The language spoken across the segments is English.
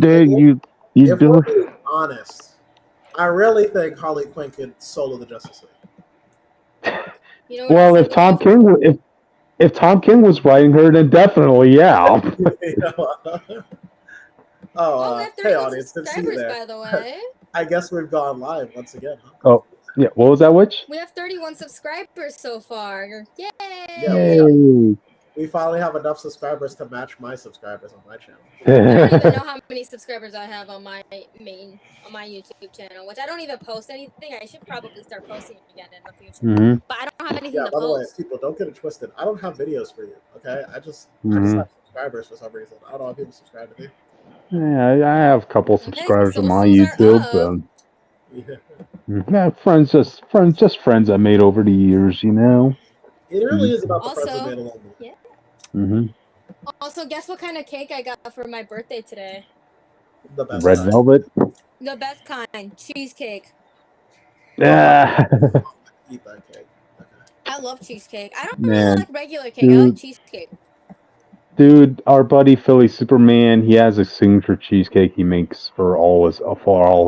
Dude, you If do. we're being honest, I really think Harley Quinn could solo the Justice League. You know what Well, I if said, Tom Dave? King if Tom King was writing her, then definitely, yeah. Oh, we have Hey 31 audience, good to see you subscribers, there. by the way. I guess we've gone live once again, huh? Oh, yeah. What was that, Witch? We have 31 subscribers so far. Yay! Yeah, Yay! we finally have enough subscribers to match my subscribers on my channel. I don't even know how many subscribers I have on my YouTube channel, which I don't even post anything. I should probably start posting again in the future. Mhm. But I don't have anything Yeah, to by the way, post. people, don't get it twisted. I don't have videos for you, okay? I just Mhm. have subscribers for some reason. I don't know how people subscribe to me. Yeah, I have a couple subscribers on my socials are YouTube. up. Yeah. Friends I made over the years, you know. It really is about the friends we Also, made along the way. yeah. Mm-hmm. Also, guess what kind of cake I got for my birthday today? The best Red kind. velvet. The best kind, cheesecake. Yeah. Eat that cake. Okay. I love cheesecake. I don't Man, really like regular cake. I like cheesecake. Dude, our buddy Philly Superman, he has a signature cheesecake he makes for all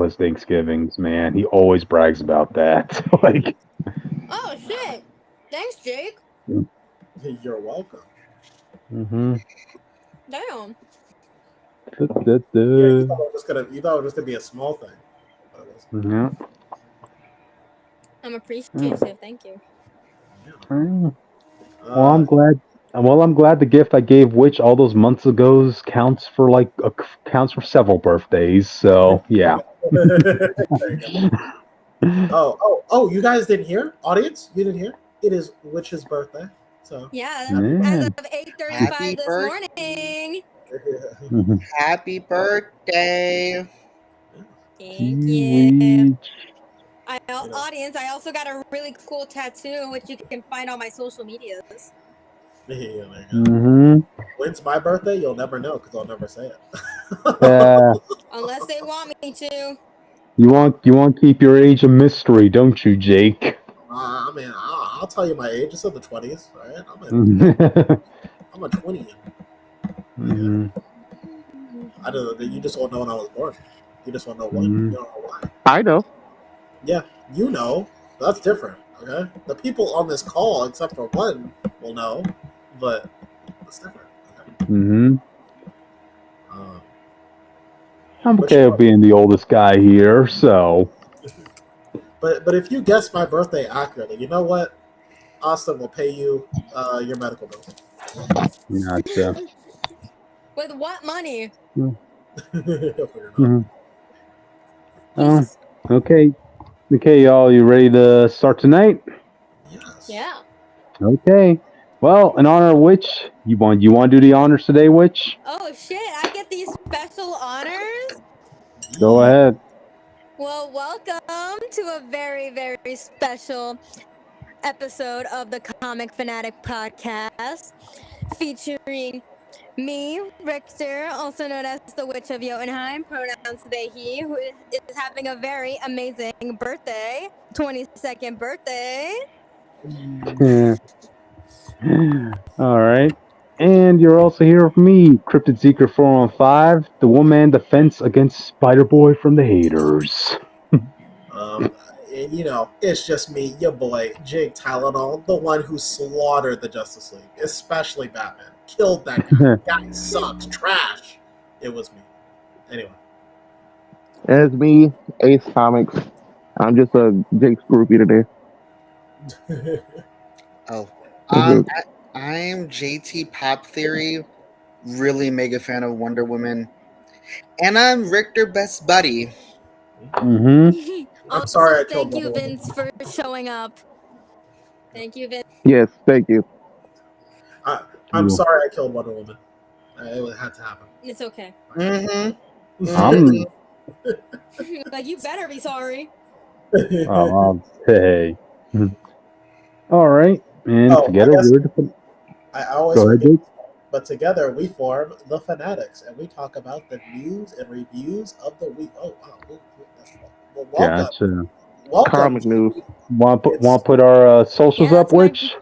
his Thanksgivings. Man, he always brags about that. Like, Oh shit! Thanks, Jake. You're welcome. mm-hmm. Damn. Yeah, you thought it was just gonna be a small thing. But it wasn't. Yeah. I'm appreciative. Thank you. Well, I'm glad. Well, I'm glad the gift I gave Witch all those months ago counts for several birthdays. So yeah. There you go. Oh! You guys didn't hear, audience? You didn't hear? It is Witch's birthday. So Yeah, Yeah. as of 8:35 this morning. Happy birthday! Thank you. Witch. Audience, I also got a really cool tattoo, which you can find on my social medias. Yeah, there you go. Mm-hmm. When's my birthday? You'll never know because I'll never say it. Unless they want me to. You want to keep your age a mystery, don't you, Jake? I mean, I'll tell you my age. It's in the 20s, right? I'm a 20. Mm-hmm. I don't know. You just won't know when I was born. You just won't know when. You don't know why. I know. Yeah, you know. That's different. Okay, the people on this call, except for one, will know, but it's different. Okay? Mm-hmm. I'm But okay with being the oldest guy here, so. But if you guess my birthday accurately, you know what? Austin will pay you your medical bills. Gotcha. With what money? Mm-hmm. Oh, okay. Okay, y'all, you ready to start tonight? Yes. Yeah. Okay. Well, in honor of Witch, you want to do the honors today, Witch? Oh shit! I get these special honors. Go ahead. Well, welcome to a very, very special episode of the Comic Phanatic podcast, featuring me, Richter, also known as the Witch of Jotunheim, pronouns they, he, who is having a very amazing birthday, 22nd birthday. All right. And you're also here with me, Cryptid Seeker 415, the one-man defense against Spiderboy from the haters. And, you know, it's just me, your boy, Jake Tylenol, the one who slaughtered the Justice League, especially Batman. Killed that guy. Guy sucks. Trash. It was me. Anyway. It's me, Ace Comics. I'm just a Jake's groupie today. I'm JT Pop Theory, really mega fan of Wonder Woman, and I'm Richter Best Buddy. Mm-hmm. I'm sorry I killed Thank you, Wonder Woman. Vince, for showing up. Thank you, Vince. Yes, thank you. I'm sorry I killed Wonder Woman. It had to happen. It's okay. Mm-hmm. Like, you better be sorry. Hey. All right. And together I always Go ahead, forget, Jake. but together we form the Fanatics, and we talk about the news and reviews of the week. Oh, wow. Well, welcome. Gotcha. Welcome. Comic news. Want to put our socials up, Witch?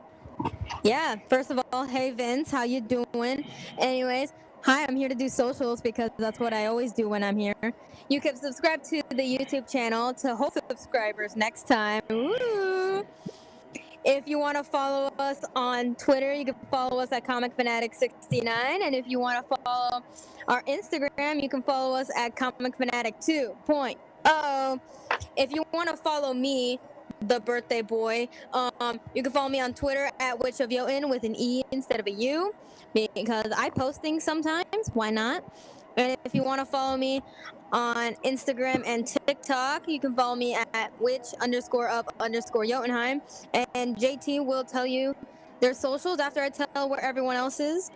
Yeah, first of all, hey Vince, how you doing? Anyways, Hi, I'm here to do socials because that's what I always do when I'm here. You can subscribe to the YouTube channel to hold subscribers next time. Woo! If you want to follow us on Twitter, you can follow us at Comic Fanatic 69, and if you want to follow our Instagram, you can follow us at Comic Fanatic 2.0. If you want to follow me, the birthday boy, you can follow me on Twitter at Witch of Jotun with an E instead of a U, because I post things sometimes. Why not? And if you want to follow me on Instagram and TikTok, you can follow me at witch_of_Jotunheim. And JT will tell you their socials after I tell where everyone else is.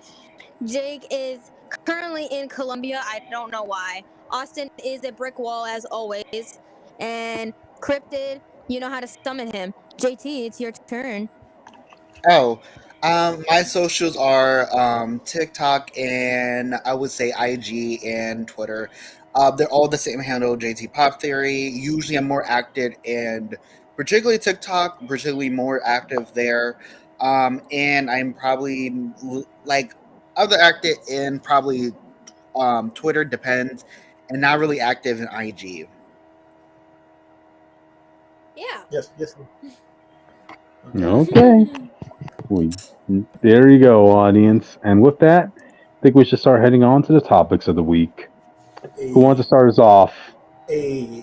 Jake is currently in Colombia. I don't know why. Austin is a brick wall as always. And Cryptid, you know how to summon him. JT, it's your turn. Oh, my socials are TikTok and I would say IG and Twitter. They're all the same handle, JT Pop Theory. Usually, I'm more active and particularly TikTok, particularly more active there. And I'm probably like other active in probably Twitter depends, and not really active in IG. Yeah. Yes. Okay. There you go, audience. And with that, I think we should start heading on to the topics of the week. Who wants to start us off? I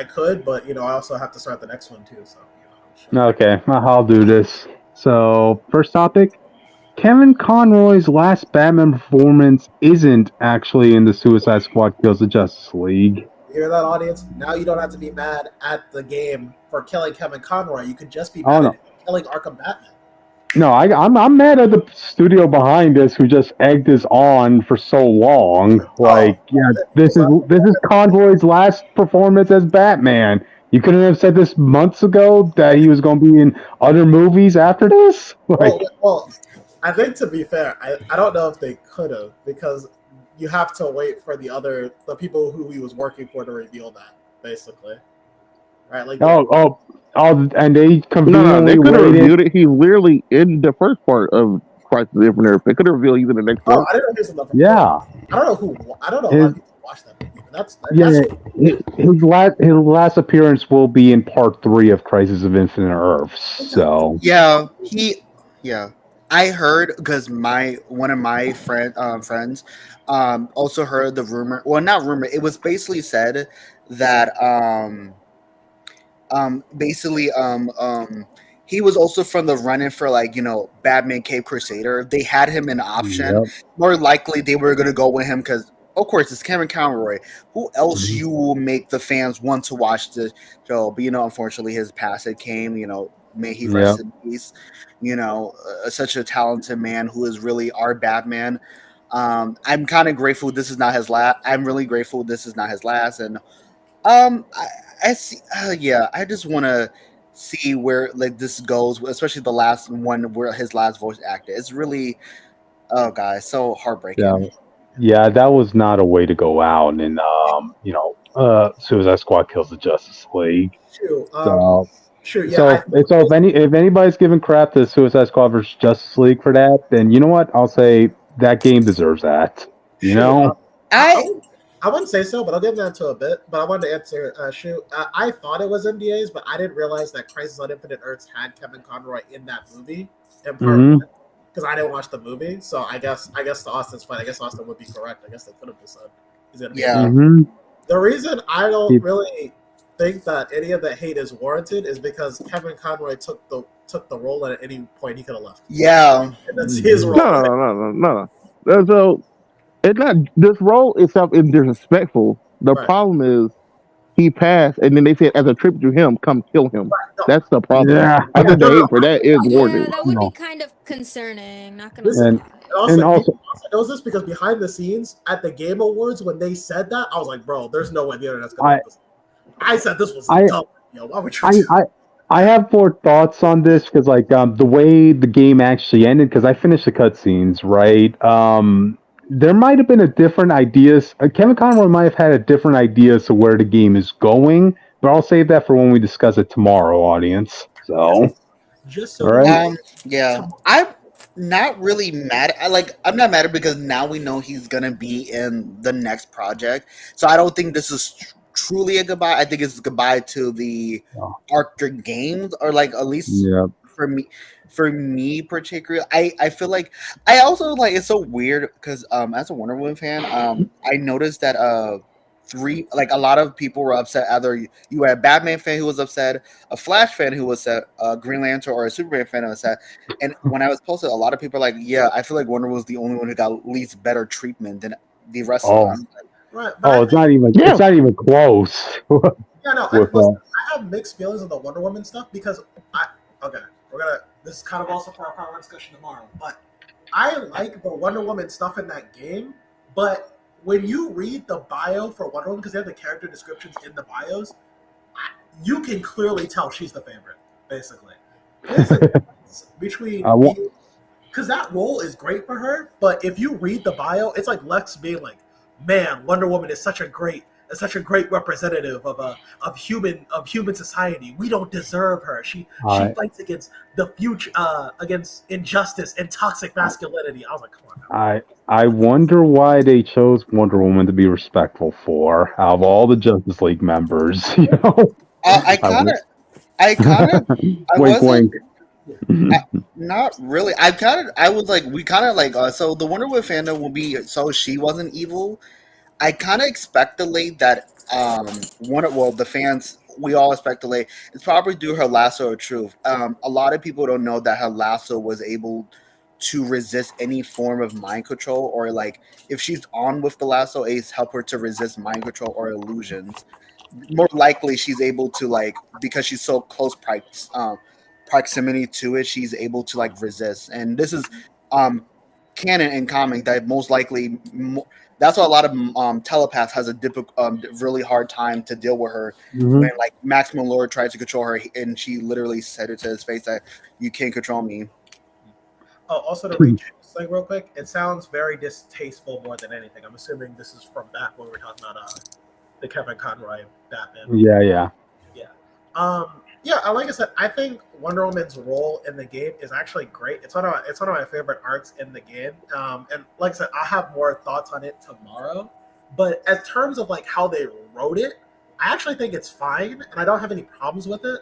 could, but I also have to start the next one too. So Okay, I'll do this. So, first topic. Kevin Conroy's last Batman performance isn't actually in the Suicide Squad Kills the Justice League. You hear that, audience? Now you don't have to be mad at the game for killing Kevin Conroy. You could just be mad at killing Arkham Batman. No, I'm mad at the studio behind this who just egged this on for so long. This is Conroy's last performance as Batman. You couldn't have said this months ago that he was going to be in other movies after this. Well, I think to be fair, I don't know if they could have, because you have to wait for the people who he was working for to reveal that, basically. Right? Like and they conveniently they could have waited. reviewed it. He's literally in the first part of Crisis on Infinite Earth. They could have revealed he's in the next one. I didn't know he was in the first Yeah. I don't know a lot of people watch that movie, but his last appearance will be in part 3 of Crisis of Infinite Earths. So I heard because one of my friends also heard the rumor. Well, not rumor. It was basically said that he was also from the running for Batman Cape Crusader. They had him an option. Yep. More likely they were going to go with him because of course it's Kevin Conroy. Who else you will make the fans want to watch the show? But unfortunately his passing came. May he rest in peace. Such a talented man who is really our Batman. I'm kind of grateful this is not his last. I'm really grateful this is not his last. And I see. I just want to see where this goes, especially the last one where his last voice actor. It's really, guys, so heartbreaking. Yeah, that was not a way to go out. And Suicide Squad Kills the Justice League. If anybody's giving crap to Suicide Squad versus Justice League for that, then you know what? I'll say that game deserves that. I wouldn't say so, but I'll get into that a bit. But I wanted to answer, I thought it was NDAs, but I didn't realize that Crisis on Infinite Earths had Kevin Conroy in that movie in part one, because I didn't watch the movie. So I guess to Austin's point, I guess Austin would be correct. I guess they could have just said he's going to be The reason I don't really think that any of the hate is warranted is because Kevin Conroy took the role, and at any point he could have left. Yeah, and that's his role. No. So it's not, this role itself is disrespectful. The problem is he passed, and then they said as a tribute to him, come kill him. That's the problem. I think the hate for that is warranted. That would be kind of concerning. Not gonna Listen, lie. And also knows this because behind the scenes at the Game Awards, when they said that, I was like, bro, there's no way the internet's gonna. I said this was dumb. Why would you? I have more thoughts on this because, the way the game actually ended, because I finished the cutscenes, right? There might have been a different ideas. Kevin Conroy might have had a different idea as to where the game is going, but I'll save that for when we discuss it tomorrow, audience. So, just so all right. not really mad. I'm not mad because now we know he's gonna be in the next project. So I don't think this is truly a goodbye. I think it's a goodbye to the Arctic Games, or like at least Yeah. for me. For me particularly, I feel like I also like it's so weird because as a Wonder Woman fan, I noticed that a lot of people were upset. Either you had a Batman fan who was upset, a Flash fan who was upset, a Green Lantern or a Superman fan who was upset. And when I was posted, a lot of people were like, yeah, I feel like Wonder was the only one who got at least better treatment than the rest of us. Right, it's not even close. Yeah, no, with, I have mixed feelings on the Wonder Woman stuff because this is kind of also for our power discussion tomorrow, but I like the Wonder Woman stuff in that game, but when you read the bio for Wonder Woman, because they have the character descriptions in the bios, you can clearly tell she's the favorite, basically. Between because that role is great for her, but if you read the bio, it's like Lex being like, "Man, Wonder Woman is such a great representative of human society. We don't deserve her. She fights against the future, against injustice and toxic masculinity." I was like, "Come on." I wonder why they chose Wonder Woman to be respectful for out of all the Justice League members. You know, I wink, wink. Not really. I was like, we kind of like, so the Wonder Woman fandom will be, so she wasn't evil. I kind of speculate that, the fans, we all speculate, it's probably due her lasso of truth. A lot of people don't know that her lasso was able to resist any form of mind control, or like, if she's on with the lasso, it's help her to resist mind control or illusions. More likely, she's able to, like, because she's so close proximity to it, she's able to like resist. And this is canon and comic that most likely that's why a lot of telepaths has a really hard time to deal with her. When like Maximum Lord tried to control her, and she literally said it to his face that you can't control me. Oh, also to reach like real quick, it sounds very distasteful more than anything. I'm assuming this is from back when we were talking about the Kevin Conroy Batman. Yeah. Yeah, like I said, I think Wonder Woman's role in the game is actually great. It's one of my favorite arcs in the game. And like I said, I'll have more thoughts on it tomorrow. But in terms of like how they wrote it, I actually think it's fine, and I don't have any problems with it.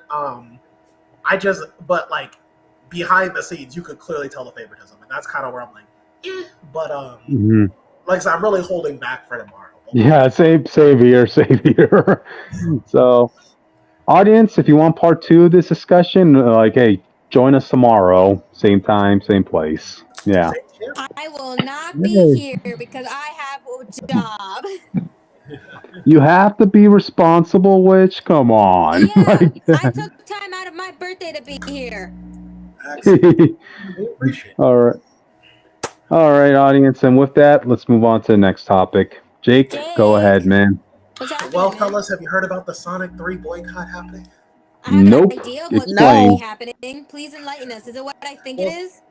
But like behind the scenes, you could clearly tell the favoritism, and that's kind of where I'm like, eh. But like I said, I'm really holding back for tomorrow. Yeah, save here. So, audience, if you want part 2 of this discussion, hey, join us tomorrow, same time, same place. Yeah. I will not be here because I have a job. You have to be responsible, Witch. Come on. Yeah, I took time out of my birthday to be here. All right, audience, and with that, let's move on to the next topic. Jake, go ahead, man. Well, fellas, have you heard about the Sonic 3 boycott happening? I have no idea what's going to be happening. Please enlighten us. Is it what I think it is?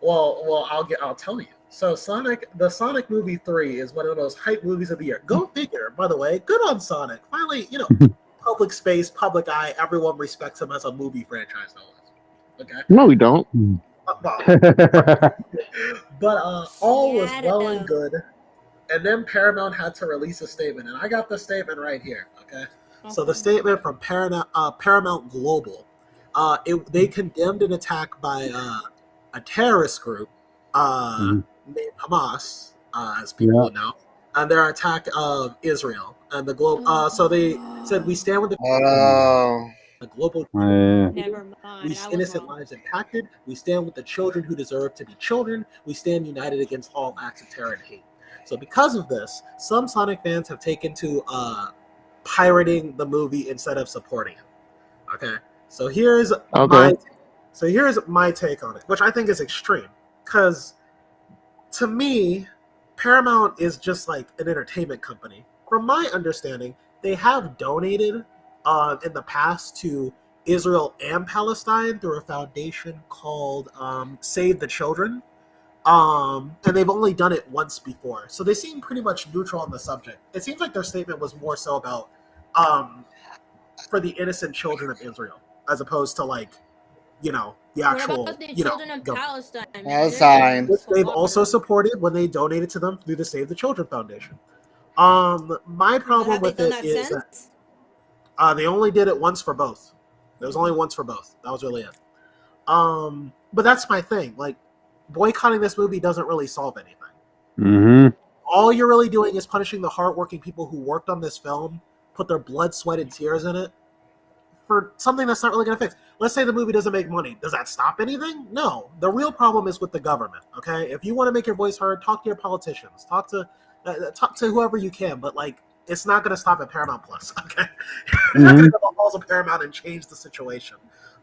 Well, I'll tell you. So the Sonic movie 3 is one of the most hyped movies of the year. Go figure, by the way. Good on Sonic. Finally, public space, public eye, everyone respects him as a movie franchise. Okay? No, we don't. But all was well and good. And then Paramount had to release a statement, and I got the statement right here. Okay. So the statement from Paramount Global, they condemned an attack by a terrorist group named Hamas, as people know, and their attack of Israel and the globe. So they said, "We stand with the global. Never mind. We see innocent lives impacted. We stand with the children who deserve to be children. We stand united against all acts of terror and hate." So because of this, some Sonic fans have taken to pirating the movie instead of supporting it. Okay, so here's my take on it, which I think is extreme, because to me, Paramount is just like an entertainment company. From my understanding, they have donated in the past to Israel and Palestine through a foundation called Save the Children. And they've only done it once before. So they seem pretty much neutral on the subject. It seems like their statement was more so about for the innocent children of Israel, as opposed to like, the actual, what about the children of government. Palestine? Man? Palestine. Which they've also supported when they donated to them through the Save the Children Foundation. My problem with it is that they only did it once for both. There was only once for both. That was really it. But that's my thing. Like, boycotting this movie doesn't really solve anything. Mm-hmm. All you're really doing is punishing the hardworking people who worked on this film, put their blood, sweat, and tears in it, for something that's not really going to fix. Let's say the movie doesn't make money. Does that stop anything? No. The real problem is with the government. Okay, if you want to make your voice heard, talk to your politicians, talk to whoever you can. But like, it's not going to stop at Paramount Plus. Okay, you're not going to go to the halls of Paramount and change the situation.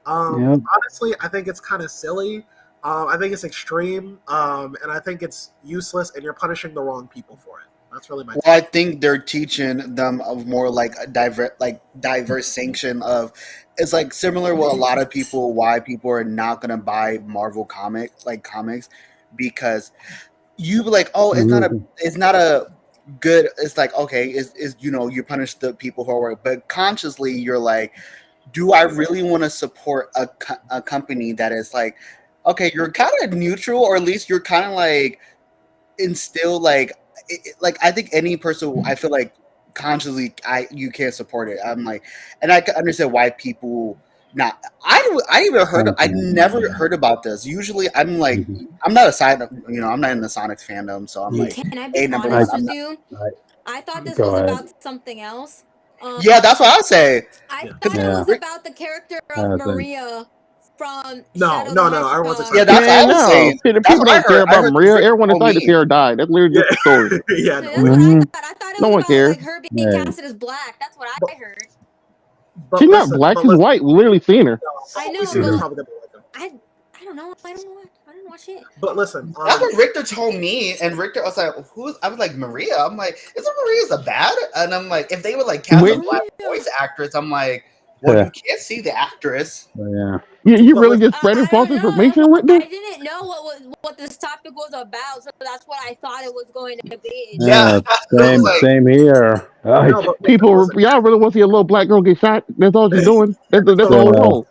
Honestly, I think it's kind of silly. I think it's extreme, and I think it's useless, and you're punishing the wrong people for it. That's really my. Well, I think they're teaching them of more like a diverse sanction of. It's like similar with a lot of people why people are not gonna buy Marvel comics, because you like, oh, it's not a good. It's like, okay, is you punish the people who are working, but consciously you're like, do I really want to support a company that is like, okay, you're kind of neutral, or at least you're kind of like instill like I think any person, I feel like consciously you can't support it. I'm like, and I can understand why people not. I never heard about this. Usually, I'm like, I'm not I'm not in the Sonic fandom, so I'm like, can I be honest with you? I thought this was about something else. Yeah, that's what I say. I thought it was about the character of Maria from No, I wasn't. Yeah, that's what I was saying. People don't care about Maria. Everyone decided Sarah died. That's literally just the story. Yeah, that's what I thought. I thought it was about cares. like her being casted as black. That's what I heard. She's not black. She's white. We literally seen her. I know, but I don't know. I don't watch it. But listen, that's what Richter told me, and Richter was like, "Who's?" I was like, "Maria." I'm like, "Isn't Maria's a bad?" And I'm like, "If they would like cast a black voice actress," I'm like, "Well, you can't see the actress." You really just spreading false information with this? I didn't know what this topic was about, so that's what I thought it was going to be. Yeah, same here. People, y'all really want to see a little black girl get shot? That's all you're doing. That's the whole role.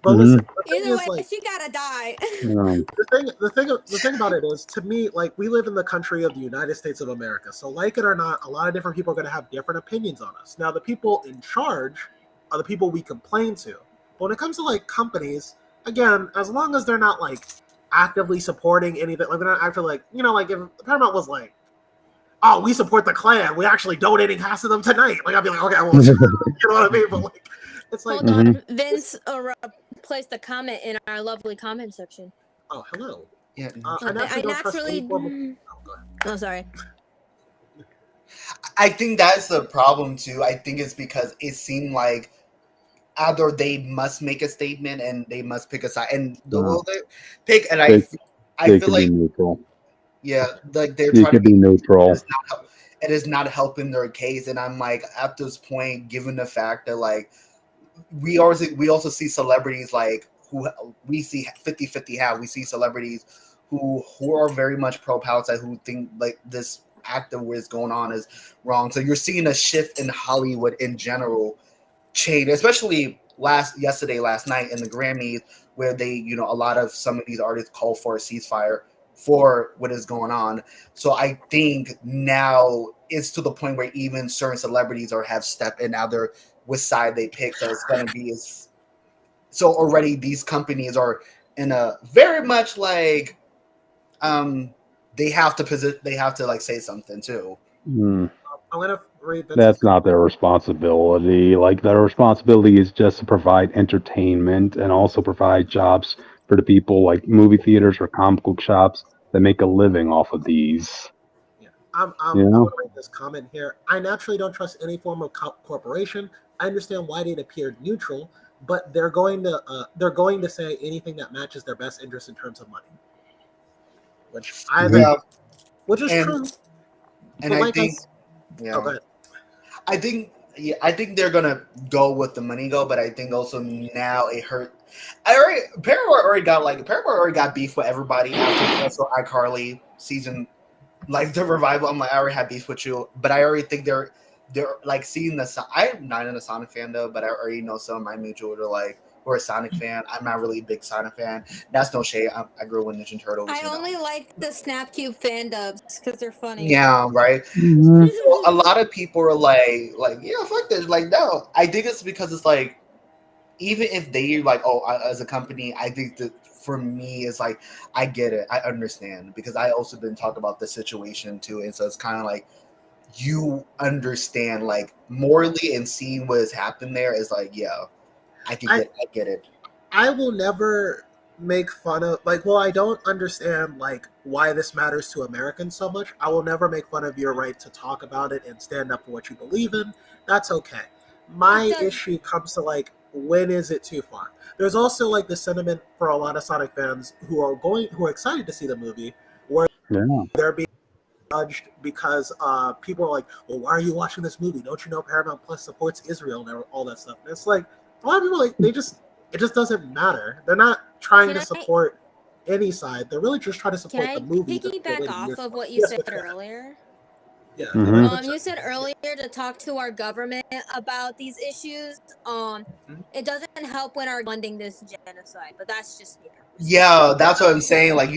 But listen, either way, she gotta die. The thing about it is, to me, like, we live in the country of the United States of America. So, like it or not, a lot of different people are going to have different opinions on us. Now, the people in charge are the people we complain to. But when it comes to like companies, again, as long as they're not like actively supporting anything, like they're not actually like, like if Paramount was like, oh, we support the Klan, we're actually donating half of them tonight. Like, I'd be like, okay, well, you know what I mean? But like, it's like, hold on, Vince placed a comment in our lovely comment section. Oh, hello. Yeah, I naturally. Oh, sorry. I think that's the problem too. I think it's because it seemed like either they must make a statement and they must pick a side, and they pick. And I feel like neutral. Yeah, like they're trying to be neutral. It is not helping their case, and I'm like, at this point, given the fact that like we also see celebrities like who we see 50-50 have. We see celebrities who are very much pro-Palestine, who think like this act of what is going on is wrong. So you're seeing a shift in Hollywood in general change, especially last night in the Grammys, where they, a lot of some of these artists call for a ceasefire for what is going on. So I think now it's to the point where even certain celebrities have stepped in. Now they're which side they pick. So it's going to be so already these companies are in a very much like they have to like say something too. I'm gonna read That's not their responsibility. Like, their responsibility is just to provide entertainment and also provide jobs for the people like movie theaters or comic book shops that make a living off of these. I'm going to read this comment here. I naturally don't trust any form of corporation. I understand why they'd appear neutral, but they're going to say anything that matches their best interest in terms of money, which is true. And I think, go ahead. I think they're gonna go with the money but I think also now it hurt. Paramount already got beef with everybody after also iCarly season, like the revival. I'm like, I already had beef with you, but I already think they're like seeing the. I'm not in a Sonic fan though, but I already know some of my mutuals are like, who are a Sonic fan. I'm not really a big Sonic fan. That's no shade. I grew up with Ninja Turtles. I only like the Snapcube fan dubs because they're funny. Yeah, right. So a lot of people are like, yeah, fuck this. Like, no, I think it's because it's like, even if they like, oh, as a company, I think that for me, it's like, I get it, I understand, because I also been talking about the situation too, and so it's kind of like you understand, like morally, and seeing what has happened there is like, yeah, I get it. I will never make fun of I don't understand like why this matters to Americans so much. I will never make fun of your right to talk about it and stand up for what you believe in. That's okay. My issue comes to like, when is it too far? There's also like the sentiment for a lot of Sonic fans who are excited to see the movie, where they're being judged because people are like, well, why are you watching this movie? Don't you know Paramount Plus supports Israel and all that stuff? And it's like, a lot of people like, it just doesn't matter. They're not trying to support any side. They're really just trying to support the movie. Can I piggyback off of what you said earlier? Yeah. You said earlier to talk to our government about these issues. It doesn't help when our funding this genocide, but that's just me. Yeah, that's what I'm saying. Like,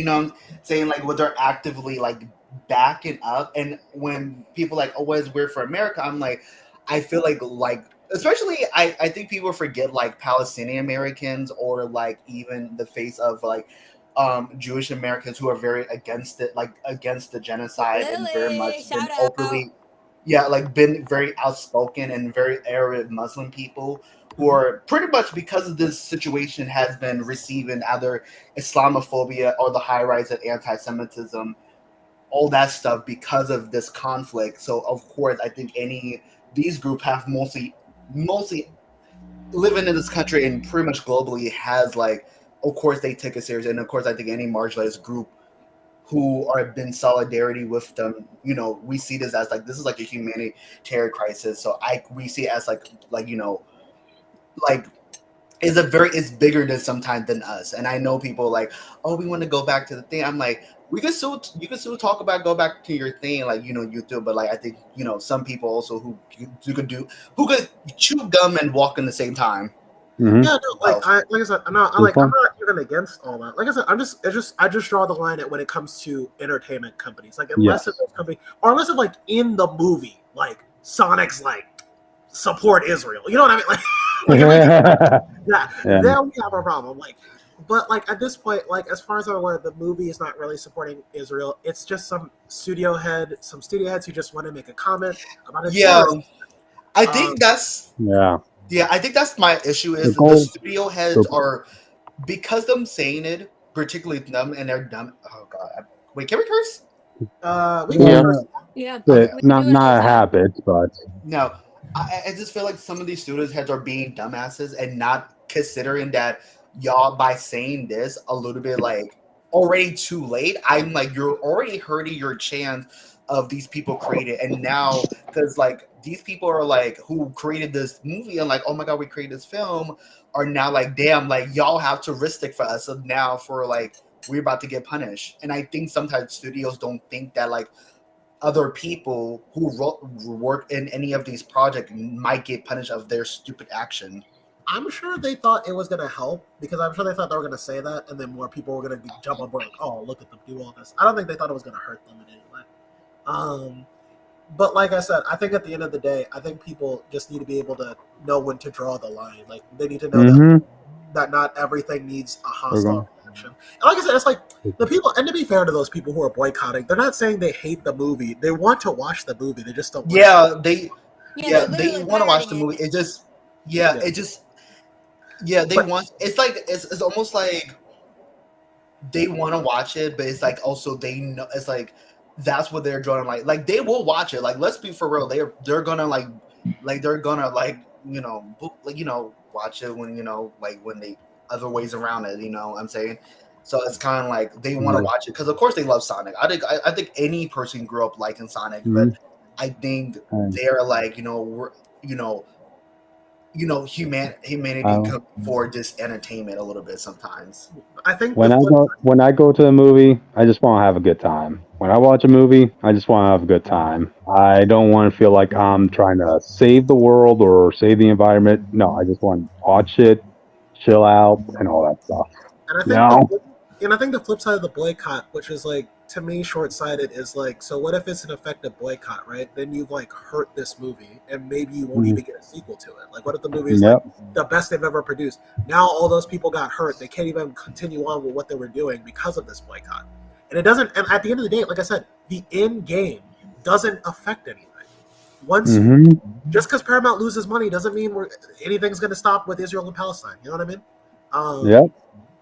saying like what they're actively like backing up, and when people like, oh, what is weird for America? I'm like, I feel like especially I think people forget like Palestinian Americans, or like even the face of like Jewish Americans who are very against it, like against the genocide, and very much been openly, like been very outspoken, and very Arab Muslim people who are pretty much, because of this situation, has been receiving either Islamophobia or the high rise of anti-Semitism, all that stuff because of this conflict. So of course, I think these groups have mostly living in this country and pretty much globally has like, of course they take it serious, and of course I think any marginalized group who are in solidarity with them, we see this as like, this is like a humanitarian crisis. So we see it as like it's bigger than sometimes than us. And I know people like, oh, we want to go back to the thing. I'm like, you can still talk about, go back to your thing, like, YouTube. But like, I think, some people also who could chew gum and walk in the same time. Mm-hmm. Yeah, no, like I said, I'm not even against all that. Like I said, I just draw the line at when it comes to entertainment companies. Like unless it's a company, or unless it's like in the movie, like Sonic's like support Israel. You know what I mean? Like, then we have a problem. Like, but like at this point, like as far as I'm aware, the movie is not really supporting Israel. It's just some studio heads who just want to make a comment about it. Yeah, I think that's Yeah, I think that's my issue is the studio heads are, because them saying it, particularly them, and they're dumb. Oh god! Wait, can we curse? We can curse. Yeah, not a habit, but no. I just feel like some of these studios heads are being dumbasses and not considering that y'all, by saying this a little bit like already too late. I'm like, you're already hurting your chance of these people created, and now because like these people are like who created this movie and like, oh my god, we created this film, are now like, damn, like y'all have to risk it for us. So now for like we're about to get punished. And I think sometimes studios don't think that like other people who work in any of these projects might get punished of their stupid action. I'm sure they thought it was going to help, because I'm sure they thought they were going to say that, and then more people were going to jump on board like, oh, look at them do all this. I don't think they thought it was going to hurt them in any way. But like I said, I think at the end of the day, I think people just need to be able to know when to draw the line. Like they need to know that not everything needs a hostile reaction. And like I said, it's like the people, and to be fair to those people who are boycotting, they're not saying they hate the movie. They want to watch the movie. They just don't. They want to watch the movie. It just, they want. It's like it's almost like they want to watch it, but it's like also they know it's like. That's what they're drawing like they will watch it. Like, let's be for real. They're gonna watch it when like when they other ways around it. I'm saying. So it's kind of like they want to watch it because of course they love Sonic. I think any person grew up liking Sonic, but I think they're like humanity come for just entertainment a little bit sometimes. I think when I go to a movie, I just want to have a good time. When I watch a movie, I just want to have a good time. I don't want to feel like I'm trying to save the world or save the environment. No, I just want to watch it, chill out, and all that stuff. And I think the flip side of the boycott, which is like to me short-sighted, is like, so what if it's an effective boycott, right? Then you've like hurt this movie, and maybe you won't even get a sequel to it. Like, what if the movie is like the best they've ever produced? Now all those people got hurt; they can't even continue on with what they were doing because of this boycott. And it doesn't. And at the end of the day, like I said, the end game doesn't affect anything. Once just because Paramount loses money doesn't mean anything's going to stop with Israel and Palestine. You know what I mean?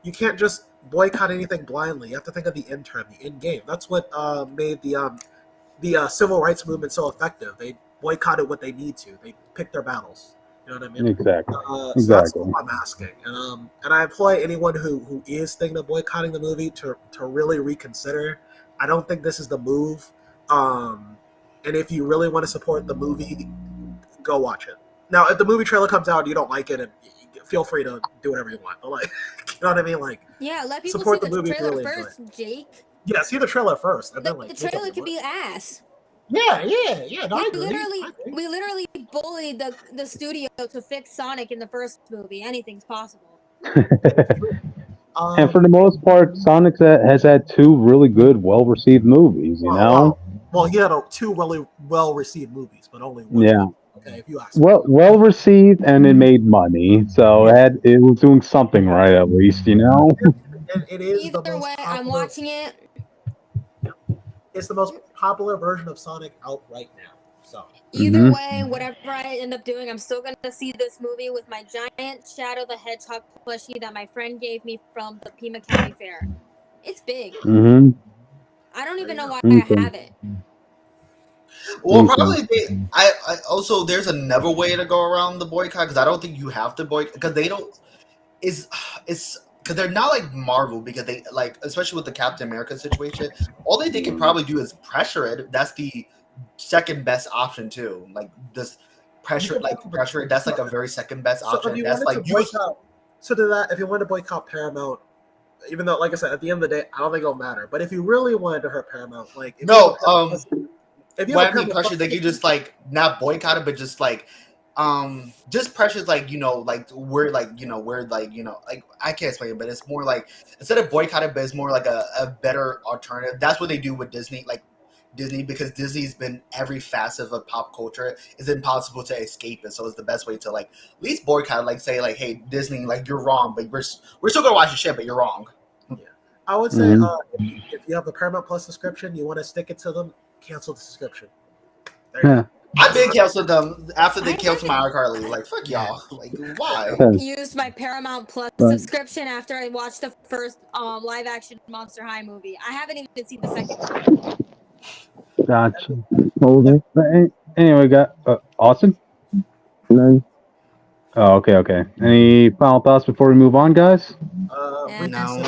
You can't just boycott anything blindly. You have to think of the end term, the end game. That's what made the civil rights movement so effective. They boycotted what they need to. They picked their battles. You know what I mean? Exactly. So that's what I'm asking. And I implore anyone who is thinking of boycotting the movie to really reconsider. I don't think this is the move. And if you really want to support the movie, go watch it. Now, if the movie trailer comes out and you don't like it, and feel free to do whatever you want. But like, you know what I mean? Like, let people support see the trailer really first, Jake. Yeah, see the trailer first, and then like the trailer could be ass. Yeah. No, we literally bullied the studio to fix Sonic in the first movie. Anything's possible. And for the most part, Sonic has had 2 really good, well-received movies. You know. Well, he had 2 really well-received movies, but only one. Yeah. Okay, if you ask. Well received, and it made money, so it was doing something right at least. You know. And it is either the most way, popular, I'm watching it. It's the most popular version of Sonic out right now. So either way, whatever I end up doing, I'm still gonna see this movie with my giant Shadow the Hedgehog plushie that my friend gave me from the Pima County Fair. It's big. I don't even know why I have it. Well, probably I also there's another way to go around the boycott, because I don't think you have to boycott, because they don't. It's because they're not like Marvel, because they like, especially with the Captain America situation, all they can probably do is pressure it. That's the second best option too. Like this pressure it. That's like a very second best option. That's like if you want to boycott Paramount, even though, like I said, at the end of the day, I don't think it'll matter. But if you really wanted to hurt Paramount, like if you when I mean pressure, they could just like not boycott it, but just like just pressures, like, you know, like we're like, you know, like I can't explain it, but it's more like instead of boycotting, but it's more like a better alternative. That's what they do with Disney, because Disney's been every facet of pop culture. It's impossible to escape it, so it's the best way to like at least boycott, like say like, hey Disney, like you're wrong, but we're still gonna watch your shit, but you're wrong. Yeah, I would say if you have a Paramount Plus subscription, you want to stick it to them, cancel the subscription. I did cancel them after they canceled my iCarly. Like, fuck y'all. Like, why? Used my Paramount Plus subscription after I watched the first live action Monster High movie. I haven't even seen the second one. Gotcha. Anyway, got Austin? No. Oh, okay. Any final thoughts before we move on, guys? No.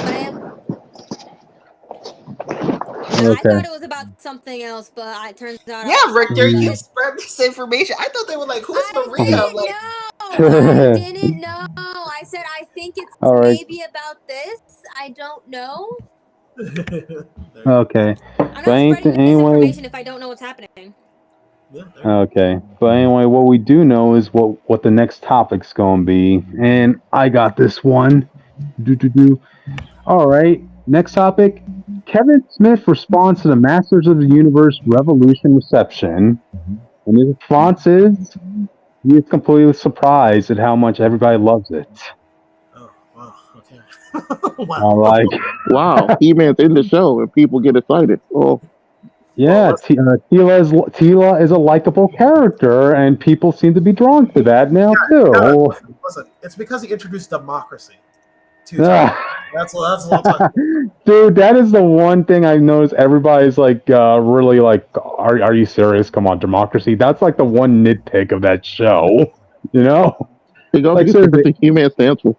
I thought it was about something else, but it turns out. Yeah, Richter, you spread misinformation. I thought they were like, "Who's Maria?" I didn't know. I said I think it's maybe about this. I don't know. Okay. I'm not spreading misinformation if I don't know what's happening. Okay. But anyway, what we do know is what the next topic's going to be, and I got this one. All right. Next topic. Kevin Smith responds to the Masters of the Universe Revolution reception, and his response is he is completely surprised at how much everybody loves it. Oh, wow. Okay. Wow. Wow, He-Man's in the show and people get excited. Oh. Yeah, Tila is a likable character, and people seem to be drawn to that now too. Listen, it's because he introduced democracy. That's a long time. Dude, that is the one thing I've noticed. Everybody's like, really like, are you serious? Come on, democracy. That's like the one nitpick of that show. You know, like seriously, He-Man stands for.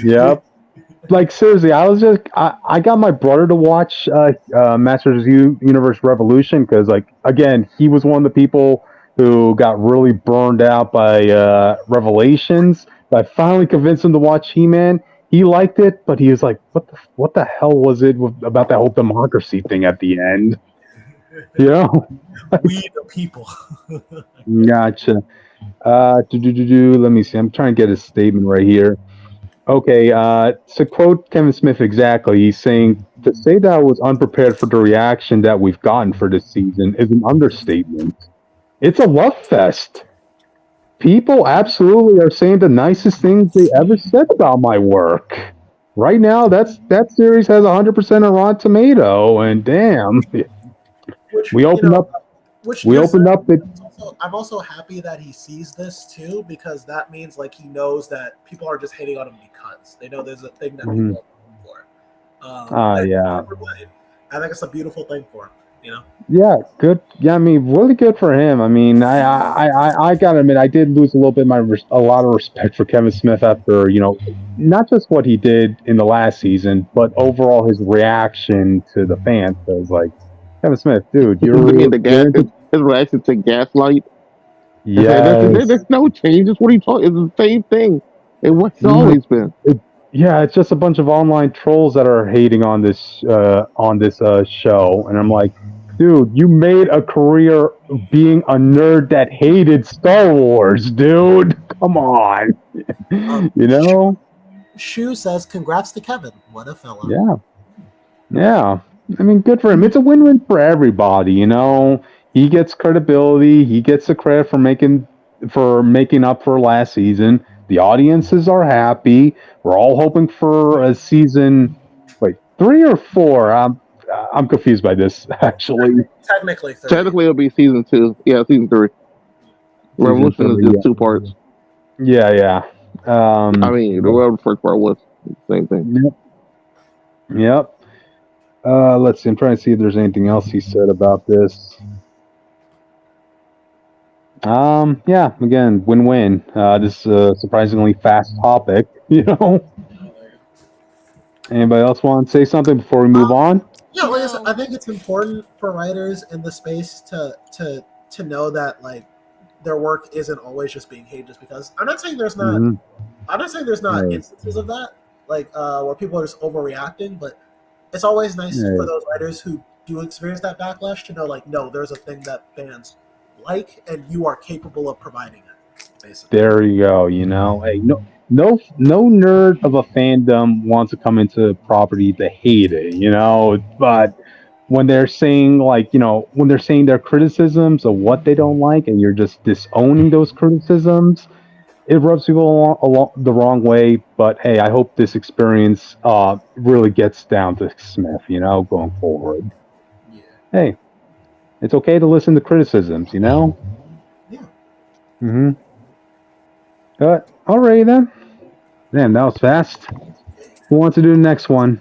Yep. Like seriously, I got my brother to watch Masters of the Universe Revolution because, like, again, he was one of the people who got really burned out by Revelations. I finally convinced him to watch He-Man. He liked it, but he was like, "What the hell was it about that whole democracy thing at the end?" You know, we the people. Gotcha. Let me see. I'm trying to get his statement right here. Okay, to quote Kevin Smith exactly, he's saying, to say that I was unprepared for the reaction that we've gotten for this season is an understatement. It's a love fest. People absolutely are saying the nicest things they ever said about my work. Right now, that series has 100% on Rotten Tomato, and damn, Which we opened up. which We gives opened up the. I'm also happy that he sees this too, because that means like he knows that people are just hating on him because they know there's a thing that people are looking for. Yeah. I think it's a beautiful thing for him. You know. Yeah, good. Yeah, I mean, really good for him. I mean, I gotta admit, I did lose a little bit a lot of respect for Kevin Smith after not just what he did in the last season, but overall his reaction to the fans. Because like Kevin Smith, dude, his reaction to Gaslight. Yes. There's no changes. What are you talking? It's the same thing. And what's always been. Yeah, it's just a bunch of online trolls that are hating on this show, and I'm like, dude, you made a career being a nerd that hated Star Wars, dude. Come on, you know? Shu says, "Congrats to Kevin. What a fella." Yeah. I mean, good for him. It's a win-win for everybody, you know. He gets credibility. He gets the credit for making up for last season. The audiences are happy. We're all hoping for a season, 3 or 4. I'm confused by this actually. Technically 3. Technically, it'll be season 2. Yeah, season 3. Revolution is just 2 parts. Yeah. I mean, the first part was the same thing. Yep. Let's see. I'm trying to see if there's anything else he said about this. Yeah, again, win-win. This is a surprisingly fast topic, you know. Anybody else want to say something before we move on? Yeah, like I said, I think it's important for writers in the space to know that like their work isn't always just being hated just because. I'm not saying there's not. I'm not saying there's not instances of that, like where people are just overreacting, but it's always nice for those writers who do experience that backlash to know, like, no, there's a thing that fans like, and you are capable of providing it. Basically, there you go. You know, hey, no nerd of a fandom wants to come into property to hate it. You know, but when they're saying when they're saying their criticisms of what they don't like, and you're just disowning those criticisms, it rubs people along the wrong way. But hey, I hope this experience really gets down to Smith, you know, going forward. Yeah. Hey, it's okay to listen to criticisms, you know? Yeah. Alrighty then. Man, that was fast. Who wants to do the next one?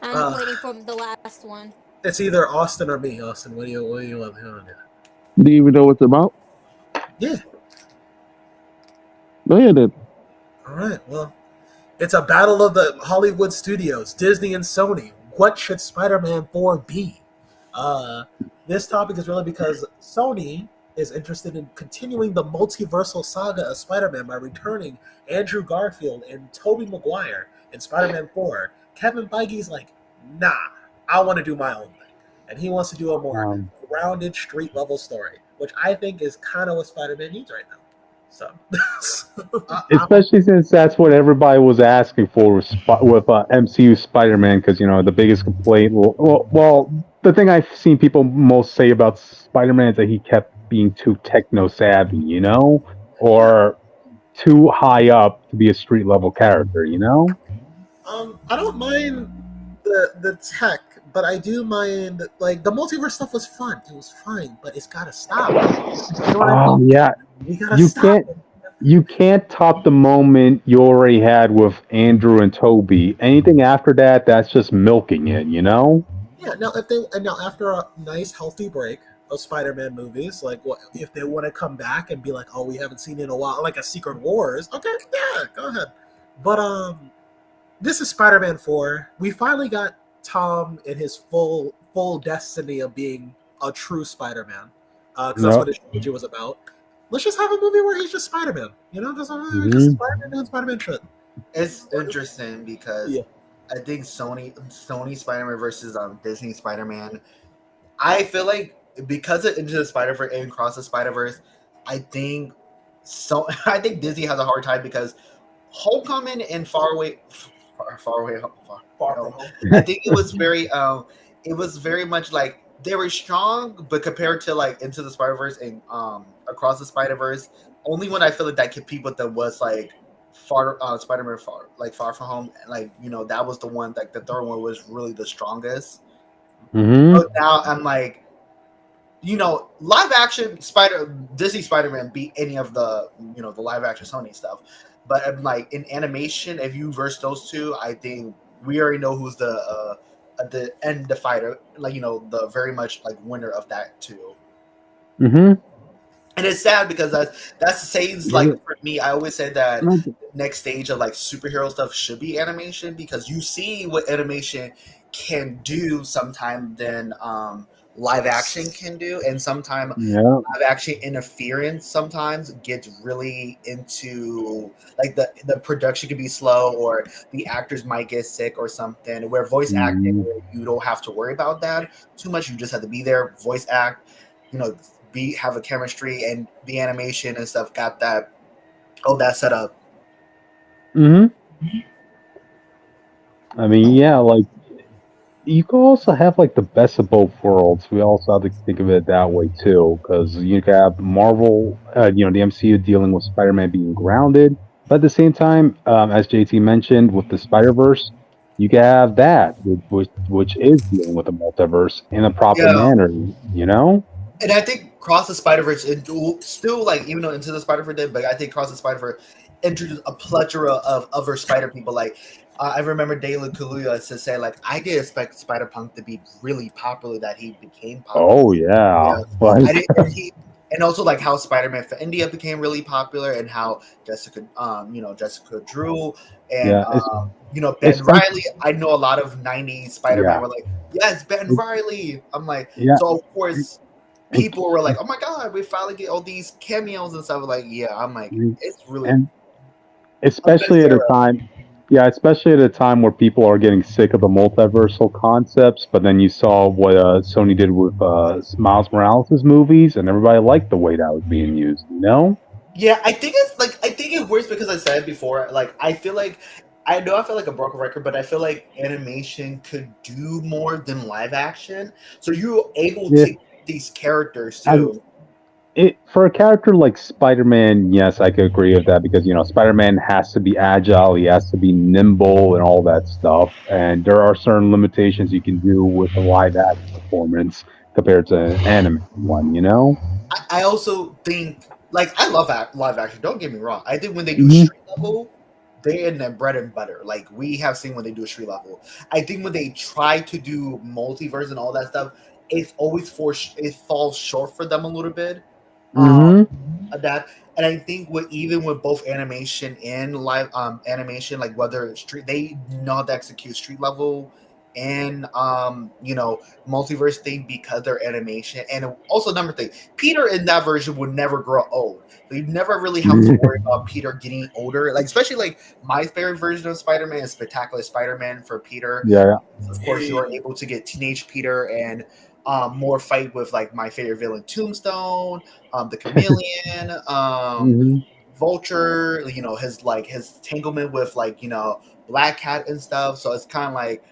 I'm waiting for the last one. It's either Austin or me. Austin, what do you want to do? Do you even know what it's about? Yeah. Go ahead then. All right. Well, it's a battle of the Hollywood studios, Disney and Sony. What should Spider-Man 4 be? This topic is really because Sony is interested in continuing the multiversal saga of Spider-Man by returning Andrew Garfield and Tobey Maguire in Spider-Man 4. Kevin Feige's like, nah, I want to do my own thing. And he wants to do a more grounded, street-level story, which I think is kind of what Spider-Man needs right now. So, especially since that's what everybody was asking for with MCU Spider-Man, because the biggest complaint. Well, the thing I've seen people most say about Spider-Man is that he kept being too techno savvy, you know, or too high up to be a street level character, you know. I don't mind the tech, but I do mind like the multiverse stuff was fun. It was fine, but it's gotta stop. You know what I mean? Yeah. You can't top the moment you already had with Andrew and Toby. Anything after that, that's just milking it, you know? Yeah. Now, after a nice healthy break of Spider-Man movies, like what if they want to come back and be like, oh, we haven't seen it in a while, like a Secret Wars? Okay, yeah, go ahead. But this is Spider-Man 4. We finally got Tom in his full destiny of being a true Spider-Man. Because that's what his trilogy was about. Let's just have a movie where he's just Spider-Man. You know, just Spider-Man doing Spider-Man shit. It's interesting because I think Sony Spider-Man versus Disney Spider-Man. I feel like because of Into the Spider-Verse and Across the Spider-Verse, I think Disney has a hard time because Homecoming and Far Away, Far from home. I think it was very much like they were strong, but compared to like Into the Spider-Verse and Across the Spider-Verse, only one I feel like that compete with them was like Spider-Man Far From Home. Like, you know, that was the one, like the third one was really the strongest. Mm-hmm. So now I'm like, you know, live action Disney Spider-Man beat any of the, you know, the live action Sony stuff. But I'm like, in animation, if you verse those two, I think we already know who's the end the fighter, like, you know, the very much like winner of that too. Mm-hmm. And it's sad because that's says, like, for me, I always say that the next stage of like superhero stuff should be animation, because you see what animation can do sometimes than live action can do, and sometimes live action interference sometimes gets really into like the production can be slow, or the actors might get sick or something, where voice acting, you don't have to worry about that too much. You just have to be there, voice act, you know, have a chemistry, and the animation and stuff got that set up. Mm-hmm. I mean, yeah, like you could also have like the best of both worlds. We also have to think of it that way too, because you could have Marvel, you know, the MCU dealing with Spider-Man being grounded, but at the same time, as JT mentioned, with the Spider-Verse, you could have that, which is dealing with the multiverse in a proper manner. You know. And I think Cross the Spider-Verse still, like, even though Into the Spider-Verse did, but I think Cross the Spider-Verse introduced a plethora of other Spider people. Like, I remember Dalen Kaluuya to say, like, I didn't expect Spider-Punk to be really popular, that he became popular. Oh yeah, I didn't, and also like how Spider-Man for India became really popular, and how Jessica Drew, and you know, Ben Reilly. I know a lot of '90s Spider-Man were like, yes, Ben Reilly. I'm like, so of course people were like, oh my god, we finally get all these cameos and stuff. Like, yeah, I'm like, it's really, and especially at a time. Yeah, especially at a time where people are getting sick of the multiversal concepts, but then you saw what Sony did with Miles Morales' movies, and everybody liked the way that was being used. You know? Yeah, I think it works because I said before. Like, I feel like I feel like a broken record, but I feel like animation could do more than live action. So you're able to get these characters too. For a character like Spider-Man, yes, I could agree with that, because you know Spider-Man has to be agile, he has to be nimble, and all that stuff. And there are certain limitations you can do with a live action performance compared to an anime one. You know. I also think, like, I love live action. Don't get me wrong. I think when they do street level, they're in their bread and butter. Like, we have seen when they do street level. I think when they try to do multiverse and all that stuff, it's always it falls short for them a little bit. That, and I think even with both animation and live animation, like whether they know how to execute street level and you know, multiverse thing, because their animation. And also, number thing, Peter in that version would never grow old. So you never really have to worry about Peter getting older. Like, especially like my favorite version of Spider-Man is Spectacular Spider-Man for Peter. Yeah. Of course, you are able to get teenage Peter and more fight with like my favorite villain, Tombstone, the Chameleon, Vulture. You know, his tanglement with, like, you know, Black Cat and stuff. So it's kind of like,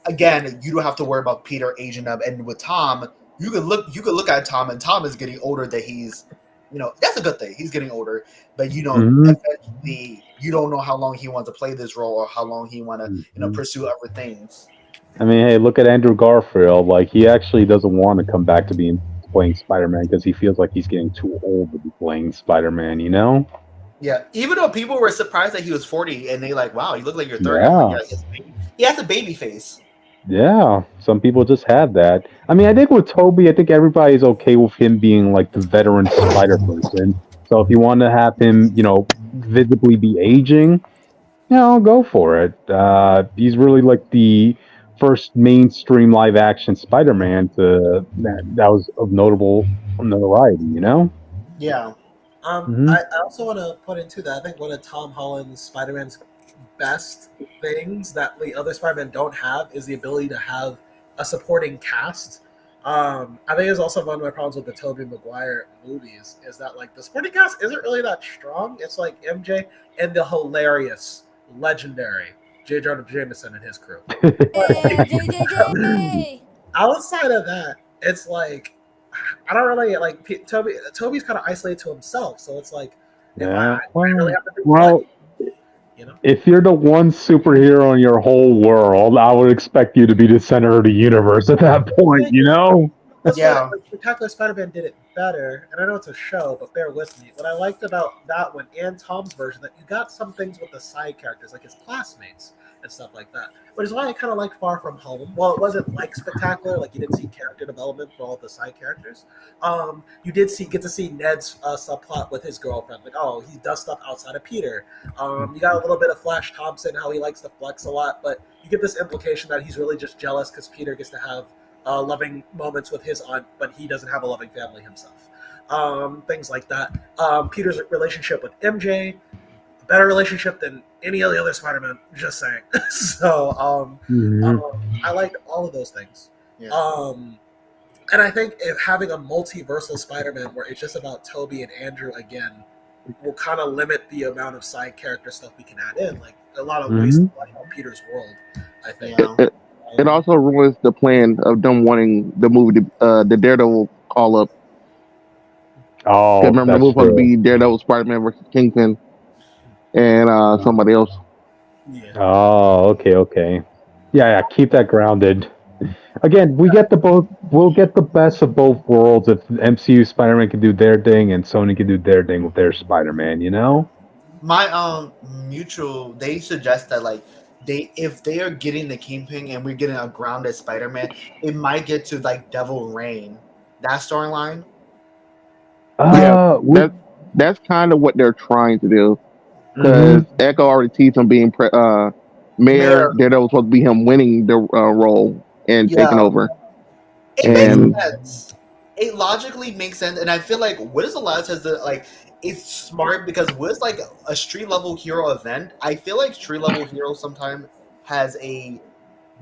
again, you don't have to worry about Peter aging up. And with Tom, you could look at Tom, and Tom is getting older. That he's, you know, that's a good thing. He's getting older, but you know, eventually, you don't know how long he wants to play this role, or how long he want to, you know, pursue other things. I mean, hey, look at Andrew Garfield. Like, he actually doesn't want to come back to playing Spider-Man, because he feels like he's getting too old to be playing Spider-Man. You know? Yeah. Even though people were surprised that he was 40, and they like, wow, you look like you're 30. Like, yeah, he has a baby face. Yeah, some people just have that. I mean, I think with Toby, I think everybody's okay with him being like the veteran Spider person. So if you want to have him, you know, visibly be aging, you know, go for it. He's really like the first mainstream live action Spider-Man that was of notable notoriety. You know? Yeah. I also want to put into that. I think one of Tom Holland's Spider-Man's best things that the other Spider-Man don't have is the ability to have a supporting cast. I think it's also one of my problems with the Tobey Maguire movies is that like the supporting cast isn't really that strong. It's like MJ and the hilarious, legendary J. Jonah Jameson and his crew. Hey, JJJ! Outside of that, it's like I don't really like Toby. Toby's kind of isolated to himself, so it's like if I really have to do well, you know. if you're the one superhero in your whole world, I would expect you to be the center of the universe at that point, you know? That's why like, Spectacular Spider-Man did it better, and I know it's a show, but bear with me. What I liked about that one and Tom's version, that you got some things with the side characters, like his classmates and stuff like that. But it's why I kind of like Far From Home. Well, it wasn't like Spectacular, like you didn't see character development for all the side characters. You did get to see Ned's subplot with his girlfriend, like oh he does stuff outside of Peter. You got a little bit of Flash Thompson, how he likes to flex a lot, but you get this implication that he's really just jealous because Peter gets to have loving moments with his aunt, but he doesn't have a loving family himself. Things like that. Peter's relationship with MJ, a better relationship than any of the other Spider-Man, just saying. So I liked all of those things. Yeah. And I think if having a multiversal Spider-Man where it's just about Toby and Andrew again will kind of limit the amount of side character stuff we can add in, like a lot of ways to like Peter's world, I think. It also ruins the plan of them wanting the movie, the Daredevil call up. Oh, remember the movie supposed to be Daredevil, Spider-Man versus Kingpin, and somebody else. Yeah. Oh, okay. Yeah, keep that grounded. Again, we'll get the best of both worlds if MCU Spider-Man can do their thing and Sony can do their thing with their Spider-Man, you know? My they suggest that like if they are getting the Kingpin and we're getting a grounded Spider-Man, it might get to like Devil Reign, that storyline. That's kind of what they're trying to do. Because Echo already teased him being Mayor. Daredevil was supposed to be him winning the role and taking over. It makes sense. It logically makes sense, and I feel like Wiz Alive says that like it's smart because Wiz like a street level hero event. I feel like street level hero sometimes has a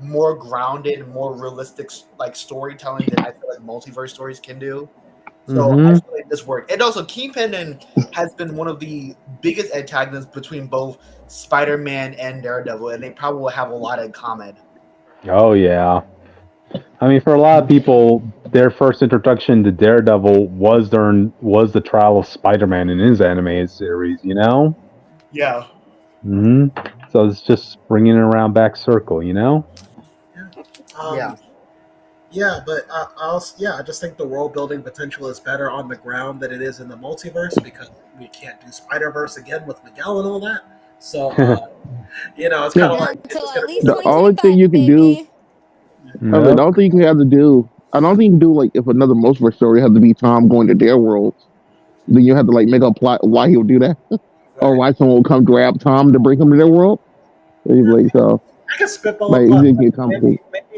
more grounded, more realistic like storytelling than I feel like multiverse stories can do. So I feel like this worked. And also Kingpin has been one of the biggest antagonists between both Spider-Man and Daredevil, and they probably will have a lot in common. Oh yeah. I mean, for a lot of people, their first introduction to Daredevil was the trial of Spider-Man in his animated series, you know? Yeah. So it's just bringing it around back circle, you know? Yeah, but I just think the world building potential is better on the ground than it is in the multiverse because we can't do Spider-Verse again with Miguel and all that. So, it's kind of like the only thing you can do. The only thing you can have to do. I don't think you can do like if another multiverse story has to be Tom going to their worlds. Then you have to like make a plot why he would do that, or why someone will come grab Tom to bring him to their world. Like, so. I can spitball like, maybe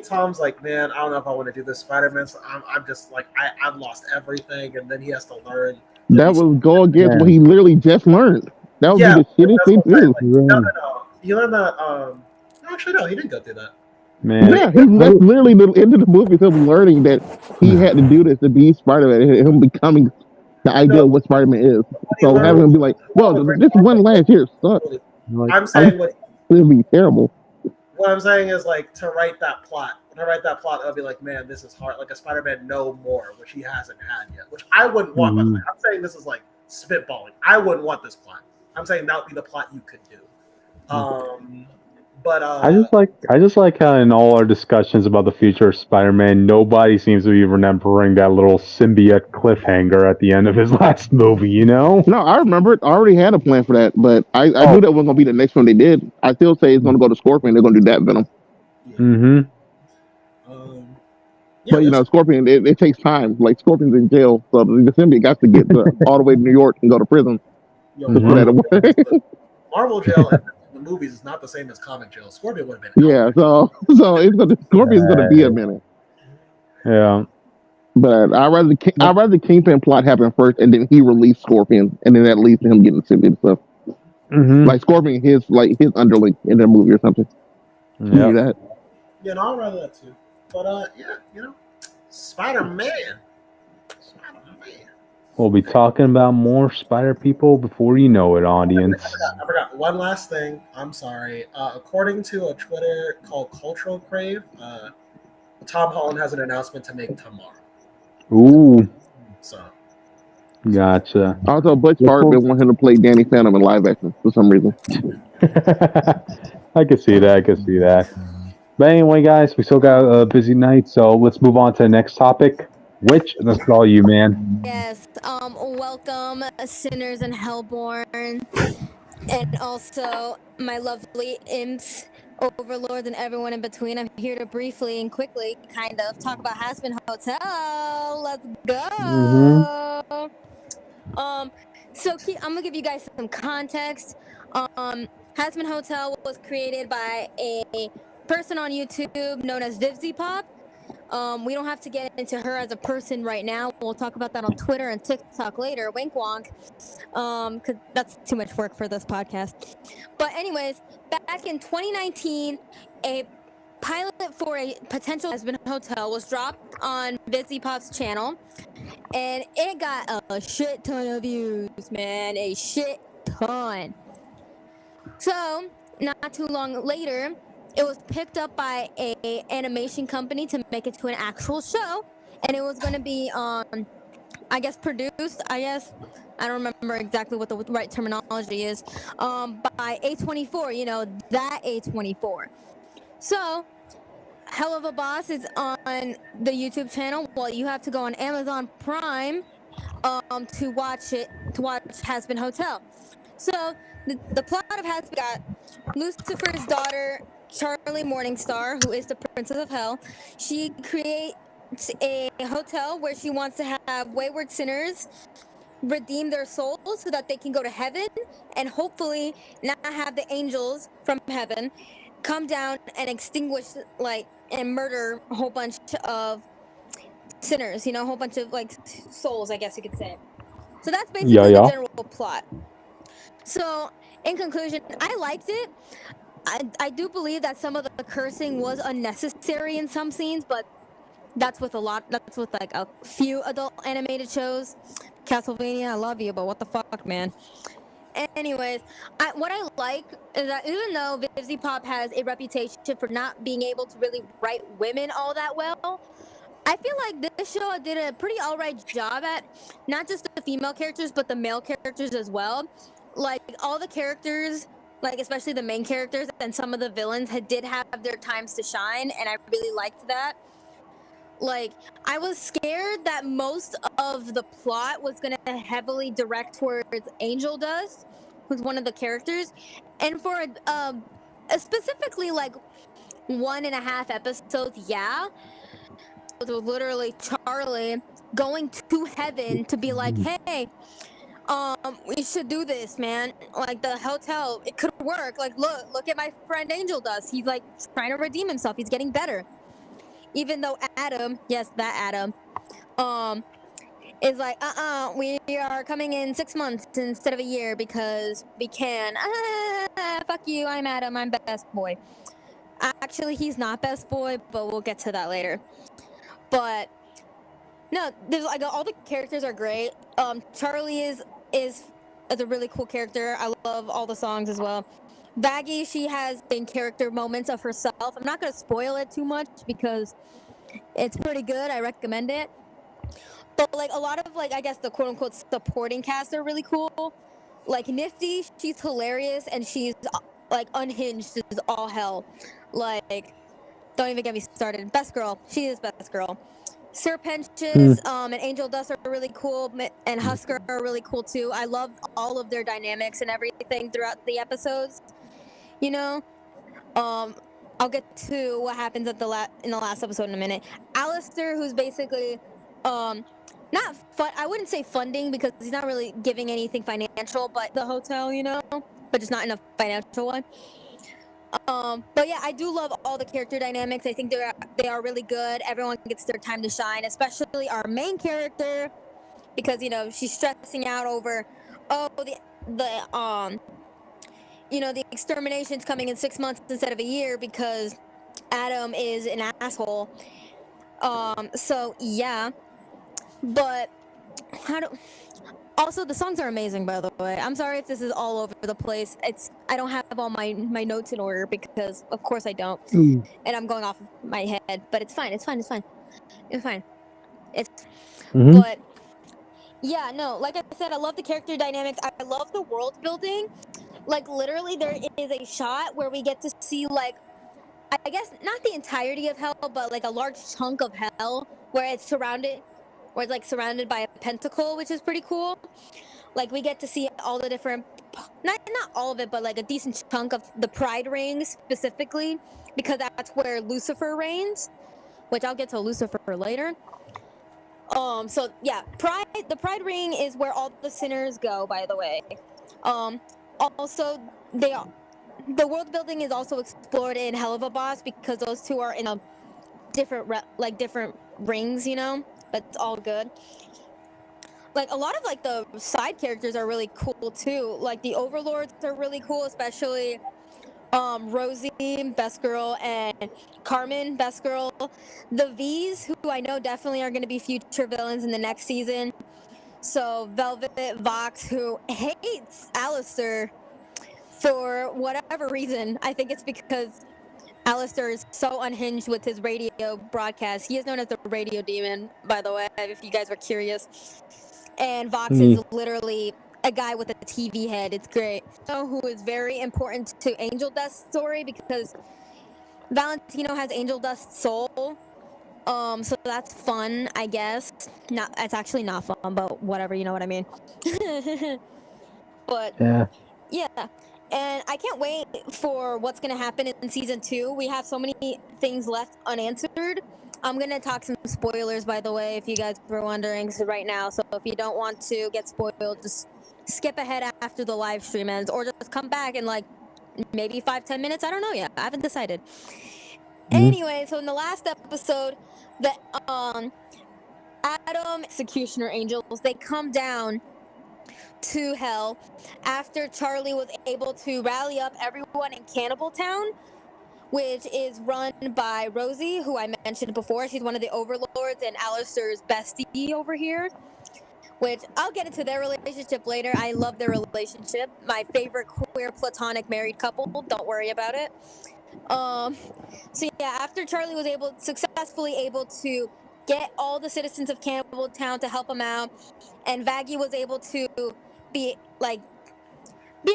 Tom's like, man, I don't know if I want to do this Spider-Man. So I'm just like, I've lost everything, and then he has to learn. That would go against what he literally just learned. That would be the shittiest thing to do. No. You learned that. Actually, no, he didn't go through that. Man. Yeah, that's literally the end of the movie. Him learning that he had to do this to be Spider-Man, him becoming the idea of what Spider-Man is. So having him be like, well, this one last year sucked. I'm saying it would be terrible. What I'm saying is like to write that plot, I'll be like, man, this is hard. Like a Spider-Man No More, which he hasn't had yet, which I wouldn't want. By the way. I'm saying this is like spitballing. I wouldn't want this plot. I'm saying that would be the plot you could do. But I just like how in all our discussions about the future of Spider-Man, nobody seems to be remembering that little symbiote cliffhanger at the end of his last movie, you know? No, I remember it. I already had a plan for that, but I knew that wasn't going to be the next one they did. I still say it's going to go to Scorpion. They're going to do that Venom. But, Scorpion, it takes time. Like, Scorpion's in jail, so the symbiote got to get all the way to New York and go to prison. Marvel jail in the movies is not the same as comic jail. Scorpion would have been. Yeah, so Scorpion's going to be a minute. Yeah. But I'd rather the Kingpin plot happen first, and then he release Scorpion, and then that leads to him getting the symbiote stuff. Like Scorpion, his underling in their movie or something. Yeah. That. Yeah, no, I'd rather that too. But Spider-Man. We'll be talking about more spider people before you know it, audience. I forgot. One last thing. I'm sorry. According to a Twitter called Cultural Crave, Tom Holland has an announcement to make tomorrow. Ooh. So. Gotcha. Also, Butch Hartman want him to play Danny Phantom in live action for some reason. I can see that. But anyway, guys, we still got a busy night, so let's move on to the next topic. Which, that's all you, man. Yes. Welcome, sinners and hellborn, and also my lovely imps, overlords, and everyone in between. I'm here to briefly and quickly kind of talk about Hazbin Hotel. Let's go. So I'm gonna give you guys some context. Hazbin Hotel was created by a person on YouTube known as VivzyPop. We don't have to get into her as a person right now. We'll talk about that on Twitter and TikTok later. Wink wonk. Because that's too much work for this podcast. But anyways, back in 2019, a pilot for a potential Hazbin Hotel was dropped on VivzyPop's channel, and it got a shit ton of views, man. A shit ton. So, not too long later, it was picked up by a animation company to make it to an actual show, and it was going to be I guess produced, I don't remember exactly what the right terminology is, by A24, you know, that A24. So, Hell of a Boss is on the YouTube channel. Well, you have to go on Amazon Prime to watch Hazbin Hotel. So the plot of Hazbin got Lucifer's daughter, Charlie Morningstar, who is the Princess of Hell. She creates a hotel where she wants to have wayward sinners redeem their souls so that they can go to heaven, and hopefully not have the angels from heaven come down and extinguish, like, and murder a whole bunch of sinners, you know, a whole bunch of, like, souls, I guess you could say. So that's basically the general plot. So, in conclusion, I liked it. I do believe that some of the cursing was unnecessary in some scenes, but that's with like a few adult animated shows. Castlevania, I love you, but what the fuck, man. Anyways, what I like is that even though VivzyPop has a reputation for not being able to really write women all that well, I feel like this show did a pretty alright job at not just the female characters, but the male characters as well. Like, all the characters, like, especially the main characters and some of the villains did have their times to shine, and I really liked that. Like, I was scared that most of the plot was going to heavily direct towards Angel Dust, who's one of the characters. And for specifically, like, 1.5 episodes, yeah. It was literally Charlie going to heaven to be like, hey, we should do this, man. Like, the hotel, it could work. Like, look at my friend Angel Dust. He's, like, trying to redeem himself. He's getting better. Even though Adam, yes, that Adam, is like, we are coming in 6 months instead of a year because we can. Fuck you, I'm Adam, I'm best boy. Actually, he's not best boy, but we'll get to that later. But no, there's, like, all the characters are great. Charlie is a really cool character. I love all the songs as well. Baggy, she has main character moments of herself. I'm not gonna spoil it too much because it's pretty good. I recommend it. But, like, a lot of, like, I guess the quote-unquote supporting cast are really cool. Like, Nifty, she's hilarious, and she's, like, unhinged is all hell. Like, don't even get me started. Best girl. She is best girl. Serpentious and Angel Dust are really cool, and Husker are really cool too. I love all of their dynamics and everything throughout the episodes. You know, I'll get to what happens at in the last episode in a minute. Alistair, who's basically not fun. I wouldn't say funding because he's not really giving anything financial, but the hotel, you know, but just not in a financial one. But yeah, I do love all the character dynamics. I think they are really good. Everyone gets their time to shine, especially our main character, because, you know, she's stressing out over, you know, the extermination's coming in 6 months instead of a year because Adam is an asshole. So yeah, but how do? Also, the songs are amazing, by the way. I'm sorry if this is all over the place. I don't have all my notes in order because, of course, I don't, and I'm going off of my head. But it's fine. It's fine. It's fine. It's fine. It's but yeah, no. Like I said, I love the character dynamics. I love the world building. Like literally, there is a shot where we get to see like I guess not the entirety of hell, but like a large chunk of hell where it's surrounded by a pentacle, which is pretty cool. Like we get to see all the different not all of it, but like a decent chunk of the pride ring specifically, because that's where Lucifer reigns, which I'll get to Lucifer later. So yeah, the pride ring is where all the sinners go, by the way. Also the world building is also explored in Hell of a Boss because those two are in a different different rings, you know, but it's all good. Like a lot of like the side characters are really cool too. Like the overlords are really cool, especially Rosie, Best Girl, and Carmen, Best Girl. The V's, who I know definitely are going to be future villains in the next season. So Velvet, Vox, who hates Alistair for whatever reason. I think it's because Alistair is so unhinged with his radio broadcast. He is known as the radio demon, by the way, if you guys were curious. And Vox is literally a guy with a TV head. It's great. Who is very important to Angel Dust's story because Valentino has Angel Dust's soul. So that's fun, I guess. It's actually not fun, but whatever, you know what I mean. But yeah. And I can't wait for what's going to happen in season 2. We have so many things left unanswered. I'm going to talk some spoilers, by the way, if you guys were wondering right now. So if you don't want to get spoiled, just skip ahead after the live stream ends or just come back in like maybe 5-10 minutes. I don't know yet. I haven't decided. Anyway, so in the last episode, the Adam Executioner Angels, they come down to hell after Charlie was able to rally up everyone in Cannibal Town, which is run by Rosie, who I mentioned before. She's one of the overlords and Alistair's bestie over here, which I'll get into their relationship later. I love their relationship. My favorite queer platonic married couple. Don't worry about it. So yeah, after Charlie was successfully able to get all the citizens of Cannibal Town to help him out, and Vaggie was able to be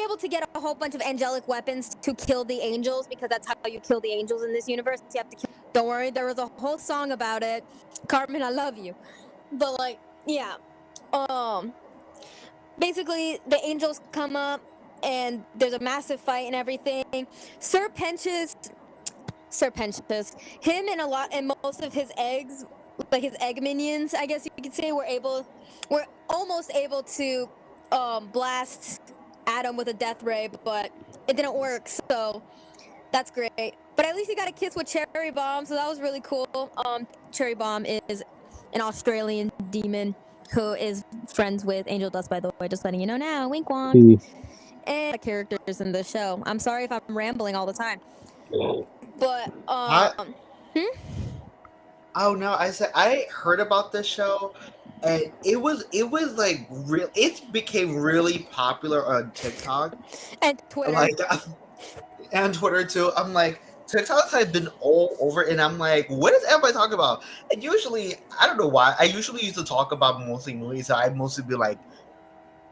able to get a whole bunch of angelic weapons to kill the angels, because that's how you kill the angels in this universe. You have to kill. Don't worry, there was a whole song about it. Carmen, I love you. But like, yeah. Basically the angels come up and there's a massive fight and everything. Sir Pentious, him and most of his eggs, like his egg minions, I guess you could say, were almost able to blast Adam with a death ray, but it didn't work, so that's great. But at least he got a kiss with Cherry Bomb, so that was really cool. Cherry Bomb is an Australian demon who is friends with Angel Dust, by the way, just letting you know now. Wink wonk. And the characters in the show. I'm sorry if I'm rambling all the time. But Oh no, I heard about this show, and it was like real. It became really popular on TikTok and Twitter, and Twitter too. I'm like, TikTok has been all over, and I'm like, what is everybody talking about? And usually, I don't know why. I usually used to talk about mostly movies, so I'd mostly be like,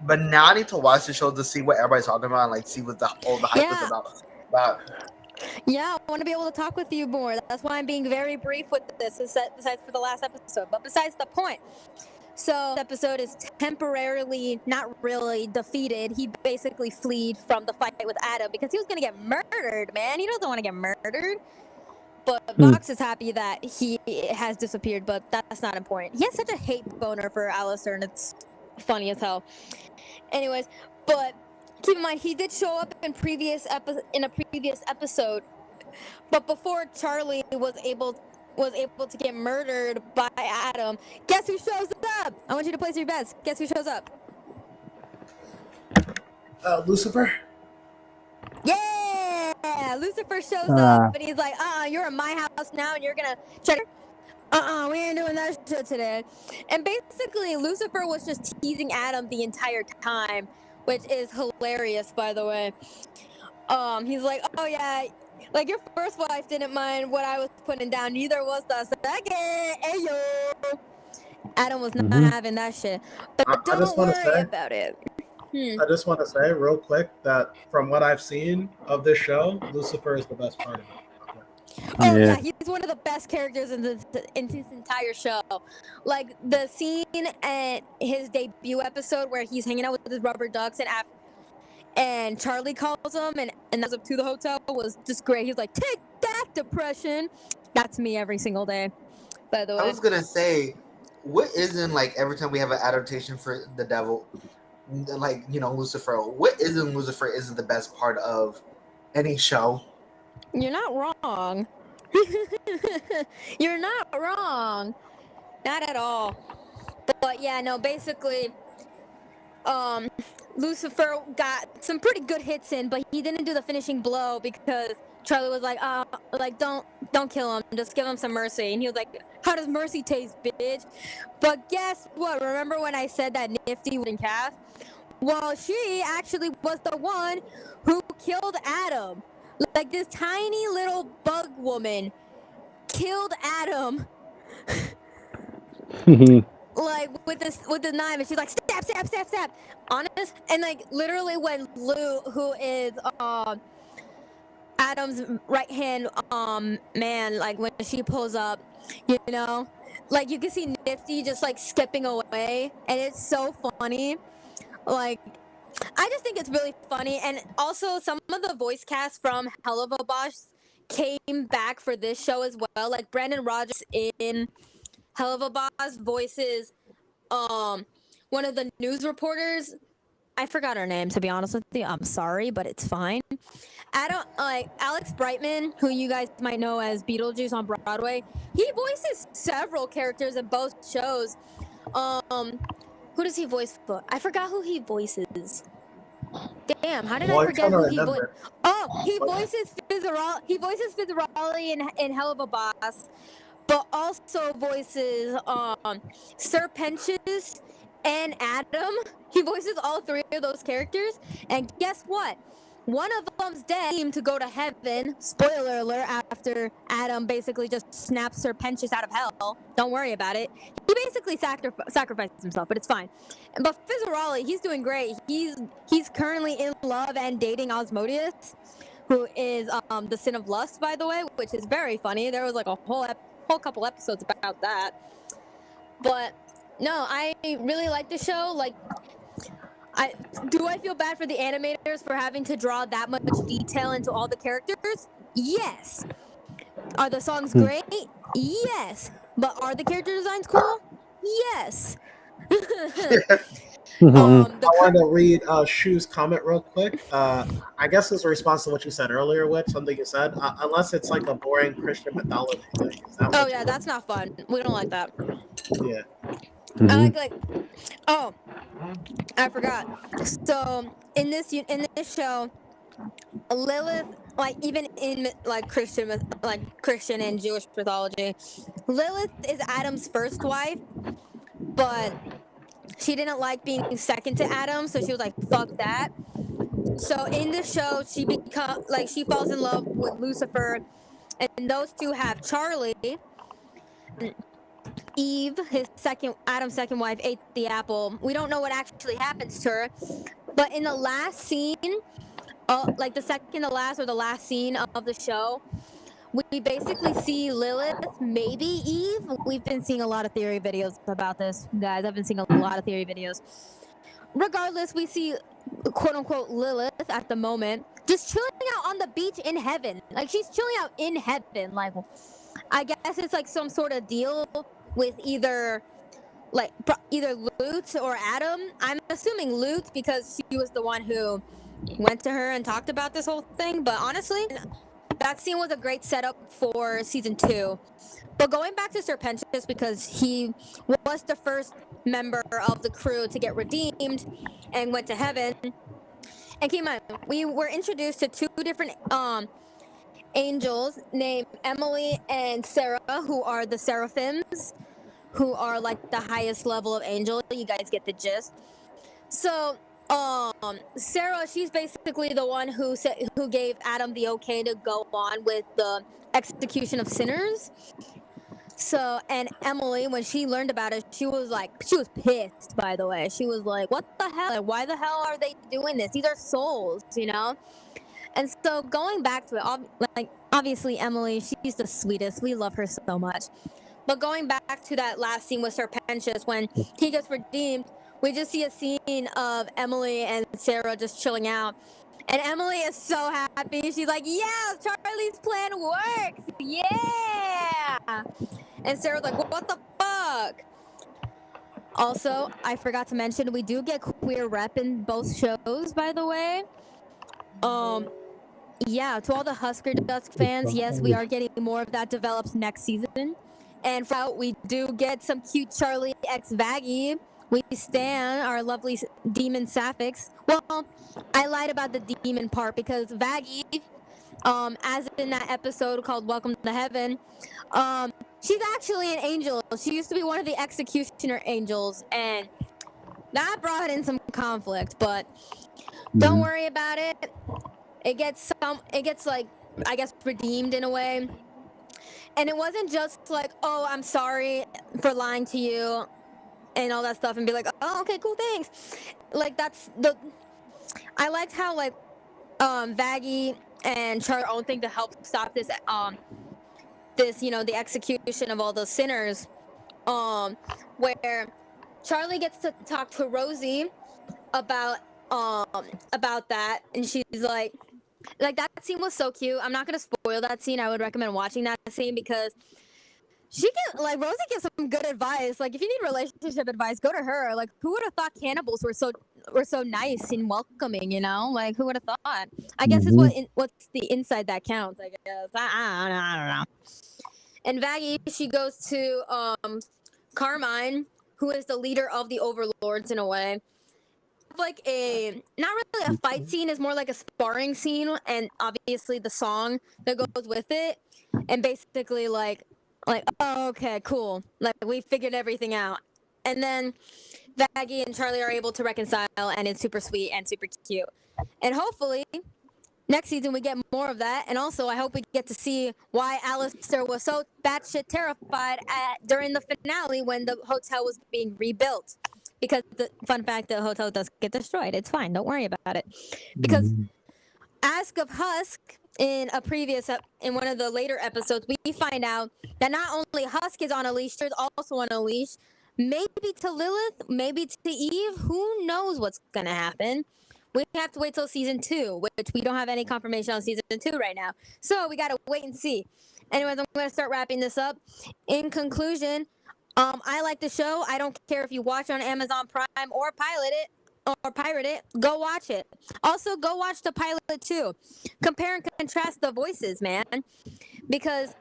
but now I need to watch the show to see what everybody's talking about, and like see what all the hype is about. Yeah, I want to be able to talk with you more. That's why I'm being very brief with this, besides for the last episode. But besides the point. So, this episode is temporarily, not really, defeated. He basically fled from the fight with Adam because he was going to get murdered, man. He doesn't want to get murdered. But Vox is happy that he has disappeared, but that's not important. He has such a hate boner for Alistair, and it's funny as hell. Anyways, but keep in mind, he did show up in a previous episode, but before Charlie was able to get murdered by Adam, guess who shows up? I want you to place your bets. Guess who shows up? Lucifer. Yeah, Lucifer shows up, and he's like, "You're in my house now, and you're gonna check." We ain't doing that shit today. And basically, Lucifer was just teasing Adam the entire time, which is hilarious, by the way. He's like, oh yeah, like your first wife didn't mind what I was putting down, neither was the second. Ayo. Adam was not having that shit. But don't worry about it. I just want to say real quick that from what I've seen of this show, Lucifer is the best part of it. Oh yeah, he's one of the best characters in this entire show. Like the scene at his debut episode where he's hanging out with his rubber ducks and Charlie calls him and goes up to the hotel was just great. He was like, "Take that, depression." That's me every single day. By the way, I was gonna say, what isn't like every time we have an adaptation for the devil, like Lucifer? What isn't Lucifer isn't the best part of any show? You're not wrong. You're not wrong. Not at all. But yeah, no, basically, Lucifer got some pretty good hits in, but he didn't do the finishing blow because Charlie was like, don't kill him, just give him some mercy. And he was like, how does mercy taste, bitch? But guess what? Remember when I said that Nifty wouldn't cast? Well, she actually was the one who killed Adam. Like this tiny little bug woman killed Adam. Like with the knife, and she's like stab, stab, stab, stab. Honest, and like literally when Lou, who is Adam's right hand man, like when she pulls up, like you can see Nifty just like skipping away, and it's so funny. Like I just think it's really funny, and also some of the voice cast from Hell of a Boss came back for this show as well. Like Brandon Rogers in Hell of a Boss voices one of the news reporters. I forgot her name, to be honest with you. I'm sorry, but it's fine. Alex Brightman, who you guys might know as Beetlejuice on Broadway. He voices several characters in both shows. Who does he voice for? I forgot who he voices. Damn, how did I forget who he voices? Oh, he voices Fizzarolli. He voices Fizzarolli in Hell of a Boss, but also voices Sir Pentious and Adam. He voices all three of those characters. And guess what? One of them's dead to go to heaven. Spoiler alert, after Adam basically just snaps Sir Pentious out of hell. Don't worry about it. He basically sacrificed himself, but it's fine. But Fizzarolli, he's doing great. He's currently in love and dating Osmodeus, who is the sin of lust, by the way, which is very funny. There was like a whole couple episodes about that. But no, I really like the show. Like, I feel bad for the animators for having to draw that much detail into all the characters? Yes. Are the songs great? Yes. But are the character designs cool? Yes. I want to read Shu's comment real quick. I guess it's a response to what you said earlier, Whip, something you said. Unless it's like a boring Christian mythology thing. Oh, yeah, that's not fun. We don't like that. Yeah. I I forgot. So in this show, Lilith, like even in like Christian and Jewish mythology, Lilith is Adam's first wife, but she didn't like being second to Adam, so she was like, "Fuck that." So in the show, she falls in love with Lucifer, and those two have Charlie. Eve, Adam's second wife, ate the apple. We don't know what actually happens to her, but in the last scene, like the second to last or the last scene of the show, we basically see Lilith, maybe Eve. We've been seeing a lot of theory videos about this, guys. I've been seeing a lot of theory videos. Regardless, we see quote-unquote Lilith at the moment just chilling out on the beach in heaven. Like, she's chilling out in heaven. Like, I guess it's like some sort of deal with either Lutz or Adam. I'm assuming Lutz because she was the one who went to her and talked about this whole thing. But honestly, that scene was a great setup for season 2. But going back to Sir Pentious, because he was the first member of the crew to get redeemed and went to heaven. And keep in mind, we were introduced to 2 different angels named Emily and Sarah, who are the seraphims, who are like the highest level of angel. You guys get the gist. So, Sarah, she's basically the one who gave Adam the okay to go on with the execution of sinners. So, and Emily, when she learned about it, she was pissed, by the way. She was like, what the hell? Like, why the hell are they doing this? These are souls, you know? And so going back to it, obviously Emily, she's the sweetest. We love her so much. But going back to that last scene with Serpentius, when he gets redeemed, we just see a scene of Emily and Sarah just chilling out. And Emily is so happy. She's like, yeah, Charlie's plan works. Yeah. And Sarah's like, what the fuck? Also, I forgot to mention, we do get queer rep in both shows, by the way. Yeah, to all the Husker Dusk fans, yes, we are getting more of that developed next season. And we do get some cute Charlie x Vaggie. We stan our lovely demon Sapphics. Well, I lied about the demon part because Vaggie, as in that episode called Welcome to Heaven, she's actually an angel. She used to be one of the executioner angels, and that brought in some conflict, but don't worry about it. It gets like, I guess, redeemed in a way. And it wasn't just like, oh, I'm sorry for lying to you and all that stuff, and be like, oh, okay, cool, thanks. Like, I liked how, like, Vaggie and Charlie own thing to help stop this, the execution of all those sinners, where Charlie gets to talk to Rosie about that, and she's like that scene was so cute. I'm not gonna spoil that scene. I would recommend watching that scene because Rosie gives some good advice. Like, if you need relationship advice, go to her. Like, who would have thought cannibals were so nice and welcoming, you know? Like, who would have thought? I guess it's what's the inside that counts, I guess. I don't know. And Vaggie, she goes to Carmine, who is the leader of the overlords in a way. Like not really a fight scene, is more like a sparring scene, and obviously the song that goes with it, and basically like oh, okay, cool, like we figured everything out, and then Vaggie and Charlie are able to reconcile, and it's super sweet and super cute, and hopefully next season we get more of that. And also I hope we get to see why Alistair was so batshit terrified during the finale when the hotel was being rebuilt. Because the fun fact, the hotel does get destroyed. It's fine. Don't worry about it. Because Ask of Husk in one of the later episodes, we find out that not only Husk is on a leash, there's also on a leash. Maybe to Lilith, maybe to Eve. Who knows what's gonna happen? We have to wait till season 2, which we don't have any confirmation on season 2 right now. So we gotta wait and see. Anyways, I'm gonna start wrapping this up. In conclusion, I like the show. I don't care if you watch it on Amazon Prime or pirate it. Go watch it. Also, go watch the pilot too. Compare and contrast the voices, man. Because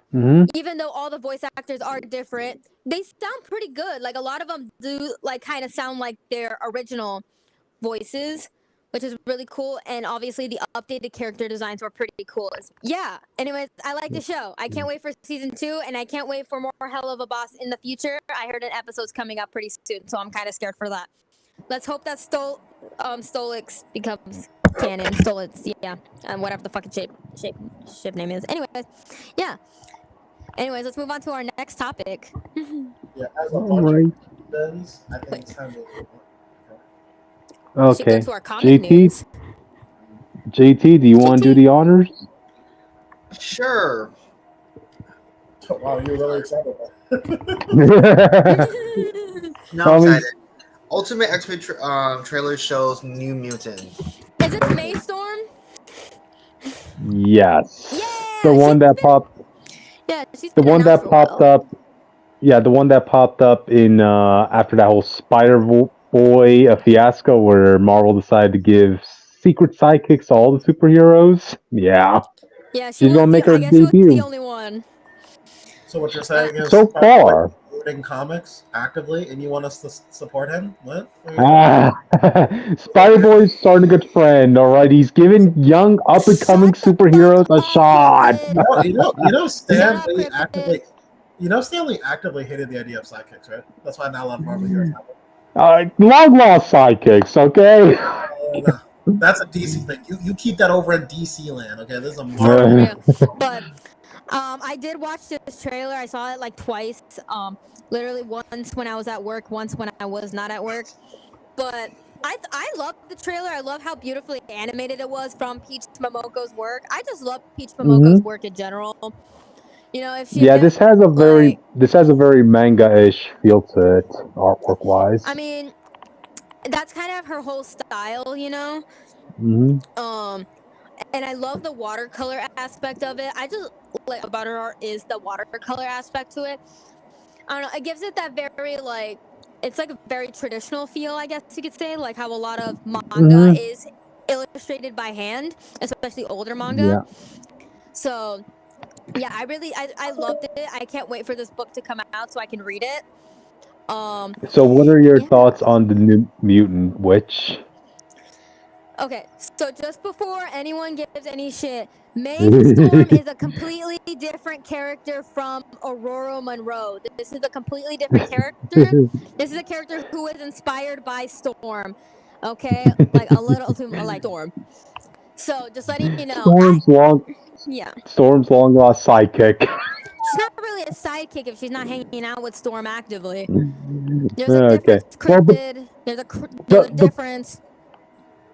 even though all the voice actors are different, they sound pretty good. Like, a lot of them do like kind of sound like their original voices, which is really cool. And obviously the updated character designs were pretty cool. Yeah. Anyways, I like the show. I can't wait for season 2, and I can't wait for more Hell of a Boss in the future. I heard an episode's coming up pretty soon, so I'm kind of scared for that. Let's hope that Stolix becomes canon. Stolix, yeah. Whatever the fucking ship name is. Anyways, yeah. Anyways, let's move on to our next topic. Yeah, as a bunch of things, I think it's time to... Okay. To our comic news. JT, do you want to do the honors? Sure. Wow, you're really excited. No, I'm excited. Ultimate X-Men trailer shows New Mutant. Is it Maystorm? Yes. Yeah. The one that popped. Yeah, she's the one that popped up. Yeah, the one that popped up in after that whole Spiderboy fiasco where Marvel decided to give secret sidekicks to all the superheroes. Yeah. Yeah, she's gonna make her debut. She was the only one. So what you're saying is so far. supporting comics actively, and you want us to support him, what? Spiderboy's starting a good trend. All right, he's giving young up and coming superheroes a shot. Stan Lee actively. Stan Lee actively hated the idea of sidekicks, right? That's why not a lot of Marvel heroes have it. Long lost sidekicks, okay? That's a DC thing. You keep that over in DC land, okay? This is a Marvel. But I did watch this trailer. I saw it like twice. Literally once when I was at work, once when I was not at work. But I love the trailer. I love how beautifully animated it was from Peach Momoko's work. I just love Peach Momoko's work in general. If she this has a very manga-ish feel to it, artwork wise. I mean, that's kind of her whole style, Mm-hmm. And I love the watercolor aspect of it. I just like about her art is the watercolor aspect to it. I don't know. It gives it that very it's like a very traditional feel, I guess you could say, like how a lot of manga is illustrated by hand, especially older manga. Yeah. So, yeah, I loved it. I can't wait for this book to come out so I can read it. So, what are your thoughts on the new mutant witch? Okay, so just before anyone gives any shit, May Storm is a completely different character from Aurora Monroe. This is a completely different character. This is a character who is inspired by Storm. Okay, like a little like Storm. So just letting you know. Storm's long lost sidekick. She's not really a sidekick if she's not hanging out with Storm actively. There's a difference. There's a difference.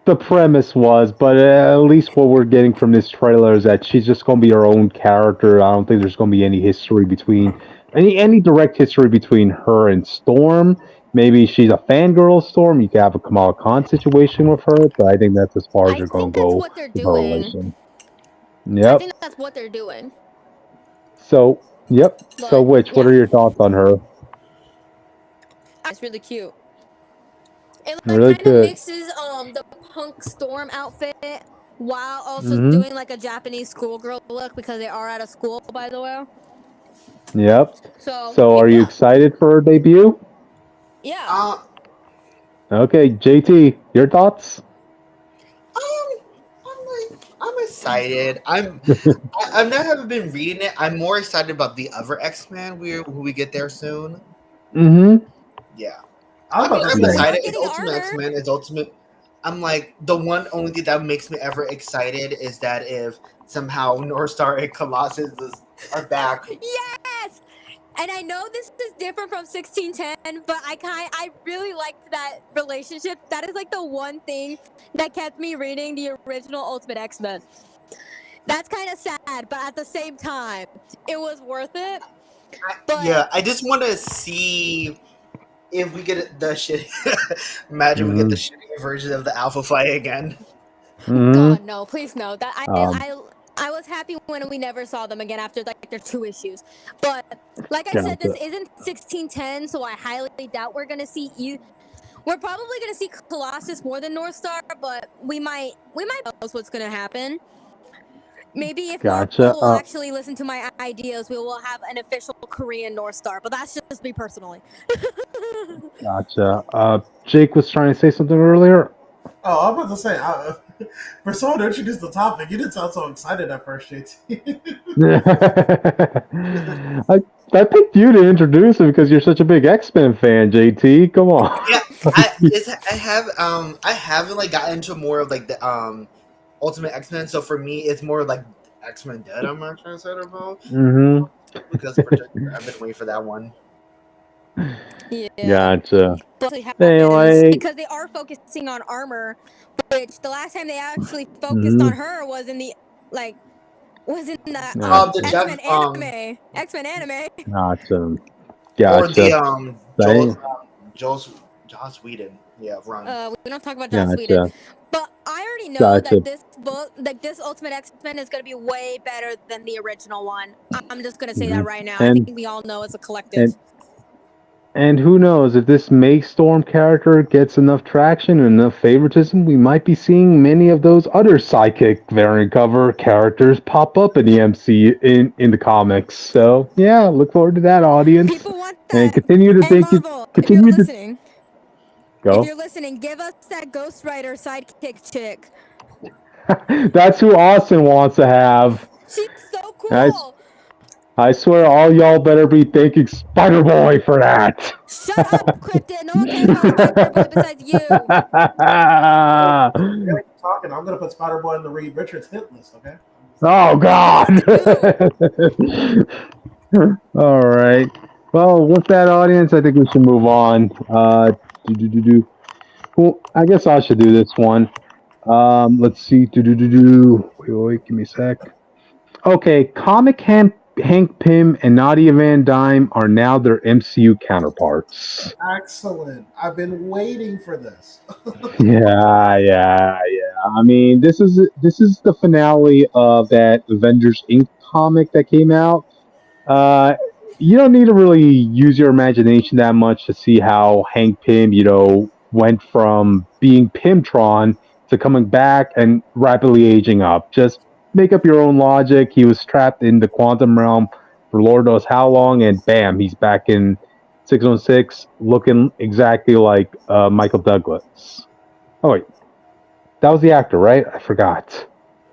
The premise was, but at least what we're getting from this trailer is that she's just going to be her own character. I don't think there's going to be any history between any direct history between her and Storm. Maybe she's a fangirl of Storm. You could have a Kamala Khan situation with her, but I think that's as far as they're going to go. What they're doing. Yep. I think that's what they're doing. So, yep. But, so, what are your thoughts on her? It's really cute. It really kind of mixes the punk Storm outfit while also doing like a Japanese schoolgirl look because they are out of school, by the way. Yep. So are you excited for her debut? Yeah. Okay, JT, your thoughts? I'm excited. I've never been reading it. I'm more excited about the other X-Men who we get there soon. Mm-hmm. Yeah. I'm excited. It's Ultimate X-Men. It's Ultimate. I'm like, the only thing that makes me ever excited is that if somehow Northstar and Colossus are back. Yes! And I know this is different from 1610, but I really liked that relationship. That is like the one thing that kept me reading the original Ultimate X-Men. That's kind of sad, but at the same time, it was worth it. I just want to see if we get the shitty. Imagine we get the shitty version of the Alpha fight again. God, no, please no. That I was happy when we never saw them again after like their 2 issues. But like I said, this isn't 1610, so I highly doubt we're gonna see you. We're probably gonna see Colossus more than Northstar, but we might know what's gonna happen. Maybe if more people will actually listen to my ideas, we will have an official Korean Northstar. But that's just me personally. Gotcha. Jake was trying to say something earlier. Oh, I'm about to say, for someone to introduce the topic, you didn't sound so excited at first, JT. I picked you to introduce him because you're such a big X-Men fan, JT. Come on. Yeah, I haven't like gotten into more of like the Ultimate X-Men, so for me, it's more like X-Men Dead. I'm not trying to say about. Because I've been waiting for that one. Yeah. Gotcha. Because they are focusing on armor, which the last time they actually focused on her was in the X-Men anime. X-Men anime. Gotcha. Or the Joss Whedon. Yeah, run. We don't talk about Joss Whedon. But I already know that this book, like this Ultimate X-Men, is going to be way better than the original one. I'm just going to say that right now. I think we all know as a collective. And who knows, if this May Storm character gets enough traction and enough favoritism, we might be seeing many of those other psychic variant cover characters pop up in the MC in the comics. So yeah, look forward to that, audience. People want And that. continue to And think it. Marvel, if Continue you're to listening, go. if you're listening, give us that Ghost Rider sidekick chick. That's who Austin wants to have. She's so I, cool. I swear, all y'all better be thanking Spiderboy for that. Shut up, Krypton. No one cares about Spiderboy besides you. Talking. I'm gonna put Spiderboy in the Reed Richards hit list. Okay. Oh God. All right. Well, with that, audience, I think we should move on. Well, I guess I should do this one. Let's see. Wait, give me a sec. Okay, Hank Pym and Nadia Van Dyne are now their MCU counterparts. Excellent. I've been waiting for this. Yeah. I mean, this is the finale of that Avengers Inc. comic that came out. You don't need to really use your imagination that much to see how Hank Pym, went from being Pymtron to coming back and rapidly aging up. Just make up your own logic. He was trapped in the quantum realm for Lord knows how long, and bam, he's back in 616, looking exactly like Michael Douglas. Oh wait, that was the actor, right? I forgot.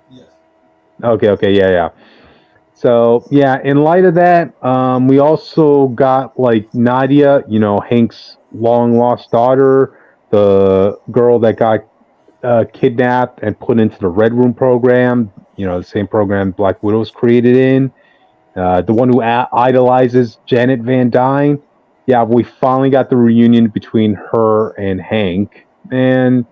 Yes. Okay, yeah. So yeah, in light of that, we also got like Nadia, Hank's long lost daughter, the girl that got kidnapped and put into the Red Room program. The same program Black Widow's created in. The one who idolizes Janet Van Dyne. Yeah, we finally got the reunion between her and Hank, and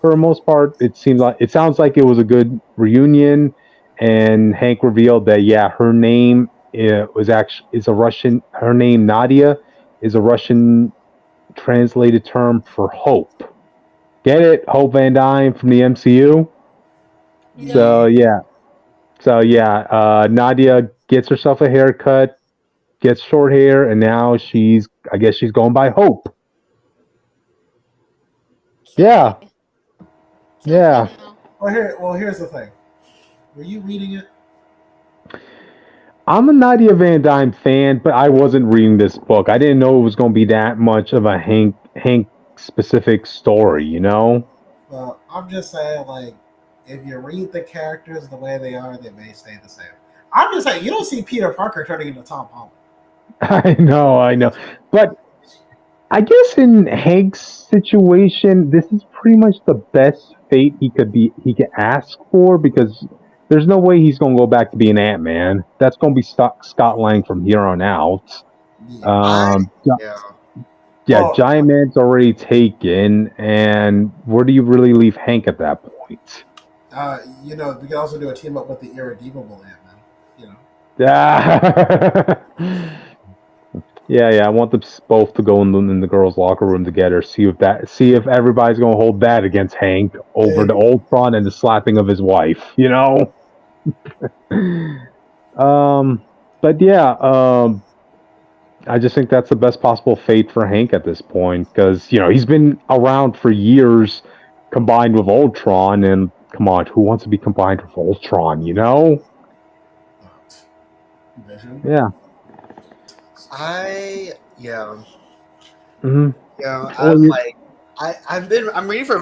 for the most part, it sounds like it was a good reunion. And Hank revealed that her name is a Russian. Her name Nadia is a Russian translated term for hope. Get it? Hope Van Dyne from the MCU. Yeah. So Nadia gets herself a haircut, gets short hair, and now she's going by Hope. Yeah. Yeah. Well, here's the thing. Were you reading it? I'm a Nadia Van Dyne fan, but I wasn't reading this book. I didn't know it was going to be that much of a Hank specific story, Well, I'm just saying, like, if you read the characters the way they are, they may stay the same. I'm just saying, you don't see Peter Parker turning into Tom Holland. I know. But I guess in Hank's situation, this is pretty much the best fate he could ask for, because there's no way he's going to go back to being Ant-Man. That's going to be Scott Lang from here on out. Giant Man's already taken, and where do you really leave Hank at that point? We can also do a team up with the irredeemable Ant-Man. Yeah. I want them both to go in the girls' locker room together. See if everybody's gonna hold that against Hank over the Ultron and the slapping of his wife. But yeah. I just think that's the best possible fate for Hank at this point, because he's been around for years, combined with Ultron, and come on, who wants to be combined with Ultron? Vision. Yeah. Mm-hmm. I'm ready for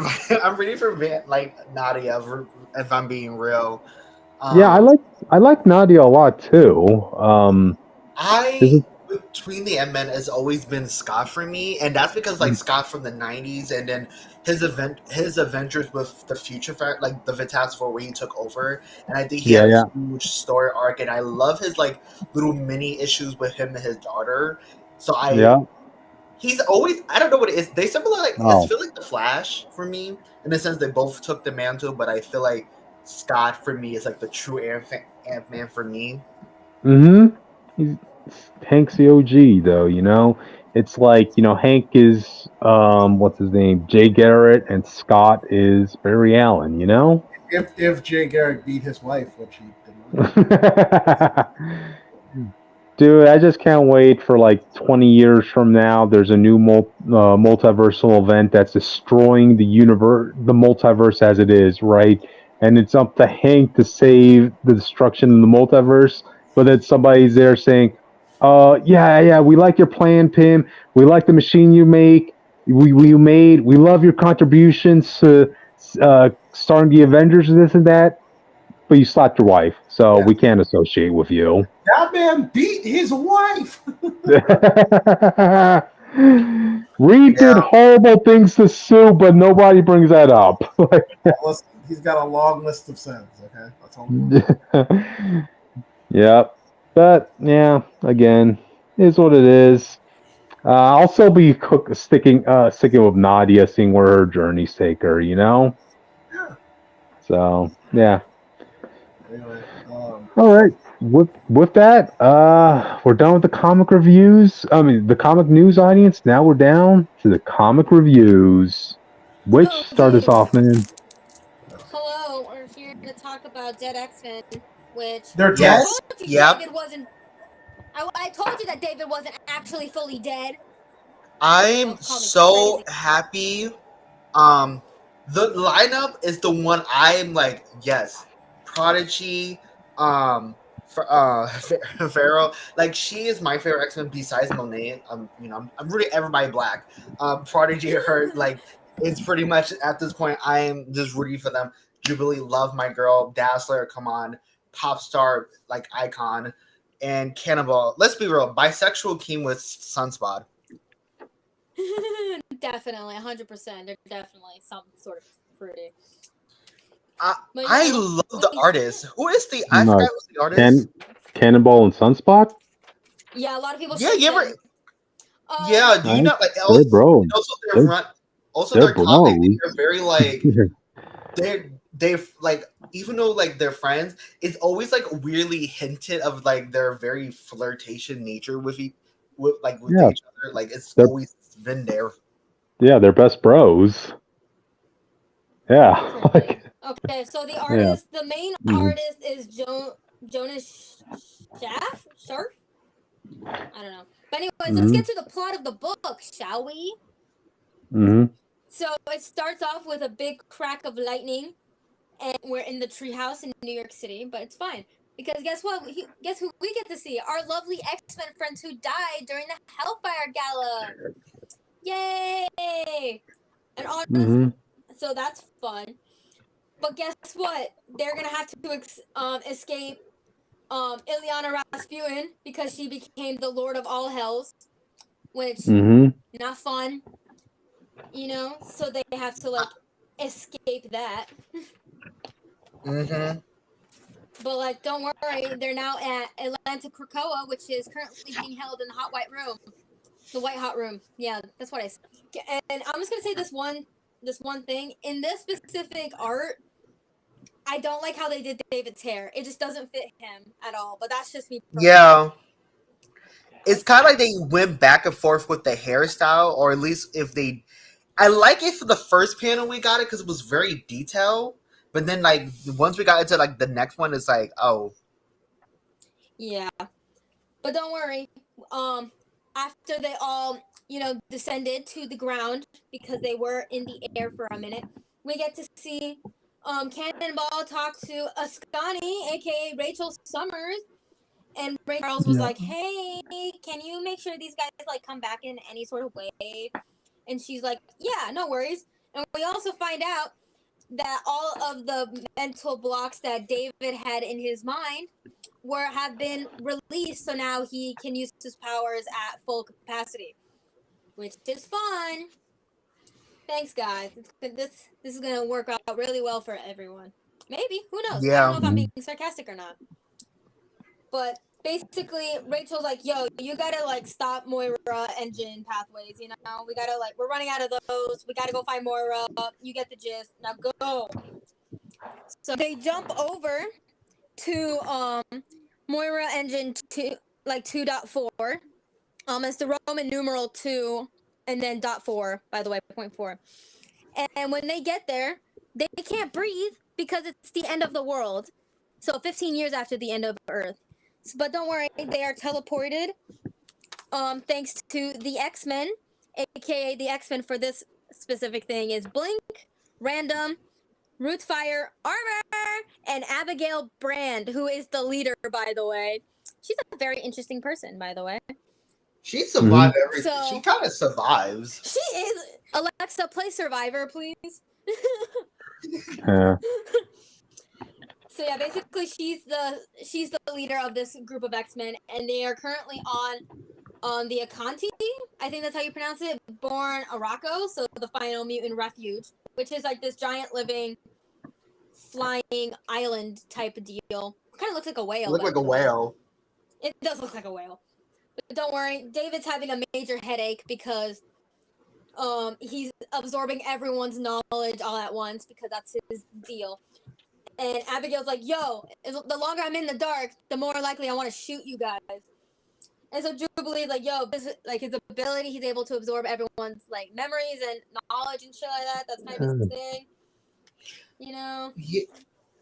Nadia, if I'm being real. I like Nadia a lot too. Between the M-Men has always been Scott for me, and that's because Scott from the 90s, and then his adventures with the Future Fact, like the Fantastic Four, where he took over, and I think he had a huge story arc, and I love his little mini issues with him and his daughter. So he's always, I don't know what it is. They symbolize I feel like the Flash for me, in the sense they both took the mantle, but I feel like Scott for me is the true Ant-Man for me. He's Hank's the OG, though. It's Hank is what's his name, Jay Garrett, and Scott is Barry Allen. If Jay Garrett beat his wife, which he did not. Dude, I just can't wait for like 20 years from now. There's a new multiversal event that's destroying the universe, the multiverse as it is, right? And it's up to Hank to save the destruction of the multiverse. But then somebody's there saying, yeah, we like your plan, Pim. We like the machine you make. We love your contributions to starting the Avengers, this and that. But you slapped your wife, so we can't associate with you. That man beat his wife. Reed did horrible things to Sue, but nobody brings that up. Listen, he's got a long list of sins. Okay, that's all. Yep, but yeah, again, is what it is. I'll still be sticking with Nadia, seeing where her journeys take her. Yeah. So yeah. Anyway, all right. With that, we're done with the comic reviews. I mean, the comic news audience. Now we're down to the comic reviews. Which start us off, man? Hello, we're here to talk about Dead X-Men, which they're I told you David wasn't. I told you that David wasn't actually fully dead. I'm so happy. The lineup is the one I'm like, yes, Prodigy, Pharaoh. Like, she is my favorite X-Men besides Monet. I'm rooting everybody black. Prodigy, her, like, it's pretty much at this point I'm just rooting for them. Jubilee, love my girl. Dazzler, come on, pop star, like, icon, and Cannibal. Let's be real, bisexual came with Sunspot. Definitely, 100%. They're definitely some sort of fruity. I love the artist. Who is the? I forgot who's the artist. Cannonball and Sunspot. Yeah, a lot of people. Yeah, you ever? Yeah, do you not like? They're bro. Also, their comic, they're very like. They're like, even though like they're friends, it's always like weirdly hinted of like their very flirtation nature with each other. Like, it's always been there. Yeah, they're best bros. Yeah. Okay, so the artist, the main artist is Jonas Sharf? I don't know. But anyways, let's get to the plot of the book, shall we? So it starts off with a big crack of lightning, and we're in the treehouse in New York City, but it's fine. Because guess what? Guess who we get to see? Our lovely X-Men friends who died during the Hellfire Gala. Yay! And so that's fun. But guess what? They're gonna have to escape Ilyana Rasputin because she became the Lord of all Hells, which not fun. So they have to like escape that. But like, don't worry, they're now at Atlantic Krakoa, which is currently being held in the White Hot Room. Yeah, that's what I said. And I'm just gonna say this one thing. In this specific art, I don't like how they did David's hair. It just doesn't fit him at all. But that's just me personally. Yeah. It's kind of like they went back and forth with the hairstyle, or at least I like it for the first panel we got it because it was very detailed. But then, like, once we got into like the next one, it's like, oh. Yeah. But don't worry. After they all, descended to the ground because they were in the air for a minute, we get to see Cannonball talk to Ascani, aka Rachel Summers, and Ray Charles was like, "Hey, can you make sure these guys like come back in any sort of way?" And she's like, "Yeah, no worries." And we also find out that all of the mental blocks that David had in his mind have been released, so now he can use his powers at full capacity, which is fun. Thanks, guys. This is gonna work out really well for everyone. Maybe, who knows? Yeah. I don't know if I'm being sarcastic or not. But basically, Rachel's like, "Yo, you gotta like stop Moira engine pathways. We gotta like, we're running out of those. We gotta go find Moira. You get the gist. Now go." So they jump over to Moira engine 2.4. It's the Roman numeral 2 and then .4, by the way, 0.4. And when they get there, they can't breathe because it's the end of the world. So 15 years after the end of Earth. But don't worry, they are teleported. Thanks to the X-Men, aka the X-Men for this specific thing is Blink, Random, Ruthfire, Armor, and Abigail Brand, who is the leader, by the way. She's a very interesting person, by the way. She survived everything. So, she kind of survives. She is. Alexa, play Survivor, please. Yeah. So yeah, basically she's the leader of this group of X-Men, and they are currently on the Akanti, I think that's how you pronounce it, Born Araco, so the final mutant refuge, which is like this giant living flying island type of deal. Kind of looks like a whale. Look like a whale. It does look like a whale. But don't worry, David's having a major headache because he's absorbing everyone's knowledge all at once because that's his deal. And Abigail's like, yo, the longer I'm in the dark, the more likely I want to shoot you guys. And so Jubilee's like, yo, this is like his ability, he's able to absorb everyone's like memories and knowledge and shit like that. That's kind of his thing. You know?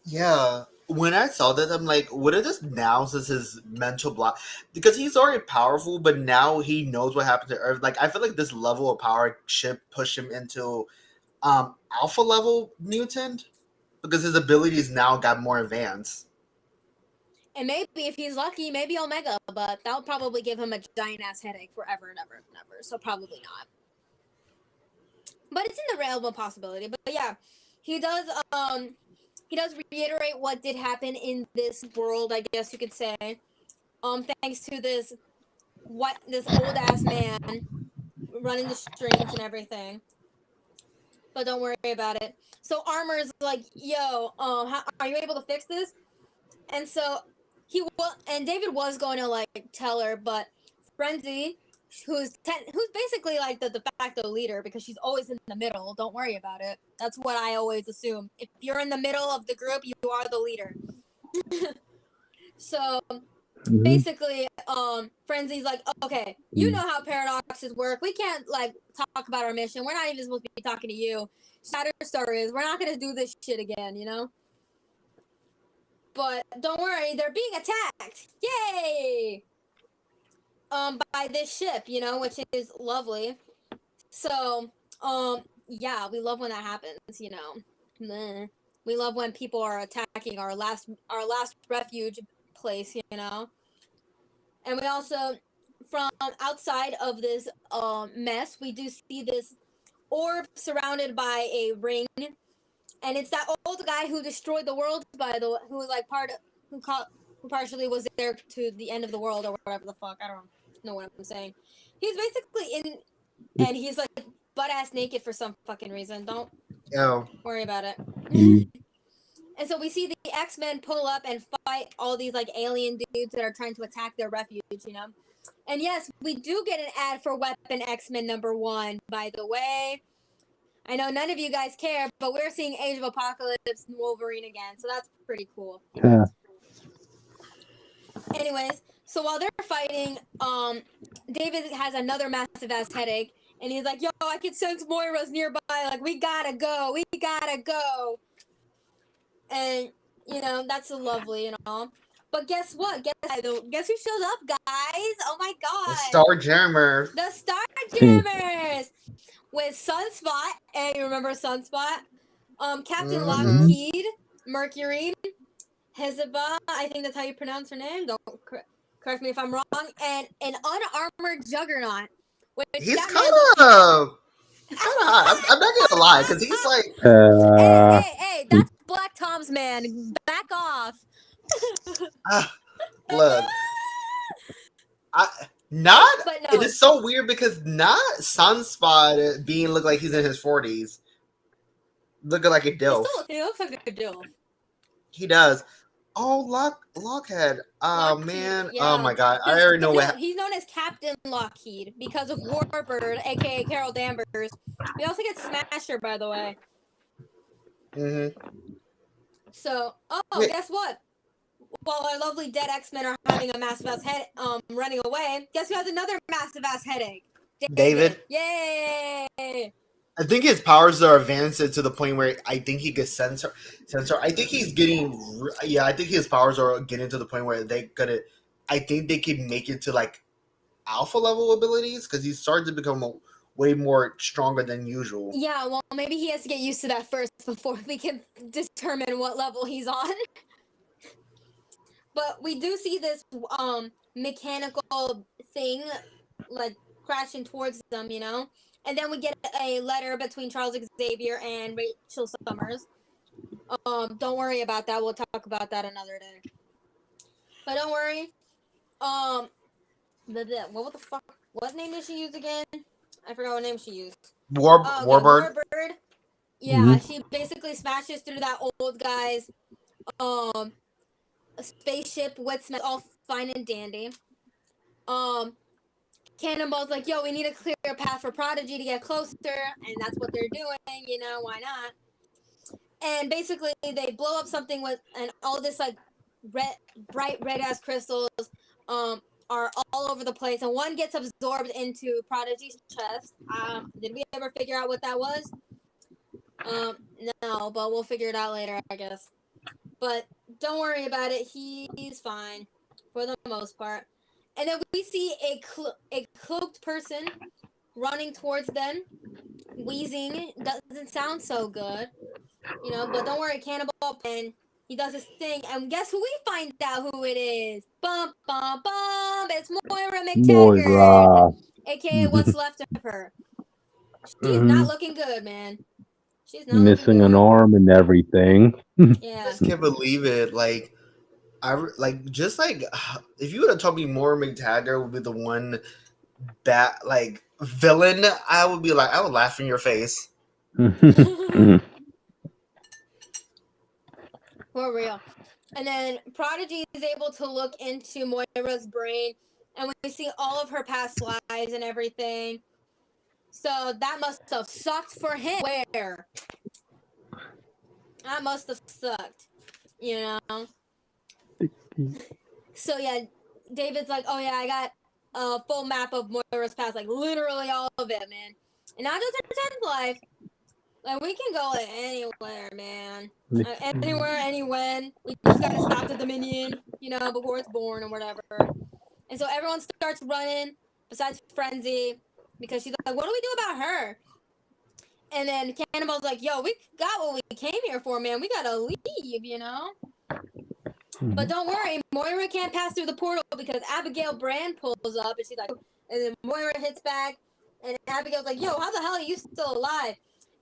Yeah. When I saw this, I'm like, what if this now is his mental block? Because he's already powerful, but now he knows what happened to Earth. Like, I feel like this level of power should push him into alpha level mutant. Because his abilities now got more advanced. And maybe if he's lucky, maybe Omega, but that'll probably give him a giant ass headache forever and ever and ever. So probably not. But it's in the realm of possibility. But yeah, he does reiterate what did happen in this world, I guess you could say. Thanks to this old ass man running the strings and everything. But don't worry about it. So Armor's like, yo, are you able to fix this? And so and David was going to like tell her, but Frenzy, who's basically like the de facto leader because she's always in the middle. Don't worry about it. That's what I always assume. If you're in the middle of the group, you are the leader. So basically, Frenzy's like, okay, you know how paradoxes work. We can't like talk about our mission. We're not even supposed to be talking to you. Shatterstar is. We're not gonna do this shit again, you know. But don't worry, they're being attacked. Yay! By this ship, you know, which is lovely. So, yeah, we love when that happens, you know. Meh. We love when people are attacking our last refuge place, you know. And we also, from outside of this mess, we do see this orb surrounded by a ring, and it's that old guy who destroyed the world, by the way, who was like who partially was there to the end of the world or whatever the fuck. I don't know what I'm saying. He's basically and he's like butt ass naked for some fucking reason. Don't worry about it. And so we see the X-Men pull up and fight all these like alien dudes that are trying to attack their refuge, you know. And yes, we do get an ad for Weapon X-Men #1, by the way. I know none of you guys care, but we're seeing Age of Apocalypse and Wolverine again, so that's pretty cool. Yeah. Anyways, so while they're fighting, David has another massive ass headache, and he's like, yo, I can sense Moira's nearby, like, we gotta go. And, you know, that's lovely and all. But guess what? Guess who shows up, guys? Oh my god. The Starjammers. The Starjammers! With Sunspot. Hey, you remember Sunspot? Captain Lockheed, Mercury, Hezbollah, I think that's how you pronounce her name. Don't correct me if I'm wrong. And an unarmored Juggernaut. He's kind of hot. I'm not gonna lie, because he's like, hey, that's Black Tom's man. Back off. Look, it is so weird because not Sunspot being look like he's in his 40s, looking like a dilf. He looks like a dilf. He does. Oh, Lockheed. Oh man. Yeah. Oh my god. I already know what. He's known as Captain Lockheed because of Warbird, aka Carol Danvers. We also get Smasher, by the way. So, guess what? While our lovely dead X-Men are having a massive ass head, running away, guess who has another massive ass headache? David. Yay! I think his powers are advanced to the point where I think he could sensor. I think he's getting. Yeah, I think his powers are getting to the point where they could I think they could make it to like alpha level abilities because he's starting to become way more stronger than usual. Yeah, well, maybe he has to get used to that first before we can determine what level he's on. But we do see this mechanical thing like crashing towards them, you know? And then we get a letter between Charles Xavier and Rachel Summers. Don't worry about that. We'll talk about that another day. But don't worry. What the fuck? What name did she use again? I forgot what name she used. Warbird. Warbird. Yeah, she basically smashes through that old guy's spaceship with all fine and dandy. Cannonball's like, yo, we need a clear path for Prodigy to get closer, and that's what they're doing, you know, why not? And basically they blow up something with, and all this like bright red ass crystals are all over the place, and one gets absorbed into Prodigy's chest. Did we ever figure out what that was? No, but we'll figure it out later, I guess. But don't worry about it. He's fine for the most part. And then we see a cloaked person running towards them, wheezing. Doesn't sound so good, you know. But don't worry, Cannonball, and he does his thing. And guess who we find out who it is? Bum bum bum! It's Moira McTaggart, aka what's left of her. She's not looking good, man. She's not missing an arm and everything. Yeah, I just can't believe it. Like, if you would have told me Moira McTaggart would be the one villain, I would laugh in your face. For real. And then Prodigy is able to look into Moira's brain, and we see all of her past lives and everything. So that must have sucked for him. Where? That must have sucked, you know? So yeah, David's like, oh yeah, I got a full map of Moira's past, like literally all of it, man. And not just her 10th life. Like, we can go anywhere, man. Anywhere, anywhen. We just gotta stop the Dominion, you know, before it's born or whatever. And so everyone starts running, besides Frenzy, because she's like, what do we do about her? And then Cannonball's like, yo, we got what we came here for, man. We gotta leave, you know? But don't worry, Moira can't pass through the portal because Abigail Brand pulls up, and she's like, and then Moira hits back, and Abigail's like, yo, how the hell are you still alive?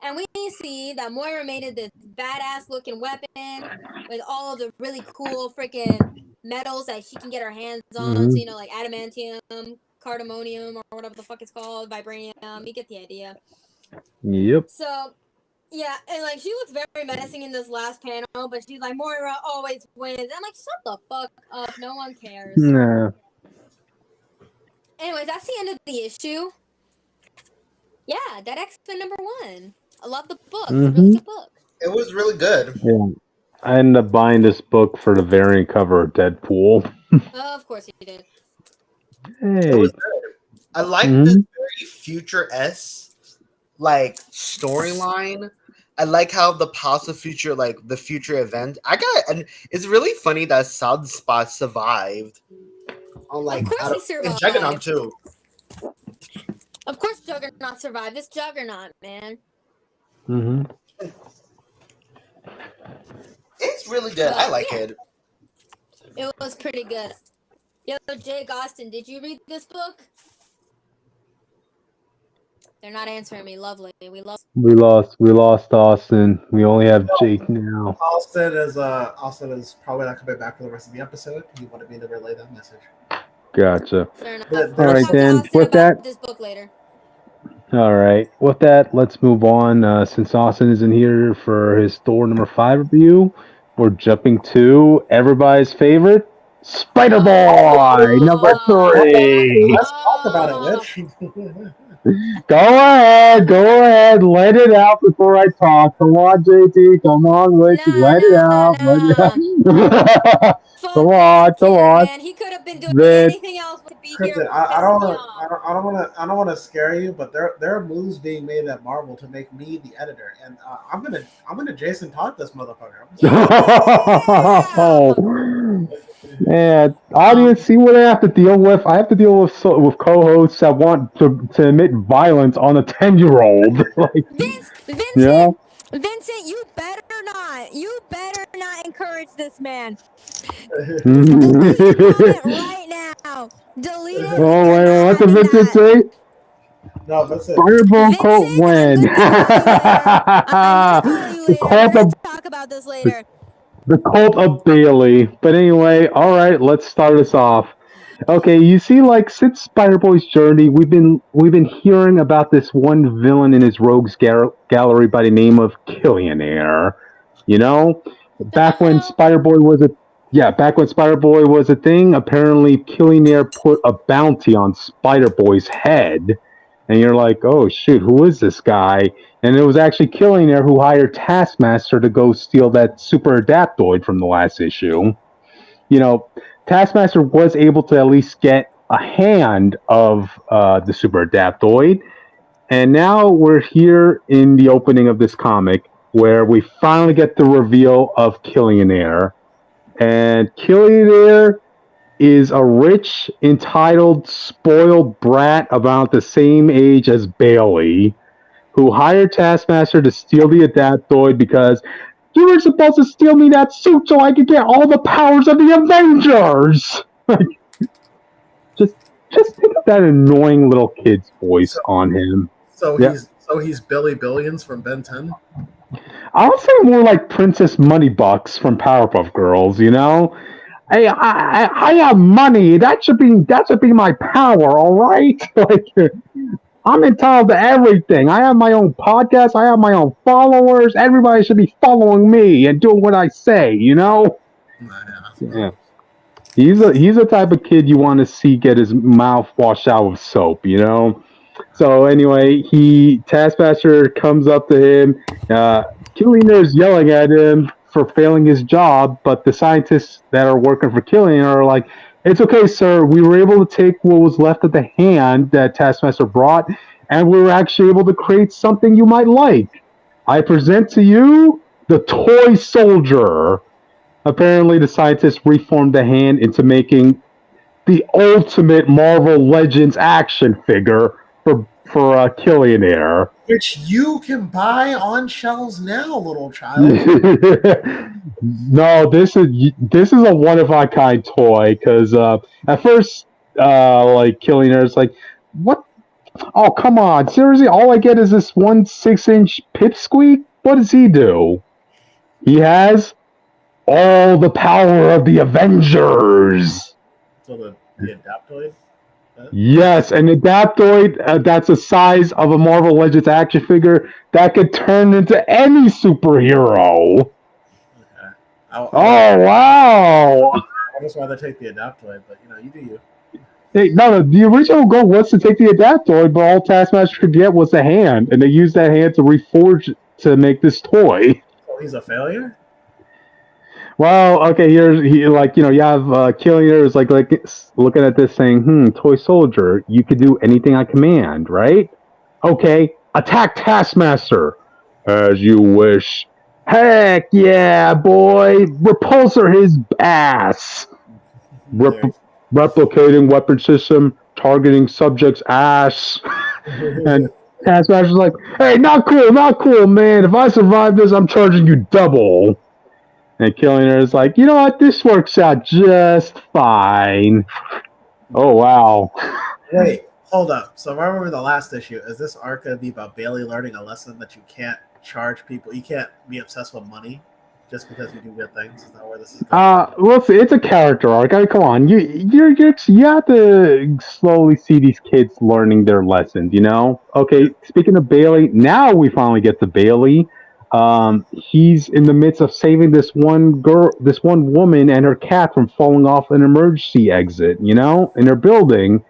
And we see that Moira made this badass looking weapon with all of the really cool freaking metals that she can get her hands on. So, you know, like adamantium, cardamonium, or whatever the fuck it's called, vibranium. You get the idea. Yep. So, yeah, and like she looks very menacing in this last panel, but she's like, Moira always wins. I'm like, shut the fuck up. No one cares. Nah. Anyways, that's the end of the issue. Yeah, that X-Men #1. I love the book. It's a really good book. It was really good. Yeah. I ended up buying this book for the variant cover of Deadpool. Of course you did. Hey. It was good. I like this very future-esque storyline. I like how the possible future, the future event. And it's really funny that Sunspot survived. Of course he survived. Juggernaut too. Of course Juggernaut survived. This Juggernaut, man. It's really good. I like it. It was pretty good. Yo, Jake Austin, did you read this book? They're not answering me. Lovely. We lost Austin. We only have Jake now. Austin is probably not coming back for the rest of the episode. He wanted me to relay that message. Gotcha. Fair enough. All right, then. With that, this book later. All right. With that, let's move on. Since Austin isn't here for his Thor #5 review, we're jumping to everybody's favorite, Spiderboy #3. Let's talk about it, Rich. Go ahead, let it out before I talk. Come on, JT, come on, Rich, let it out. Come on. Man, he could have been doing anything else to be here. I don't want to scare you, but there are moves being made at Marvel to make me the editor, and I'm gonna Jason Todd this motherfucker. Yeah, audience, see what I have to deal with. I have to deal with co-hosts that want to emit violence on a 10-year-old. Like, Vincent, Vincent, you better not. You better not encourage this man. Delete the comment right now. Delete it. Oh, You're wait, not what did having Vincent that. say? No, that's it. Fireball cult Vincent, I'm win. gonna call you later. I'm gonna call you The later. cult We're of gonna talk about this later. the cult of Bailey. But anyway, all right, let's start us off. Okay, you see, like since Spider-Boy's journey, we've been hearing about this one villain in his rogues gallery by the name of Killionaire. You know, back when Hello. Spider-Boy was a back when Spider-Boy was a thing, apparently Killionaire put a bounty on Spider-Boy's head, and you're like, oh shoot, who is this guy? And it was actually Killionaire who hired Taskmaster to go steal that super adaptoid from the last issue. You know, Taskmaster was able to at least get a hand of the Super Adaptoid, and now we're here in the opening of this comic where we finally get the reveal of Killionaire. And Killionaire is a rich, entitled, spoiled brat about the same age as Bailey, who hired Taskmaster to steal the Adaptoid because you were supposed to steal me that suit so I could get all the powers of the Avengers. Just think of that annoying little kid's voice on him. So Yeah. he's Billy Billions from Ben 10. I would say more like Princess Moneybucks from Powerpuff Girls. You know, hey, I have money. That should be my power. All right, like I'm entitled to everything. I have my own podcast. I have my own followers. Everybody should be following me and doing what I say. You know. Yeah. He's a type of kid you want to see get his mouth washed out with soap, you know. So anyway, Taskmaster comes up to him. Killionaire yelling at him for failing his job, but the scientists that are working for Killionaire are like, "It's okay, sir. We were able to take what was left of the hand that Taskmaster brought, and we were actually able to create something you might like. I present to you the toy soldier." Apparently, the scientists reformed the hand into making the ultimate Marvel Legends action figure for Killionaire. Which you can buy on shelves now, little child. No, this is a one of a kind toy because at first, like Killionaire's like, what? Oh, come on! Seriously, all I get is this 1 6-inch pipsqueak. What does he do? He has all the power of the Avengers. So the Adaptoid? Yes, an Adaptoid that's the size of a Marvel Legends action figure that could turn into any superhero. Okay. Oh, wow! I just rather take the Adaptoid, but you do you. Hey, no, the original goal was to take the Adaptoid, but all Taskmaster could get was the hand, and they used that hand to reforge to make this toy. So he's a failure? Well, okay, you have Killionaire is like looking at this saying, toy soldier, you could do anything I command, right? Okay, attack Taskmaster. As you wish. Heck yeah, boy! Repulsor his ass! Replicating weapon system, targeting subject's ass. And Taskmaster's like, hey, not cool, man. If I survive this, I'm charging you double. And Killionaire is like, you know what? This works out just fine. Oh, wow. Wait, hold up. So if I remember the last issue, is this arc going to be about Bailey learning a lesson that you can't charge people? You can't be obsessed with money just because you do good things? Is that where this is going? Well, it's a character arc. I mean, come on. You have to slowly see these kids learning their lessons, you know? Okay, speaking of Bailey, now we finally get to Bailey. He's in the midst of saving this one woman and her cat from falling off an emergency exit, you know, in her building.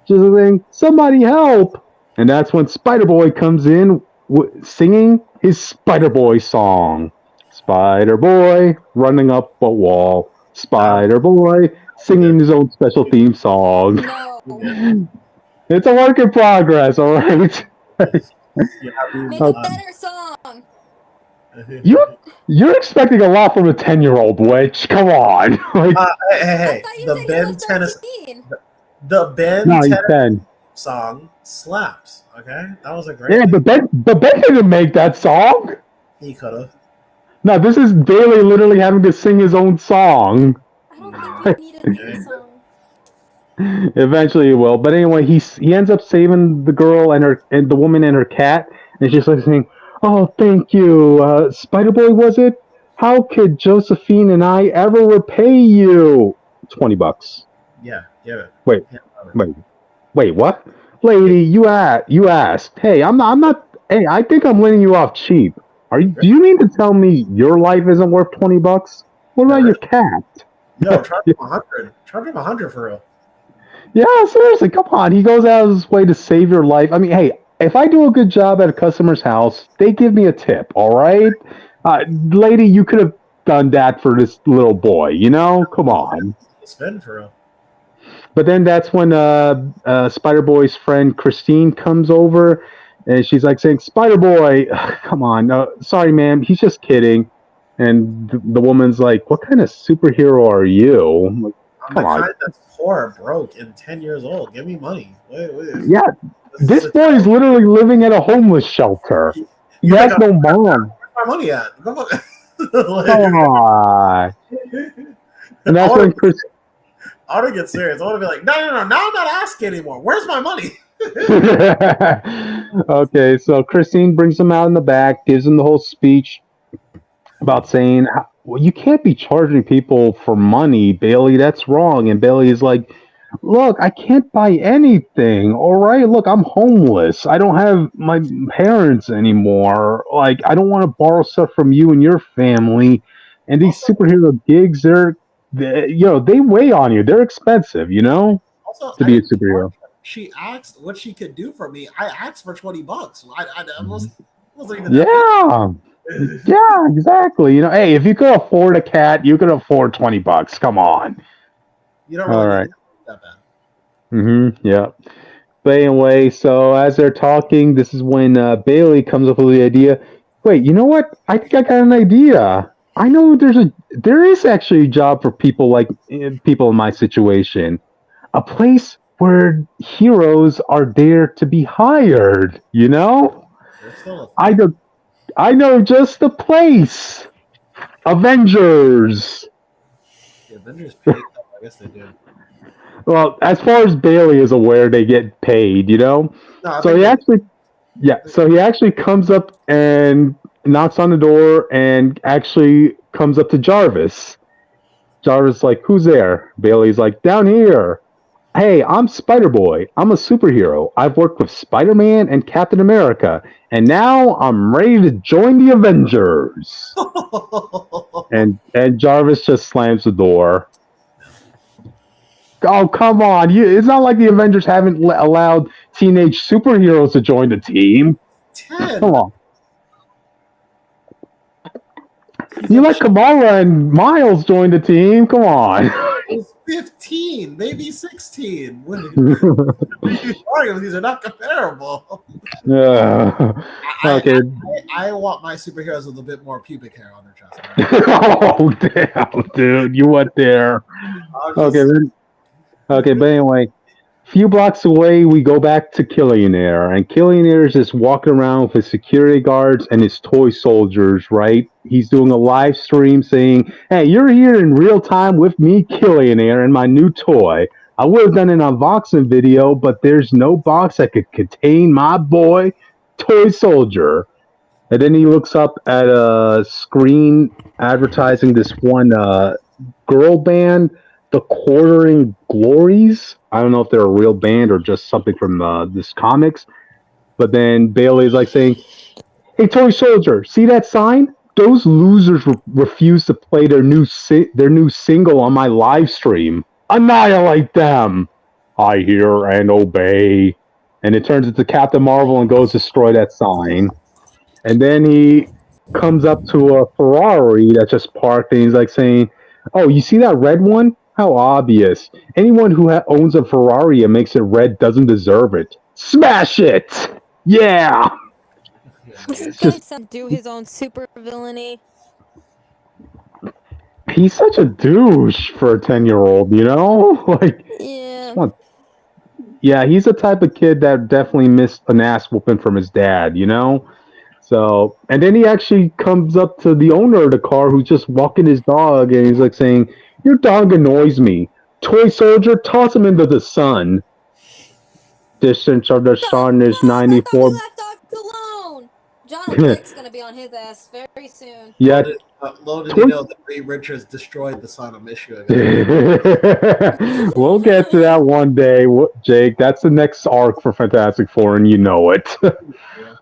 She's saying, somebody help! And that's when Spiderboy comes in singing his Spiderboy song. Spiderboy running up a wall. Spiderboy singing his own special theme song. No. It's a work in progress, alright? Make a better song. You're expecting a lot from a 10-year-old, Witch. Come on. Like, hey, the Ben Tennis, the Ben no, he's Tennis 10. song slaps. Okay, that was a great. Yeah, but Ben didn't make that song. He could have. No, this is Bailey literally having to sing his own song. I don't think you needed a song. Eventually he will. But anyway, he ends up saving the girl and the woman and her cat, and she's like saying, "Oh, thank you, Spiderboy, was it? How could Josephine and I ever repay you? $20." Yeah, give it. Wait, what? Lady, you asked. Hey, I'm not. Hey, I think I'm letting you off cheap. Do you mean to tell me your life isn't worth $20? What about your cat? No, charge him 100. Charge him 100 for real. Yeah, seriously, come on. He goes out of his way to save your life. I mean, hey, if I do a good job at a customer's house, they give me a tip, all right? Lady, you could have done that for this little boy, you know? Come on. Spend for real. But then that's when Spider-Boy's friend Christine comes over, and she's like saying, "Spider-Boy, come on. Sorry, ma'am. He's just kidding." And the woman's like, "What kind of superhero are you?" I'm like, come on. Kind that's poor, broke, and 10 years old. Give me money. Wait. Yeah, this boy is literally living at a homeless shelter. He has no mom. Where's my money at? Come on. And that's when Chris... I want to get serious. I want to be like, no. Now I'm not asking anymore. Where's my money? Okay, so Christine brings him out in the back, gives him the whole speech about saying, "Well, you can't be charging people for money, Bailey. That's wrong." And Bailey is like, "Look, I can't buy anything. All right, look, I'm homeless. I don't have my parents anymore. Like, I don't want to borrow stuff from you and your family. And these superhero gigs, they weigh on you. They're expensive, also, to be a superhero." She asked what she could do for me. I asked for $20. I wasn't even. Yeah, exactly. Hey, if you could afford a cat, you could afford $20. Come on. You don't really need that bad. Yeah. But anyway, so as they're talking, this is when Bailey comes up with the idea. Wait, you know what? I think I got an idea. I know there is actually a job for people in my situation. A place where heroes are there to be hired, I know just the place. Avengers. The Avengers pay. I guess they do. Well, as far as Bailey is aware, they get paid, No, so he actually comes up and knocks on the door and actually comes up to Jarvis. Jarvis is like, "Who's there?" Bailey's like, "Down here. Hey, I'm Spiderboy. I'm a superhero. I've worked with Spider-Man and Captain America, and now I'm ready to join the Avengers." and Jarvis just slams the door. Oh, come on. It's not like the Avengers haven't allowed teenage superheroes to join the team. 10. Come on. You let Kamala and Miles join the team? Come on. 15, maybe 16. These are not comparable. Yeah. Okay. I want my superheroes with a bit more pubic hair on their chest. Oh, damn, dude. You went there. Okay, but anyway, a few blocks away, we go back to Killionaire, and Killionaire is just walking around with his security guards and his toy soldiers, right? He's doing a live stream saying, "Hey, you're here in real time with me, Killionaire, and my new toy. I would have done an unboxing video, but there's no box that could contain my boy, Toy Soldier." And then he looks up at a screen advertising this one girl band, the Quartering Glories. I don't know if they're a real band or just something from this comics. But then Bailey's like saying, "Hey, Toy Soldier, see that sign? Those losers refuse to play their new single on my live stream. Annihilate them. I hear and obey." And it turns into Captain Marvel and goes destroy that sign. And then he comes up to a Ferrari that's just parked, and he's like saying, "Oh, you see that red one? How obvious. Anyone who owns a Ferrari and makes it red doesn't deserve it. Smash it! Yeah!" This just guy do his own super villainy. he's such a douche for a 10-year-old, you know? Like, Yeah. yeah, he's the type of kid that definitely missed an ass whooping from his dad, you know? So, and then he actually comes up to the owner of the car who's just walking his dog, and he's like saying, "Your dog annoys me. Toy soldier, toss him into the sun." Distance of the sun is I thought 94. we left dogs alone. John Wick's gonna be on his ass very soon. Yeah. Little did he know that Reed Richards destroyed the son of Michigan. We'll get to that one day, Jake. That's the next arc for Fantastic Four, and you know it.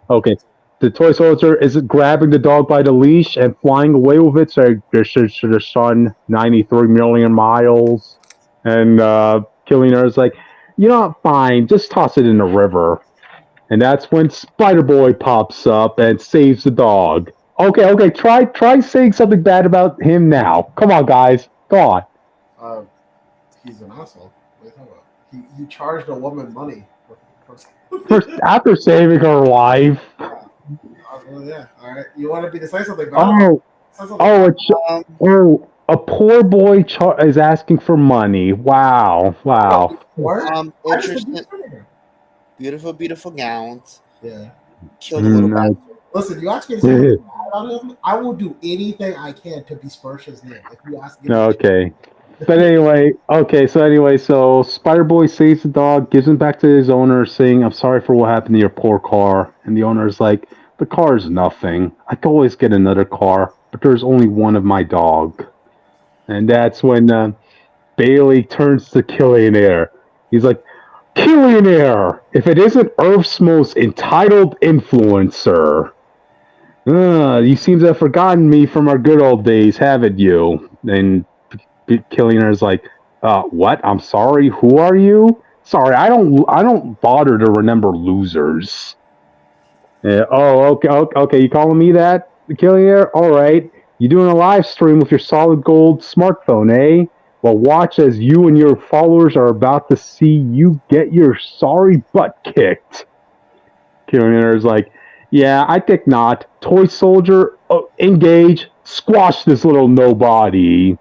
Okay. The toy soldier is grabbing the dog by the leash and flying away with it. So this is to the sun, 93 million miles. And Killing Her is like, you know, fine, just toss it in the river. And that's when Spiderboy pops up and saves the dog. Okay, try saying something bad about him now. Come on, guys. Go on. He's an asshole. What are you talking about? He charged a woman money after saving her life. Yeah. All right. You want me to say something bad? A poor boy is asking for money. Wow. Interesting. Beautiful gowns. Yeah. Killed a little bit. Listen, you ask me to say something bad about him, I will do anything I can to besmirch his name. If you ask me. Okay. But anyway, so Spider-Boy saves the dog, gives him back to his owner, saying, "I'm sorry for what happened to your poor car." And the owner is like, "The car is nothing. I can always get another car, but there's only one of my dog." And that's when Bailey turns to Killionaire. He's like, "Killionaire, if it isn't Earth's most entitled influencer, you seem to have forgotten me from our good old days, haven't you?" And Killionaire is like, "What? I'm sorry. Who are you? Sorry, I don't bother to remember losers." Okay. You calling me that, Killionaire? All right. You doing a live stream with your solid gold smartphone, eh? Well, watch as you and your followers are about to see you get your sorry butt kicked. Killionaire is like, "Yeah, I think not. Toy soldier, engage. Squash this little nobody."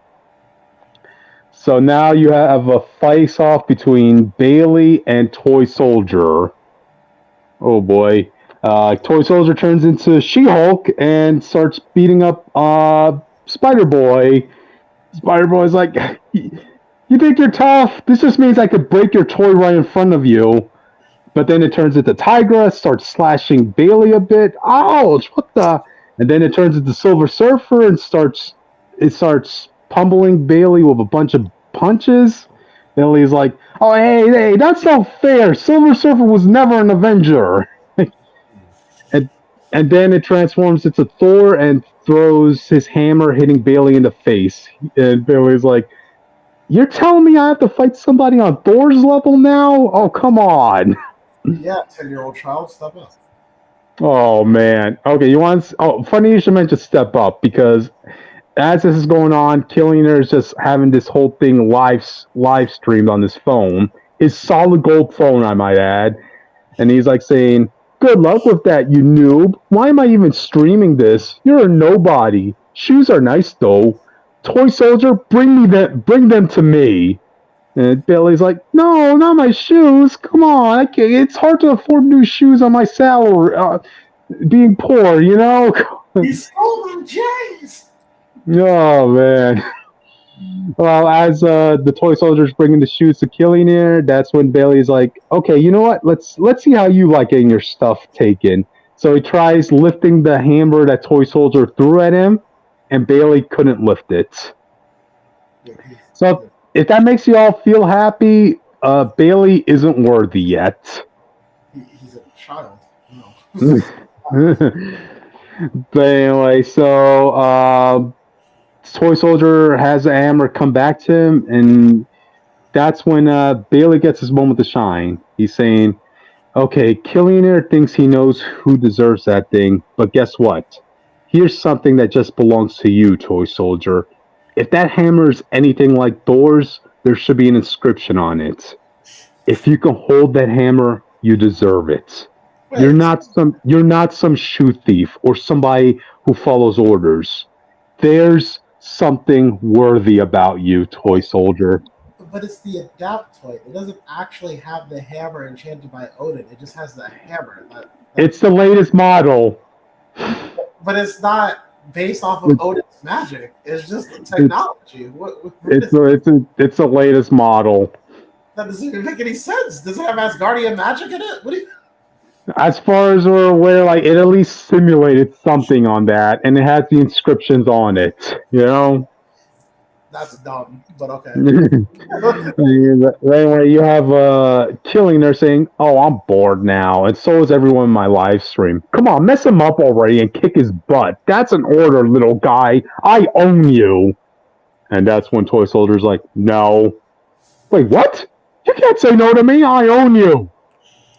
So now you have a face-off between Bailey and Toy Soldier. Oh boy. Toy Soldier turns into She-Hulk and starts beating up Spider-Boy. Spider-Boy's like, "You think you're tough? This just means I could break your toy right in front of you." But then it turns into Tigra, starts slashing Bailey a bit. Ouch! What the? And then it turns into Silver Surfer and starts pummeling Bailey with a bunch of punches. Bailey's like, "Oh, hey, that's not fair. Silver Surfer was never an Avenger." and then it transforms into Thor and throws his hammer, hitting Bailey in the face. And Bailey's like, "You're telling me I have to fight somebody on Thor's level now? Oh, come on." Yeah, 10-year-old child, step up. Oh, man. Okay, funny you should mention Step Up, because as this is going on, Killionaire is just having this whole thing live streamed on his phone. His solid gold phone, I might add. And he's like saying, "Good luck with that, you noob. Why am I even streaming this? You're a nobody. Shoes are nice, though. Toy soldier, bring them to me." And Billy's like, "No, not my shoes. Come on, it's hard to afford new shoes on my salary. Being poor, you know." He stole my J's. Oh man. Well, as the toy soldier's bringing the shoes to Killionaire, that's when Bailey's like, "Okay, you know what? Let's see how you like getting your stuff taken." So he tries lifting the hammer that toy soldier threw at him, and Bailey couldn't lift it. So if that makes you all feel happy, Bailey isn't worthy yet. He's a child. No. But anyway, so Toy Soldier has the hammer come back to him, and that's when Bailey gets his moment to shine. He's saying, "Okay, Killionaire thinks he knows who deserves that thing, but guess what? Here's something that just belongs to you, Toy Soldier. If that hammer is anything like Thor's, there should be an inscription on it. If you can hold that hammer, you deserve it. You're not some shoe thief or somebody who follows orders. There's something worthy about you, toy soldier. But it's the adapt toy. It doesn't actually have the hammer enchanted by Odin. It just has the hammer. It's the latest model. But it's not based off of Odin's magic. It's just the technology. It's the latest model. That doesn't even make any sense. Does it have Asgardian magic in it? What do you... As far as we're aware, like it at least simulated something on that, and it has the inscriptions on it. You know. That's dumb, but okay. Anyway, you have Killing there saying, "Oh, I'm bored now," and so is everyone in my live stream. Come on, mess him up already and kick his butt. That's an order, little guy. I own you. And that's when Toy Soldier's like, "No." Wait, what? You can't say no to me. I own you.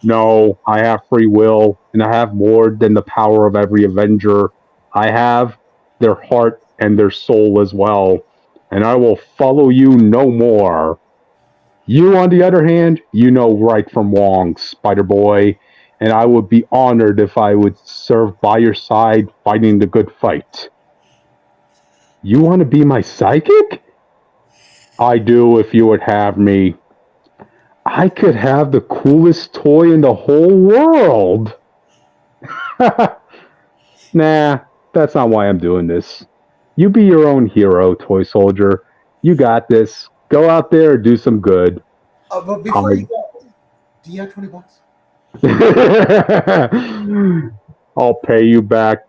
No, I have free will, and I have more than the power of every Avenger. I have their heart and their soul as well. And I will follow you no more. You, on the other hand, you know right from wrong, Spiderboy, and I would be honored if I would serve by your side fighting the good fight. You want to be my psychic? I do if you would have me. I could have the coolest toy in the whole world. Nah, that's not why I'm doing this. You be your own hero, toy soldier. You got this. Go out there and do some good. But before you go, do you have $20? I'll pay you back,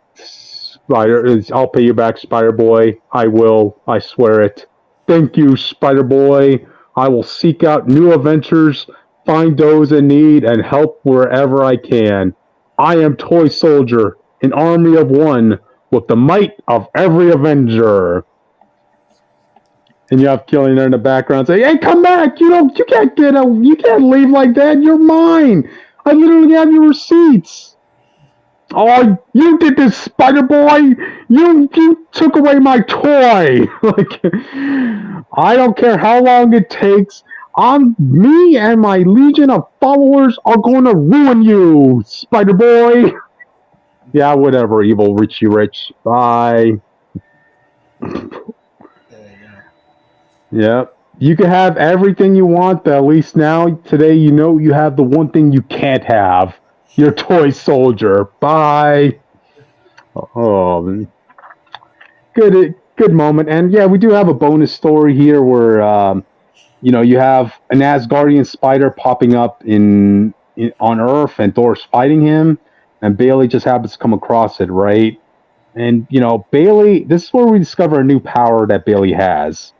I'll pay you back, Spiderboy. I will. I swear it. Thank you, Spiderboy. I will seek out new adventures, find those in need, and help wherever I can. I am Toy Soldier, an army of one, with the might of every Avenger. And you have Killing there in the background saying, "Hey, come back! You can't leave like that. You're mine. I literally have your receipts." "Oh, you did this, Spiderboy! You took away my toy." Like, I don't care how long it takes. Me and my legion of followers are going to ruin you, Spiderboy. Yeah, whatever, evil Richie Rich. Bye. Yeah. You can have everything you want, but at least now, today, you know you have the one thing you can't have. Your toy soldier. Bye. Oh, good moment. And yeah, we do have a bonus story here where, you have an Asgardian spider popping up on Earth, and Thor's fighting him. And Bailey just happens to come across it, right? And, Bailey, this is where we discover a new power that Bailey has.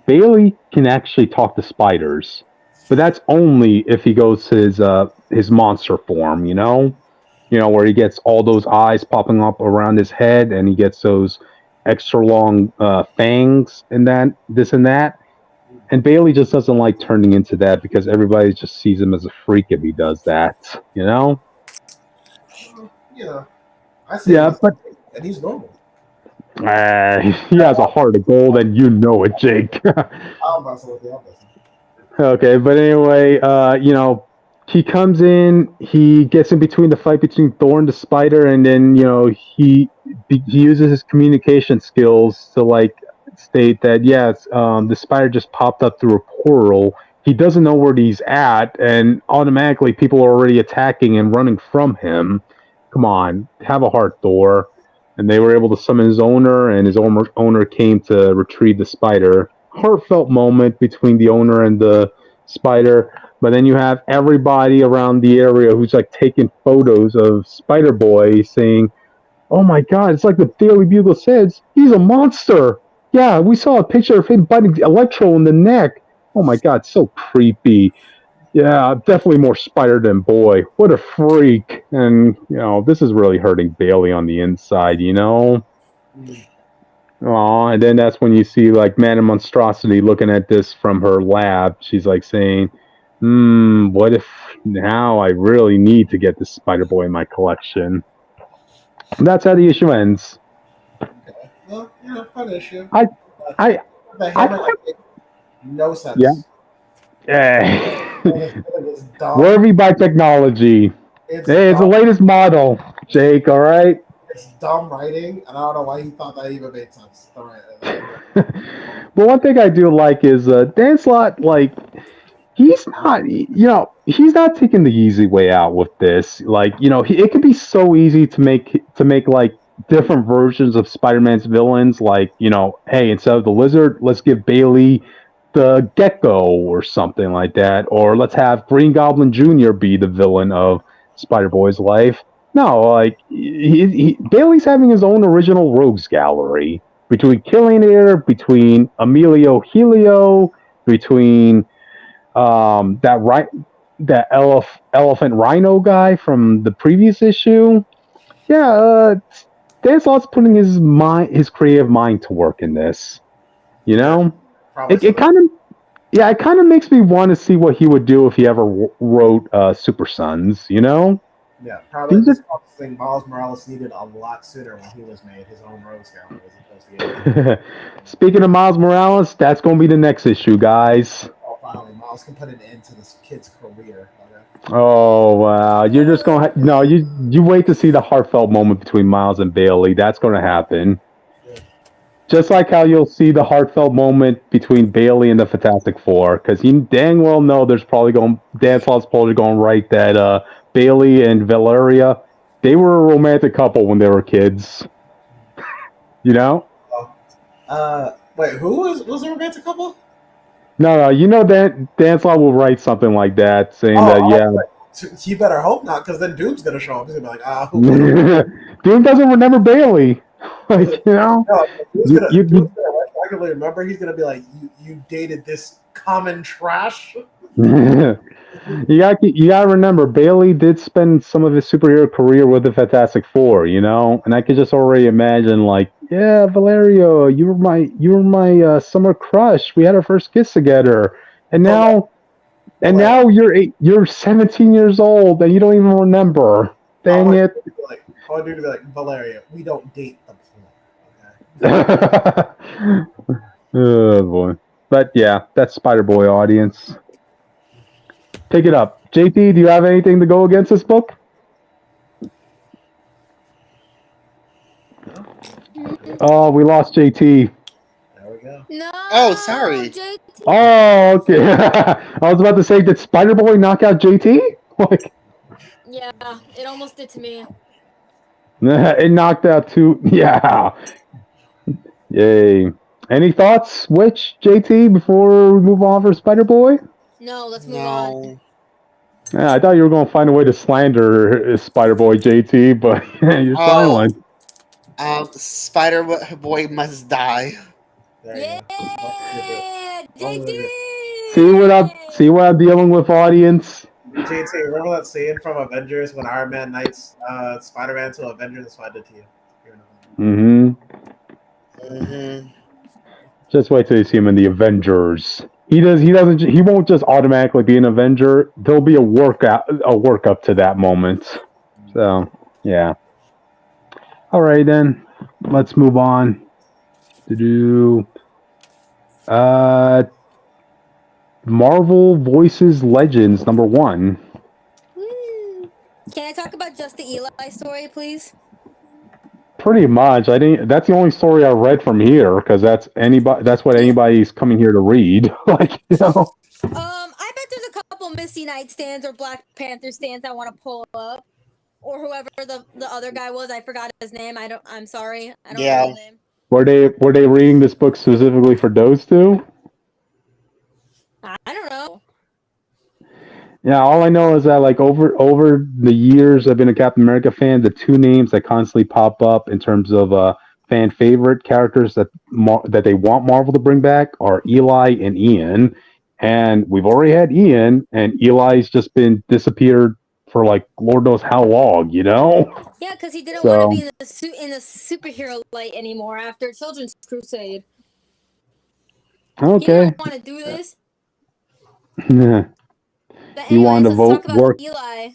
Bailey can actually talk to spiders, but that's only if he goes to his monster form, where he gets all those eyes popping up around his head, and he gets those extra long fangs and this and that. And Bailey just doesn't like turning into that because everybody just sees him as a freak if he does that, Yeah, I see. Yeah, but and he's normal. he has a heart of gold, and you know it, Jake. I'm messing with you. Okay, but anyway, he comes in, he gets in between the fight between Thor and the spider, and then, he uses his communication skills to, state that, yes, the spider just popped up through a portal. He doesn't know where he's at, and automatically people are already attacking and running from him. Come on, have a heart, Thor. And they were able to summon his owner, and his owner came to retrieve the spider. Heartfelt moment between the owner and the spider. But then you have everybody around the area who's taking photos of Spiderboy saying, "Oh my God, it's like the Daily Bugle says, he's a monster. Yeah, we saw a picture of him biting Electro in the neck. Oh my God, so creepy. Yeah, definitely more spider than boy. What a freak." And, this is really hurting Bailey on the inside, Aw, and then that's when you see, Madame Monstrosity looking at this from her lab. She's saying, what if now I really need to get this Spiderboy in my collection? And that's how the issue ends. Okay. Well, fun issue. I no sense. Yeah. Worthy by technology. It's the dumb. latest model, Jake. All right. It's dumb writing, and I don't know why he thought that even made sense. All right. But one thing I do like is Dan Slott, like he's not, he's not taking the easy way out with this. Like, it could be so easy to make like different versions of Spider-Man's villains. Like, hey, instead of the Lizard, let's give Bailey the Gecko or something like that, or let's have Green Goblin Jr. be the villain of Spider-Boy's life. No, like Bailey's having his own original rogues gallery between Killing Air, between Emilio Helio, between that elephant rhino guy from the previous issue. Yeah, Dan Slott's putting his creative mind to work in this. It kind of it kind of makes me want to see what he would do if he ever wrote Super Sons. Yeah, probably this thing Miles Morales needed a lot sooner when he was made his own rogues gallery as opposed to Speaking of Miles Morales, that's going to be the next issue, guys. Oh, finally, Miles can put an end to this kid's career. Okay? Oh wow! You're just going to no. You wait to see the heartfelt moment between Miles and Bailey. That's going to happen. Yeah. Just like how you'll see the heartfelt moment between Bailey and the Fantastic Four, because you dang well know Dan Slott's probably going to write that Bailey and Valeria, they were a romantic couple when they were kids. Wait, who was a romantic couple? No, Dan Slott will write something like that, saying You better hope not, because then Doom's gonna show up. He's gonna be like, Doom doesn't remember Bailey. Like, No, Doom's gonna regularly remember. He's gonna be like, you dated this common trash. You gotta remember, Bailey did spend some of his superhero career with the Fantastic Four, and I could just already imagine, like, yeah, Valerio, you were my summer crush. We had our first kiss together, and now you're 17 years old and you don't even remember. Dang it! I want to be like, Valerio, we don't date the plot. Okay? Oh boy, but yeah, that's Spider-Boy audience. Pick it up. JT, do you have anything to go against this book? Oh, we lost JT. There we go. No. Oh, sorry. JT. Oh, okay. I was about to say, did Spider-Boy knock out JT? Yeah, it almost did to me. It knocked out two. Yeah. Yay. Any thoughts, JT, before we move on for Spider-Boy? No, let's move on. Yeah, I thought you were going to find a way to slander Spider-Boy, JT, but you're silent. Spider-Boy must die. Yeah, JT! See what I'm dealing with, audience? JT, remember that scene from Avengers when Iron Man knights Spider-Man to Avengers? That's what I did to you. Mm-hmm. Just wait till you see him in the Avengers. He won't just automatically be an Avenger. There'll be a work up to that moment. So yeah. All right then. Let's move on to do Marvel Voices Legends #1. Woo. Can I talk about just the Eli story, please? Pretty much. That's the only story I read from here because that's what anybody's coming here to read. I bet there's a couple Misty Knight stands or Black Panther stands I want to pull up, or whoever the other guy was. I forgot his name. I'm sorry. I don't know his name. Were they reading this book specifically for those two? I don't know. Yeah, all I know is that like over the years I've been a Captain America fan, the two names that constantly pop up in terms of fan favorite characters that they want Marvel to bring back are Eli and Ian. And we've already had Ian, and Eli's just been disappeared for like Lord knows how long, Yeah, because he didn't want to be in the superhero light anymore after Children's Crusade. Okay. He didn't want to do this. But anyways, you want to vote? Work. Eli.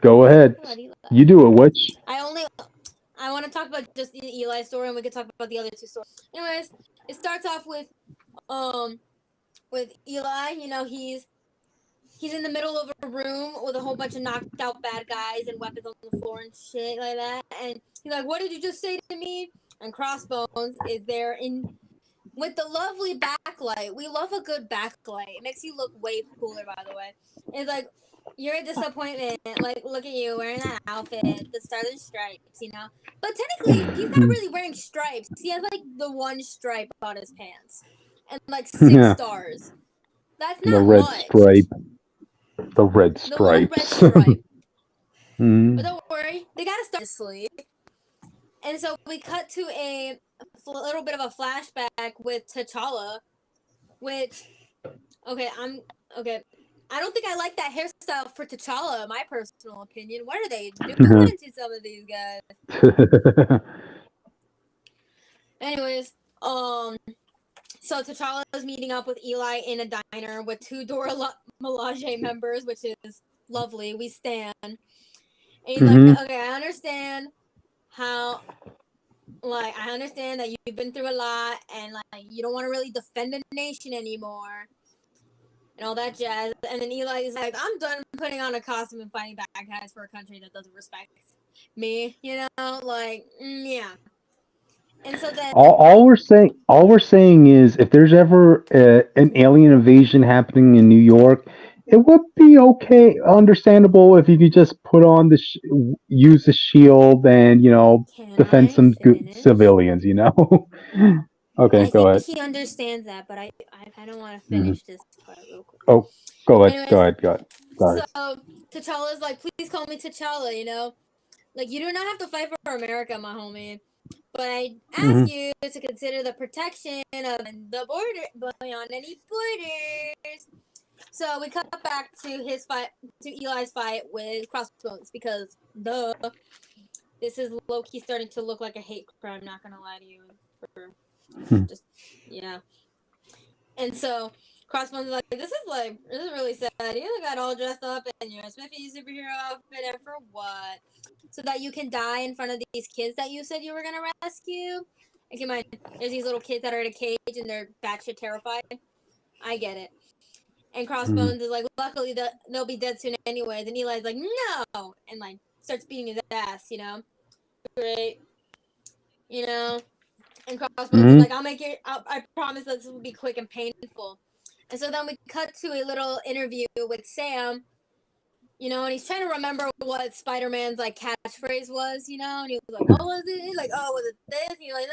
Go ahead. You do it, Witch. I want to talk about just the Eli story, and we can talk about the other two stories. Anyways, it starts off with Eli. he's in the middle of a room with a whole bunch of knocked out bad guys and weapons on the floor and shit like that. And he's like, "What did you just say to me?" And Crossbones is there with the lovely backlight. We love a good backlight. It makes you look way cooler, by the way. It's like, you're a disappointment. Like, look at you wearing that outfit, the Stars and Stripes, you know? But technically, he's not really wearing stripes. He has, like, the one stripe on his pants. And, like, 6 stars. That's not the red much. stripe. The red The one red stripes. stripe. Mm. But don't worry, they gotta start this sleeve. And so we cut to a little bit of a flashback with T'Challa, which, okay, I don't think I like that hairstyle for T'Challa, my personal opinion. What are they doing to some of these guys? Anyways, so T'Challa is meeting up with Eli in a diner with 2 Dora Milaje members, which is lovely. We stand. And he's like, okay, I understand how, like, I understand that you've been through a lot and, like, you don't want to really defend the nation anymore and all that jazz. And then Eli is like, I'm done putting on a costume and fighting bad guys for a country that doesn't respect me, you know? Like, yeah. And so then all we're saying is, if there's ever an alien invasion happening in New York, it would be okay, understandable if you could just put on use the shield and defend some good civilians. Okay, I go think ahead. he understands that, but I don't want to finish this part real quick. Oh, go ahead. Anyways, Go ahead. Sorry. So T'Challa's like, please call me T'Challa, you know? Like, you do not have to fight for America, my homie. But I ask you to consider the protection of the border beyond any borders. So we cut back to his fight, to Eli's fight with Crossbones, because this is low-key starting to look like a hate crime, not gonna lie to you. Just, yeah. And so Crossbones is like, this is really sad. You got all dressed up in your Smithy superhero outfit, and for what? So that you can die in front of these kids that you said you were gonna rescue? And keep in mind, there's these little kids that are in a cage and they're batshit terrified. I get it. And Crossbones is like, luckily they'll be dead soon anyways. And Eli's like, no! And like starts beating his ass, you know? Great. You know? And Crossbones is like, I'll make it, I promise this will be quick and painful. And so then we cut to a little interview with Sam, you know, and he's trying to remember what Spider-Man's like catchphrase was, you know, and he was like, what was it? He's like, oh, was it this? And he's like,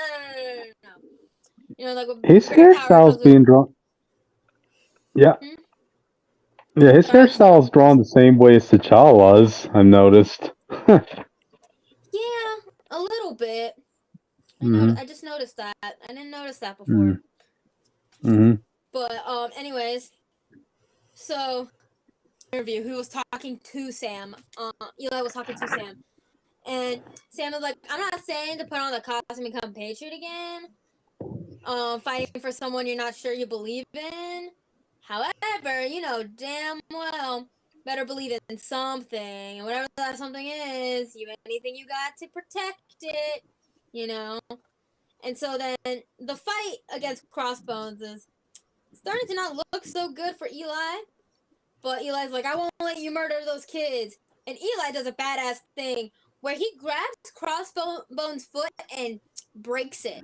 no. You know, like, his hairstyle's being drawn. Yeah. Yeah, his hairstyle's drawn the same way as T'Challa's, I've noticed. Yeah, a little bit. I just noticed that. I didn't notice that before. But anyways, so interview, who was talking to Sam? Eli was talking to Sam, and Sam was like, "I'm not saying to put on the costume and become patriot again. Fighting for someone you're not sure you believe in. However, you know damn well better believe in something, and whatever that something is, anything you got to protect it, you know." And so then the fight against Crossbones is starting to not look so good for Eli. But Eli's like, I won't let you murder those kids. And Eli does a badass thing where he grabs Crossbones' foot and breaks it.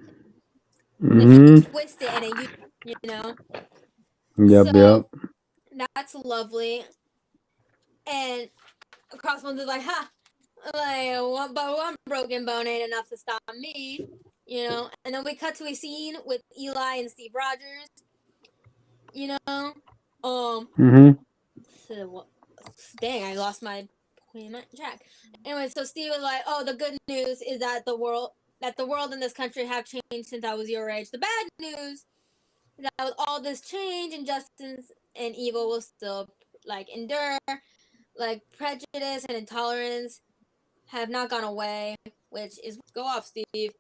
Like, he twists it and it, you know? Yep. That's lovely. And Crossbones is like, like, but one broken bone ain't enough to stop me, you know? And then we cut to a scene with Eli and Steve Rogers, you know? Dang, I lost my track. Anyway, so Steve was like, "Oh, the good news is that the world and this country have changed since I was your age. The bad news is that with all this change, injustice and evil will still like endure. Like prejudice and intolerance have not gone away, which is go off, Steve."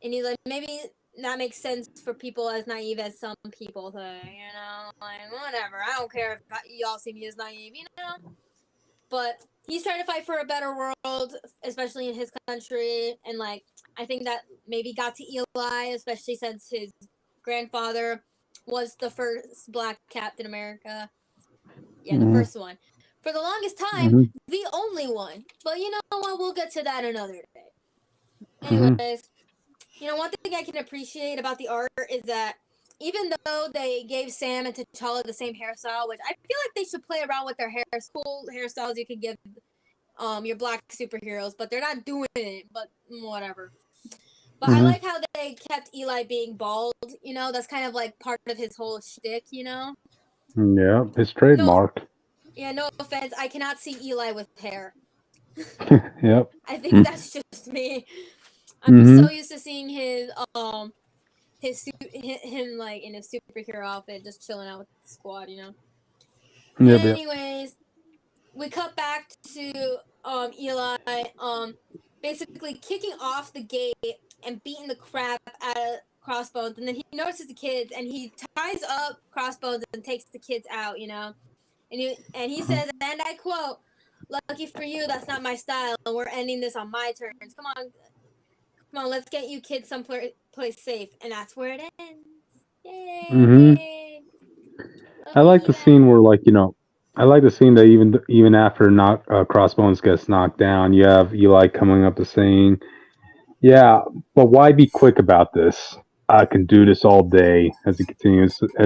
And he's like, maybe that makes sense for people as naive as some people think, you know? Like, whatever. I don't care if y'all see me as naive, you know? But he's trying to fight for a better world, especially in his country. And, like, I think that maybe got to Eli, especially since his grandfather was the first black Captain America. Yeah, the first one. For the longest time, the only one. But you know what? We'll get to that another day. Anyways, you know, one thing I can appreciate about the art is that even though they gave Sam and T'Challa the same hairstyle, which I feel like they should play around with their hair, cool hairstyles you can give your black superheroes, but they're not doing it. But whatever. But I like how they kept Eli being bald. You know, that's kind of like part of his whole shtick. You know. Yeah, it's trademarked. No offense. I cannot see Eli with hair. Yep. I think that's just me. I'm so used to seeing his him like in a superhero outfit, just chilling out with the squad, you know. Yep. Anyways, we cut back to Eli basically kicking off the gate and beating the crap out of Crossbones, and then he notices the kids and he ties up Crossbones and takes the kids out, you know. And he says, and I quote, "Lucky for you, that's not my style, and we're ending this on my terms. Come on, let's get you kids someplace safe." And that's where it ends. Yay! I like the scene where, like, you know, I like the scene that even after Crossbones gets knocked down, you have Eli coming up to saying, "Yeah, but why be quick about this? I can do this all day." As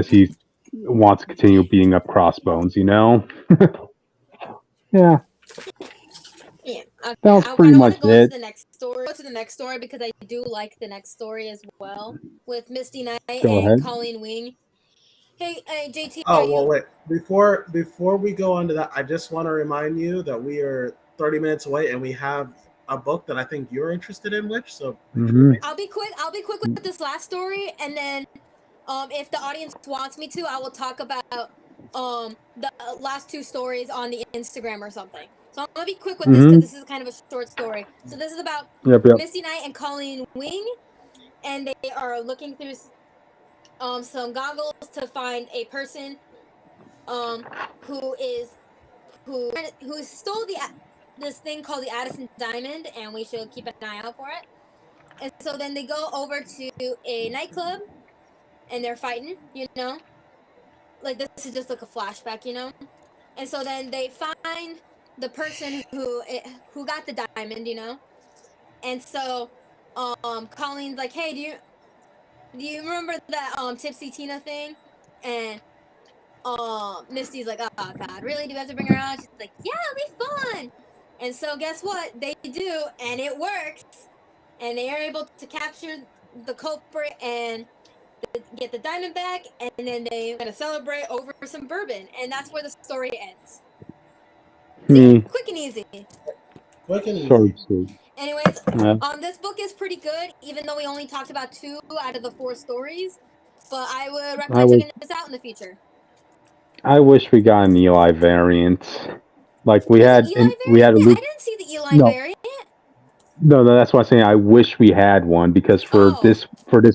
he wants to continue beating up Crossbones, you know. Yeah. Yeah, okay. That was I pretty kind of much want to go it. to the next story because I do like the next story as well with Misty Knight Go and ahead. Colleen Wing. Hey, JT. Oh well, wait. Before we go on to that, I just want to remind you that we are 30 minutes away, and we have a book that I think you're interested in. So I'll be quick. I'll be quick with this last story, and then if the audience wants me to, I will talk about the last two stories on the Instagram or something. So I'm gonna be quick with this because this is kind of a short story. So this is about Misty Knight and Colleen Wing, and they are looking through some goggles to find a person who stole this thing called the Addison Diamond, and we should keep an eye out for it. And so then they go over to a nightclub, and they're fighting, you know. Like, this is just like a flashback, you know. And so then they find the person who got the diamond, you know. And so Colleen's like, "Hey, do you remember that Tipsy Tina thing?" And Misty's like, "Oh God, really? Do we have to bring her out?" She's like, "Yeah, it'll be fun." And so guess what? They do, and it works. And they are able to capture the culprit and get the diamond back, and then they're gonna celebrate over some bourbon, and that's where the story ends. See, quick and easy. Quick and easy. Anyways, this book is pretty good, even though we only talked about 2 out of the 4 stories. But I would recommend checking this out in the future. I wish we got an Eli variant. Like we had a I didn't see the Eli variant. No, that's why I'm saying I wish we had one because for this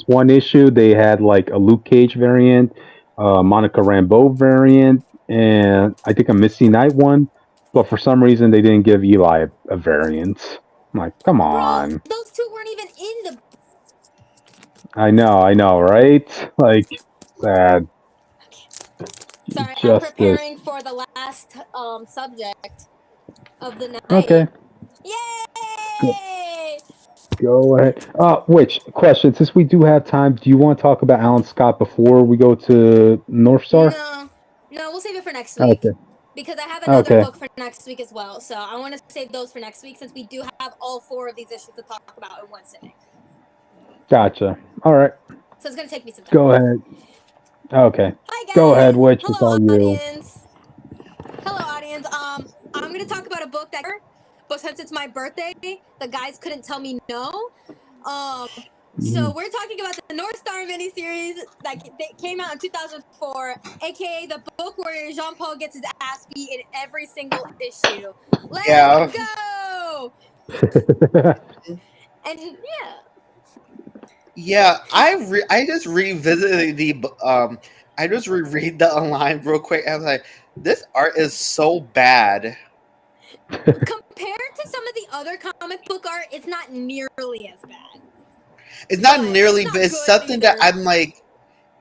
one issue they had like a Luke Cage variant, Monica Rambeau variant, and I think a Misty Knight one. But for some reason they didn't give Eli a variant. I'm like, come on. Bro, those 2 weren't even in the. I know, right? Like, sad. Sorry, I'm preparing for the last subject of the night. Okay. Yay! Go ahead. Which question? Since we do have time, do you want to talk about Alan Scott before we go to Northstar? No, we'll save it for next week. Okay. Because I have another book for next week as well. So I want to save those for next week since we do have all 4 of these issues to talk about in one sitting. Gotcha. All right. So it's going to take me some time. Go ahead. Okay. Hi, guys. Go ahead, Witch. Hello, audience. Hello, audience. I'm going to talk about a book that, but since it's my birthday, the guys couldn't tell me no. So we're talking about the Northstar miniseries that came out in 2004, aka the book where Jean-Paul gets his ass beat in every single issue. Let's go! And yeah. Yeah, I just revisited I just reread the online real quick. I was like, this art is so bad. Compared to some of the other comic book art, it's not nearly as bad. It's not nearly, but it's something either. That I'm like,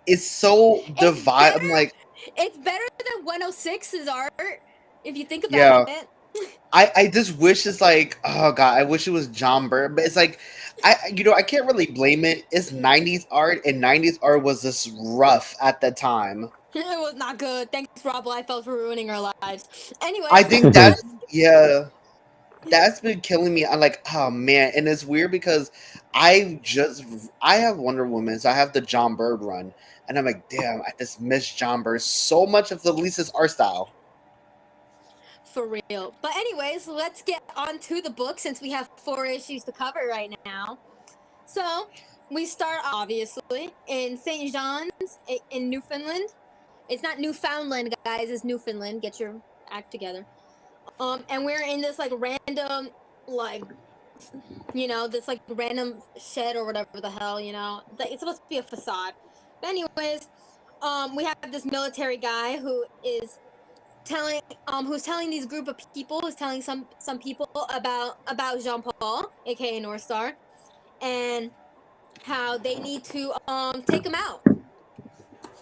it's so divided. I'm like, It's better than 106's art, if you think about it. I just wish it's like, oh god, I wish it was John Byrne, but it's like, I can't really blame it. It's 90s art, and 90s art was just rough at the time. It was not good. Thanks, Rob Liefeld, for ruining our lives. Anyway, I think that's been killing me. I'm like, oh man, and it's weird because I have Wonder Woman, so I have the John Byrne run, and I'm like, damn, I just miss John Byrne so much of the Lisa's art style. For real. But anyways, let's get on to the book since we have 4 issues to cover right now. So we start obviously in St. John's in Newfoundland. It's not Newfoundland, guys. It's Newfoundland. Get your act together. And we're in this like random, like, this like random shed or whatever the hell, it's supposed to be a facade. But anyways, we have this military guy who is who's telling these group of people, who's telling some people about Jean-Paul, aka Northstar, and how they need to take him out.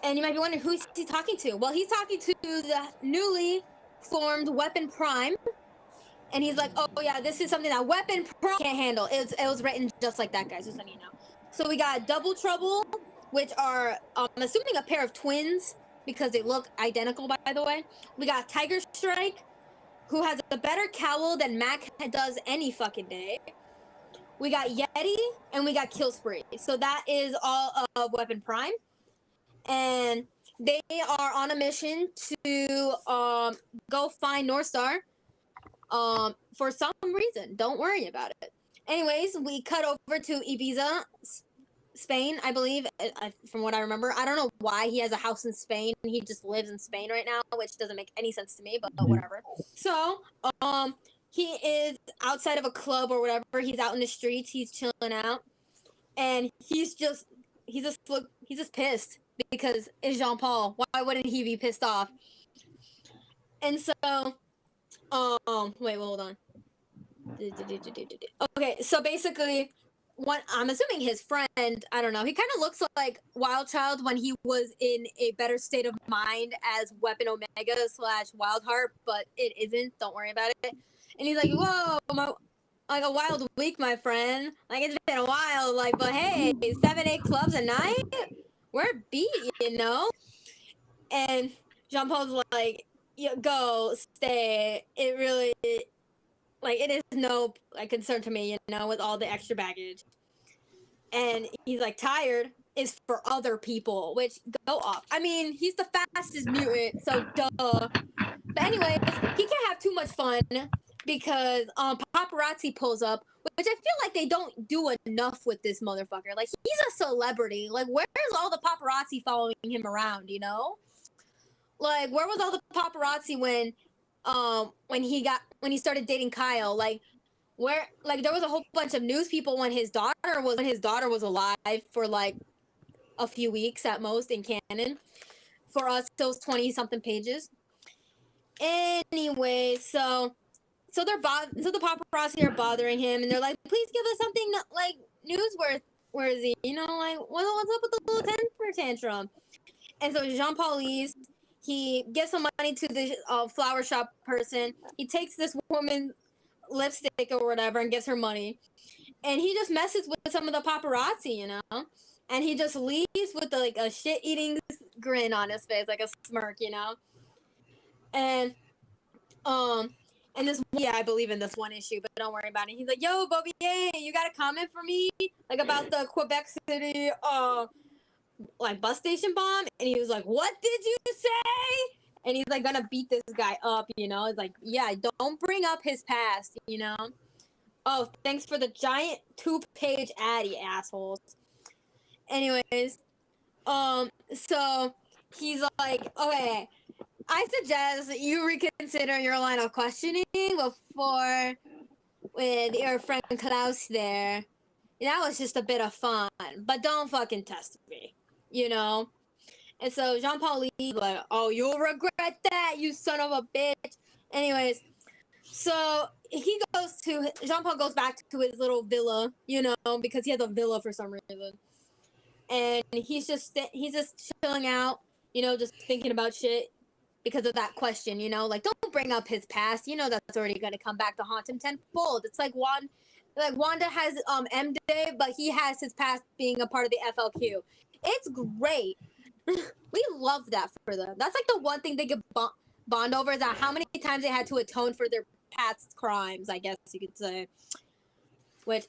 And you might be wondering, who is he talking to? Well, he's talking to the newly formed Weapon Prime. And he's like, oh yeah, this is something that Weapon Prime can't handle. It was written just like that, guys, just letting you know. So we got Double Trouble, which are, I'm assuming, a pair of twins, because they look identical, by the way. We got Tiger Strike, who has a better cowl than Mac does any fucking day. We got Yeti, and we got Kill Spree. So that is all of Weapon Prime. And they are on a mission to go find Northstar for some reason. Don't worry about it. Anyways, we cut over to Ibiza, Spain, I believe, from what I remember. I don't know why he has a house in Spain. He just lives in Spain right now, which doesn't make any sense to me, but whatever. So, he is outside of a club or whatever. He's out in the streets. He's chilling out, and he's just pissed because it's Jean-Paul. Why wouldn't he be pissed off? And so, wait, hold on. Okay, so basically, I'm assuming his friend, I don't know, he kind of looks like Wild Child when he was in a better state of mind as Weapon Omega / Wildheart, but it isn't. Don't worry about it. And he's like, whoa, like a wild week, my friend. Like, it's been a while, like, but hey, 7-8 clubs a night? We're beat, And Jean-Paul's like, go, stay. It really, like, it is no concern to me, with all the extra baggage. And he's like, tired is for other people, which go off. I mean, he's the fastest mutant, so duh. But anyways, he can't have too much fun because paparazzi pulls up, which I feel like they don't do enough with this motherfucker. Like, he's a celebrity. Like, where's all the paparazzi following him around, Like, where was all the paparazzi when he started dating Kyle? Like, where, like, there was a whole bunch of news people when his daughter was alive for like a few weeks at most in canon. For us, those 20-something pages. Anyway, so the paparazzi are bothering him, and they're like, please give us something like newsworthy, like what's up with the little temper tantrum? And so Jean-Paul leaves. He gives some money to the flower shop person. He takes this woman's lipstick or whatever and gives her money. And he just messes with some of the paparazzi, And he just leaves with like a shit-eating grin on his face, like a smirk, And this, I believe in this one issue, but don't worry about it. He's like, yo, Bobier, you got a comment for me? Like, about the Quebec City, like, bus station bomb? And he was like, what did you say? And he's like, gonna beat this guy up, It's like, yeah, don't bring up his past, Oh, thanks for the giant 2-page ad, you assholes. Anyways, so he's like, okay, I suggest you reconsider your line of questioning before with your friend Klaus there. That was just a bit of fun, but don't fucking test me, And so Jean-Paul leaves like, oh, you'll regret that, you son of a bitch. Anyways, so Jean-Paul goes back to his little villa, because he has a villa for some reason. And he's just chilling out, just thinking about shit because of that question, like don't bring up his past. That's already gonna come back to haunt him tenfold. It's like Wanda has Bday, but he has his past being a part of the FLQ. It's great. We love that for them. That's like the one thing they could bond over is that how many times they had to atone for their past crimes, I guess you could say. Which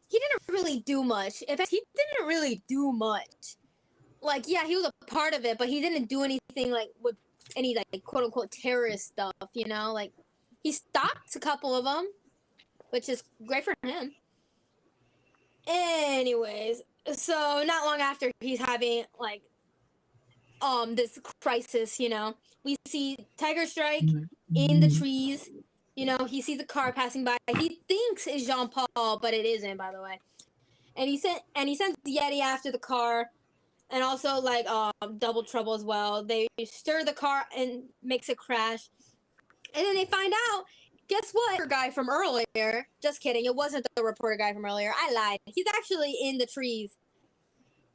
he didn't really do much. In fact, he didn't really do much. Like, yeah, he was a part of it, but he didn't do anything like with any like quote unquote terrorist stuff, Like he stopped a couple of them, which is great for him. Anyways, so not long after he's having like this crisis, we see Tiger Strike in the trees. He sees a car passing by. He thinks it's Jean Paul, but it isn't, by the way. And he sends Yeti after the car, and also like Double Trouble as well. They stir the car and makes it crash, and then they find out. Guess what? The guy from earlier. Just kidding. It wasn't the reporter guy from earlier. I lied. He's actually in the trees.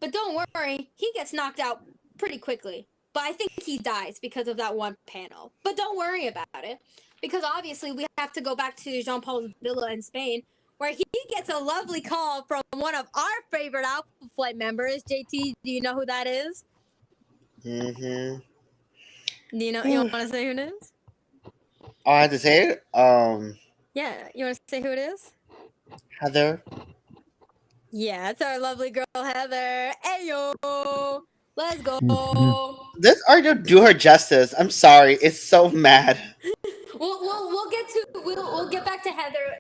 But don't worry, he gets knocked out pretty quickly. But I think he dies because of that one panel. But don't worry about it, because obviously we have to go back to Jean Paul's villa in Spain, where he gets a lovely call from one of our favorite Alpha Flight members. JT, do you know who that is? Mm-hmm. Do you want to say who it is? Oh, I have to say it? Yeah, you want to say who it is? Heather. Yeah, it's our lovely girl, Heather. Ayo! Let's go! This art don't do her justice. I'm sorry. It's so mad. We'll get back to Heather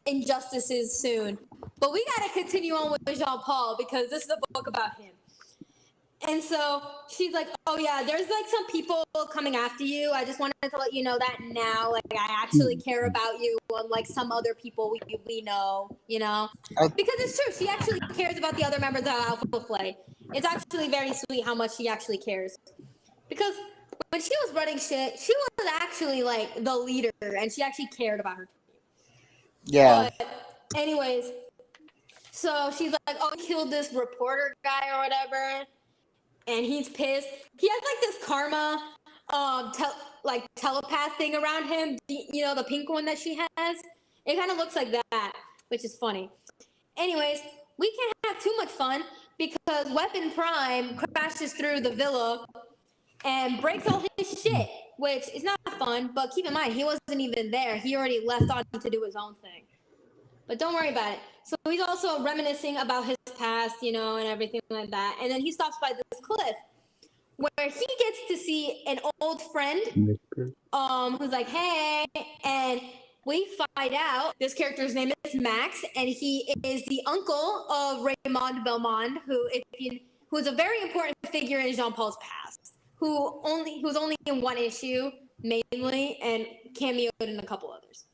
injustices soon. But we gotta continue on with Jean Paul because this is a book about him. And so she's like, oh yeah, there's like some people coming after you. I just wanted to let you know that now. Like I actually care about you, unlike some other people we know, Because it's true. She actually cares about the other members of Alpha Flight. It's actually very sweet how much she actually cares. Because when she was running shit, she was actually like the leader and she actually cared about her team. Yeah. But anyways, so she's like, oh, he killed this reporter guy or whatever. And he's pissed. He has like this karma, telepath thing around him. The pink one that she has. It kind of looks like that, which is funny. Anyways, we can't have too much fun because Weapon Prime crashes through the villa and breaks all his shit, which is not fun. But keep in mind, he wasn't even there. He already left on to do his own thing. But don't worry about it. So he's also reminiscing about his past, and everything like that. And then he stops by this cliff where he gets to see an old friend who's like, hey. And we find out this character's name is Max, and he is the uncle of Raymond Belmond, who's a very important figure in Jean Paul's past, who's only in one issue, mainly, and cameoed in a couple others.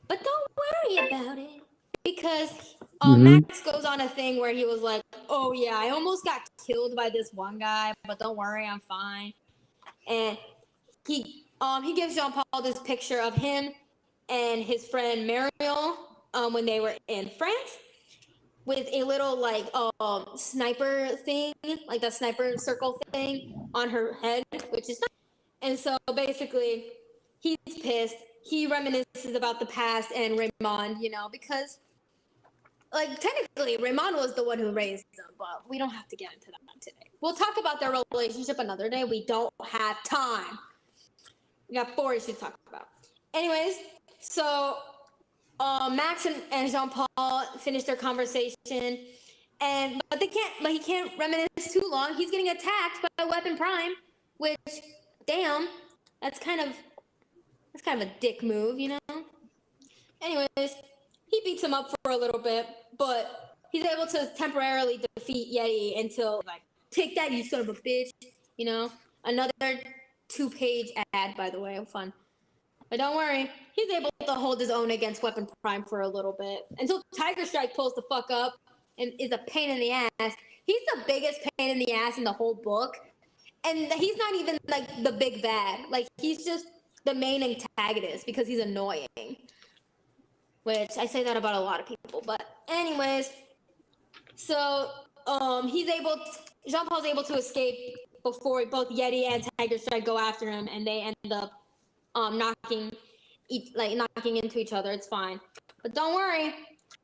But don't worry about it, because Max goes on a thing where he was like, oh yeah, I almost got killed by this one guy, but don't worry, I'm fine. And he gives Jean Paul this picture of him and his friend Mariel when they were in France with a little like sniper thing, like the sniper circle thing on her head, which is nice. And so basically he's pissed. He reminisces about the past and Raymond, because like technically Raymond was the one who raised them, but we don't have to get into that today. We'll talk about their relationship another day. We don't have time. We got 4 issues to talk about. Anyways, so Max and Jean Paul finish their conversation, but he can't reminisce too long. He's getting attacked by Weapon Prime, which damn, that's kind of a dick move, Anyways, he beats him up for a little bit, but he's able to temporarily defeat Yeti until like, take that, you son of a bitch, Another 2-page ad, by the way, fun. But don't worry, he's able to hold his own against Weapon Prime for a little bit until Tiger Strike pulls the fuck up and is a pain in the ass. He's the biggest pain in the ass in the whole book, and he's not even like the big bad. Like he's just the main antagonist because he's annoying. Which I say that about a lot of people, but anyways, so Jean Paul's able to escape before both Yeti and Tiger Strike go after him, and they end up knocking into each other. It's fine, but don't worry.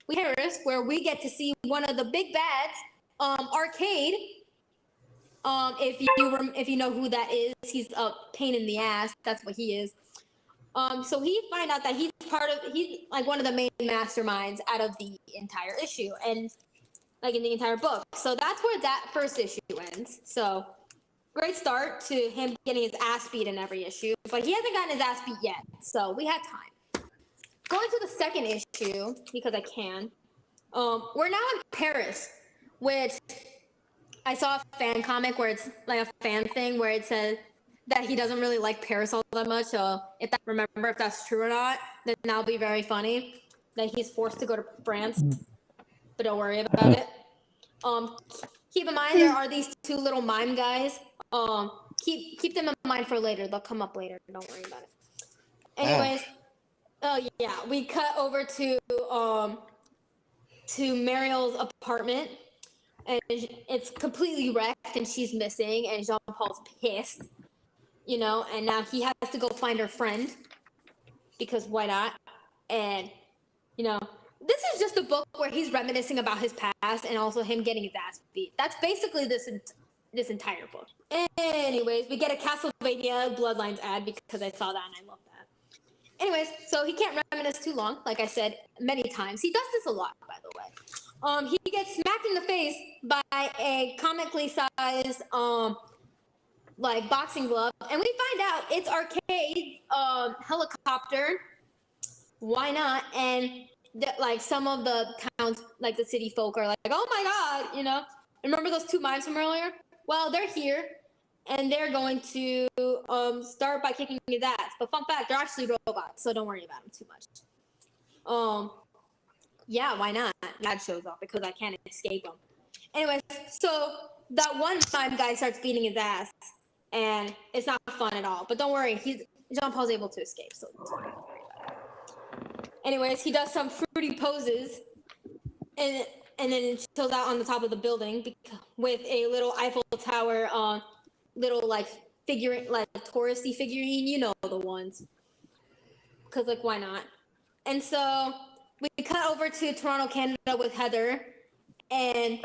We Paris, where we get to see one of the big bads, Arcade. If you know who that is, he's a pain in the ass. That's what he is. So he find out that he's like one of the main masterminds out of the entire issue, and like in the entire book. So that's where that first issue ends. So great start to him getting his ass beat in every issue, but he hasn't gotten his ass beat yet. So we have time. Going to the second issue, because I can. We're now in Paris, which I saw a fan comic where it's like a fan thing where it says that he doesn't really like Paris all that much. So if that's true or not, then that'll be very funny. That he's forced to go to France, but don't worry about it. Keep in mind there are these two little mime guys. Keep them in mind for later. They'll come up later. Don't worry about it. Anyways, yeah, we cut over to Mariel's apartment, and it's completely wrecked, and she's missing, and Jean Paul's pissed, and now he has to go find her friend because why not? And this is just a book where he's reminiscing about his past and also him getting his ass beat. That's basically this entire book. Anyways, we get a Castlevania Bloodlines ad because I saw that and I love that. Anyways, so he can't reminisce too long, like I said many times. He does this a lot, by the way. He gets smacked in the face by a comically sized like boxing glove, and we find out it's Arcade's helicopter. Why not? And like some of the towns, like the city folk, are like, "Oh my God!" Remember those two mimes from earlier? Well, they're here, and they're going to start by kicking his ass. But fun fact, they're actually robots, so don't worry about them too much. Yeah, why not? That shows up because I can't escape him. Anyways, so that one mime guy starts beating his ass, and it's not fun at all. But don't worry, Jean Paul's able to escape, so don't worry about it. Anyways, he does some fruity poses, and then chills out on the top of the building with a little Eiffel Tower, little like figurine, like touristy figurine, the ones. Because like why not? And so we cut over to Toronto, Canada with Heather, and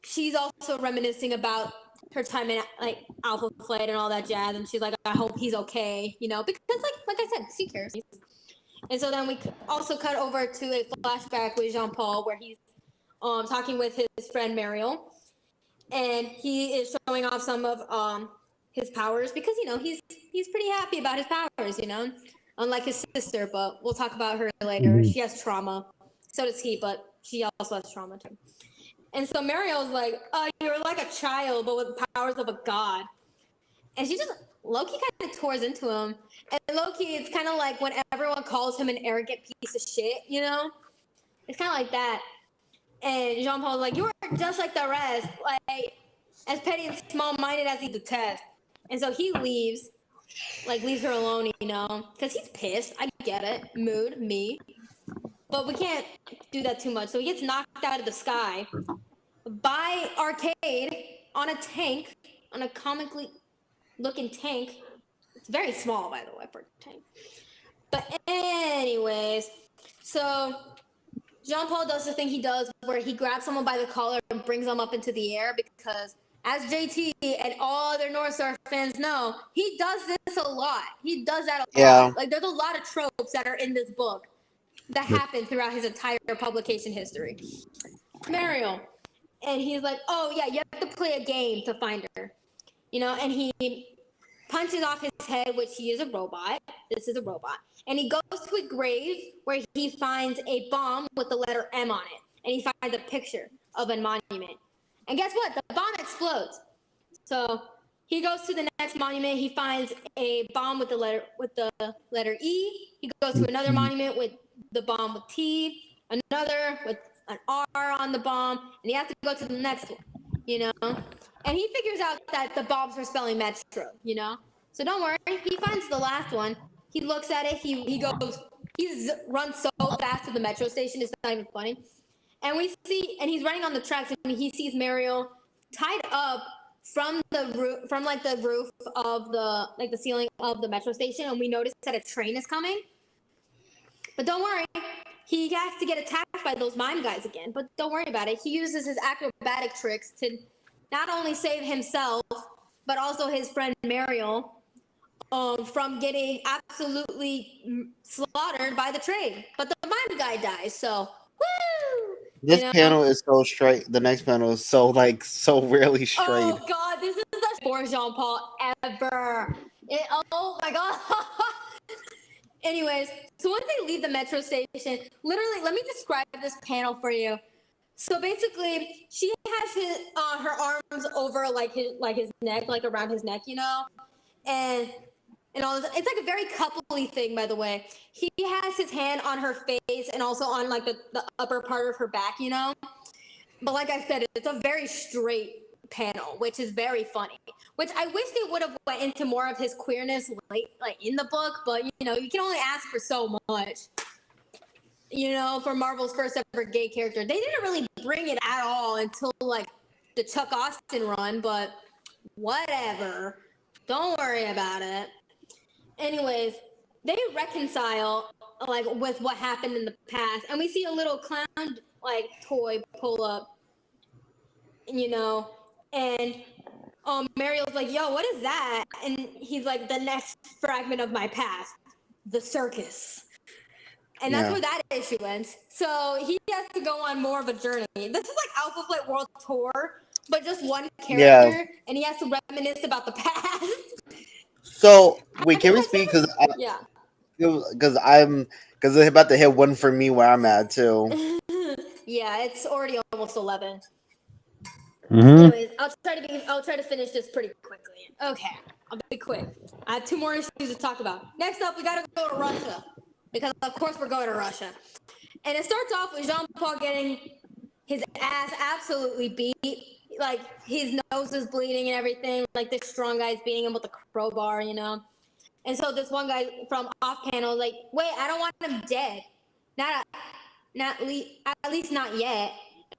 she's also reminiscing about her time in like Alpha Flight and all that jazz, and she's like, I hope he's okay, because like I said, she cares. And so then we also cut over to a flashback with Jean Paul where he's talking with his friend Mariel, and he is showing off some of his powers because he's pretty happy about his powers, unlike his sister, but we'll talk about her later. She has trauma, so does he, but she also has trauma too. And so Mariel's like, you're like a child but with the powers of a god, and she just low-key kind of tours into him. And low-key, it's kind of like when everyone calls him an arrogant piece of shit, It's kind of like that. And Jean-Paul's like, you're just like the rest, like, as petty and small-minded as he detests. And so he leaves her alone, because he's pissed. I get it. Mood, me. But we can't do that too much. So he gets knocked out of the sky by Arcade on a tank, on a comically looking tank. It's very small, by the way, for a tank. But anyways, so Jean Paul does the thing he does where he grabs someone by the collar and brings them up into the air because, as JT and all other Northstar fans know, he does this a lot. He does that a lot. Like, there's a lot of tropes that are in this book that happen throughout his entire publication history. Mariel. And he's like, oh, yeah, you have to play a game to find her. And he punches off his head, which he is a robot. This is a robot. And he goes to a grave where he finds a bomb with the letter M on it. And he finds a picture of a monument. And guess what? The bomb explodes. So he goes to the next monument. He finds a bomb with the letter E. He goes to another monument with the bomb with T. Another with an R on the bomb. And he has to go to the next one, And he figures out that the bombs are spelling Metro, So don't worry. He finds the last one. He looks at it. He runs so fast to the metro station. It's not even funny. And he's running on the tracks, and he sees Mariel tied up from the roof, of the ceiling of the metro station, and we notice that a train is coming. But don't worry, he has to get attacked by those mime guys again. But don't worry about it. He uses his acrobatic tricks to not only save himself, but also his friend Mariel from getting absolutely slaughtered by the train. But the mime guy dies, so woo! This panel is so straight. The next panel is so rarely straight. Oh god, this is the for Jean-Paul ever. Oh my god. Anyways, so once they leave the metro station, literally, let me describe this panel for you. So basically, she has her arms over his neck, like around his neck, and all this. It's like a very coupley thing, by the way. He has his hand on her face and also on like the upper part of her back, But like I said, it's a very straight panel, which is very funny. Which I wish they would have went into more of his queerness in the book, but you can only ask for so much. For Marvel's first ever gay character. They didn't really bring it at all until like the Chuck Austin run, but whatever. Don't worry about it. Anyways, they reconcile with what happened in the past, and we see a little clown toy pull up, and Mariel's like, yo, what is that? And he's like, the next fragment of my past, the circus. And that's where that issue ends. So he has to go on more of a journey. This is like Alpha Flight World Tour, but just one character, and he has to reminisce about the past. So wait, can we speak? Because it's about to hit one for me where I'm at too. Yeah, it's already almost 11. Mm-hmm. Anyways, I'll try to finish this pretty quickly. Okay, I'll be quick. I have 2 more issues to talk about. Next up, we gotta go to Russia. Because, of course, we're going to Russia. And it starts off with Jean-Paul getting his ass absolutely beat. Like, his nose is bleeding and everything. Like, this strong guy's beating him with a crowbar, And so this one guy from off-panel is like, wait, I don't want him dead. At least not yet.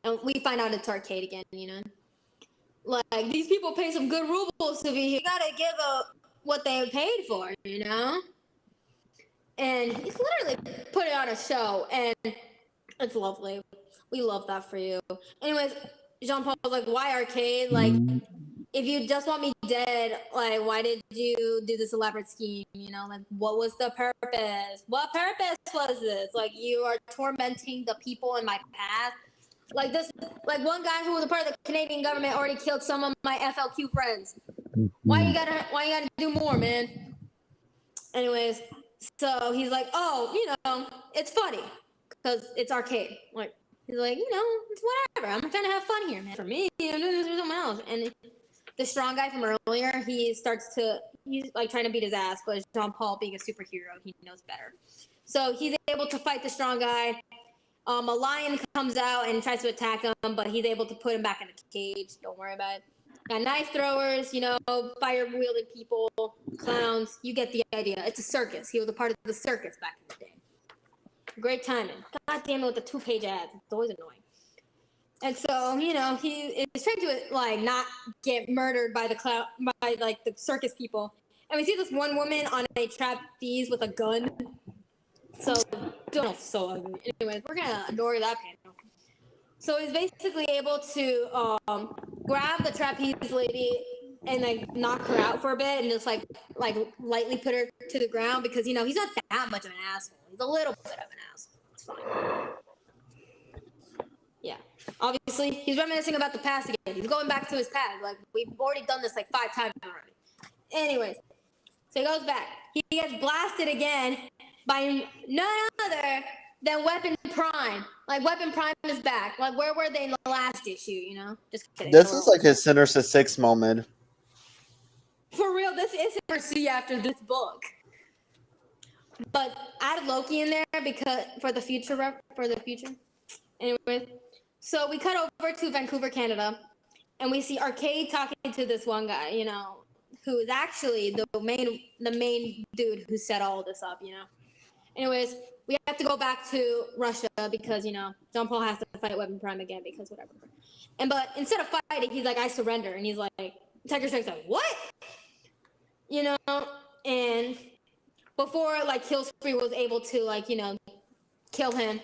And we find out it's Arcade again, Like, these people pay some good rubles to be here. You gotta give what they paid for, And he's literally put it on a show, and it's lovely. We love that for you. Anyways, Jean-Paul was like, why Arcade? Like, if you just want me dead, like, why did you do this elaborate scheme? Like, what was the purpose? What purpose was this? Like, you are tormenting the people in my past. Like one guy who was a part of the Canadian government already killed some of my FLQ friends. Why you gotta do more, man? Anyways, so he's like, oh, it's funny because it's Arcade. Like, he's like, it's whatever. I'm trying to have fun here, man. For me, there's someone else. And the strong guy from earlier, he's like trying to beat his ass, but Jean-Paul being a superhero, he knows better. So he's able to fight the strong guy. A lion comes out and tries to attack him, but he's able to put him back in the cage. Don't worry about it. Got knife throwers, fire-wielding people, clowns. You get the idea. It's a circus. He was a part of the circus back in the day. Great timing. God damn it with the 2-page ads. It's always annoying. And so, he is trying to, not get murdered by the circus people. And we see this one woman on a trapeze with a gun. So ugly. Anyways, we're going to ignore that panel. So he's basically able to grab the trapeze lady and knock her out for a bit and just lightly put her to the ground because he's not that much of an asshole. He's a little bit of an asshole. It's fine. Yeah. Obviously, he's reminiscing about the past again. He's going back to his past. Like, we've already done this 5 times already. Anyways, so he goes back. He gets blasted again by none other than Weapon Prime. Like, Weapon Prime is back. Like, where were they in the last issue, Just kidding. This is like his Sinister Six moment. For real, this is Mercy after this book. But add Loki in there because for the future. Anyways, so we cut over to Vancouver, Canada, and we see Arcade talking to this one guy, who is actually the main dude who set all this up, Anyways, we have to go back to Russia because, John Paul has to fight Weapon Prime again because whatever. But instead of fighting, he's like, I surrender. And he's like, Tiger Strike's like, what? And before, Kill Spree was able to, kill him,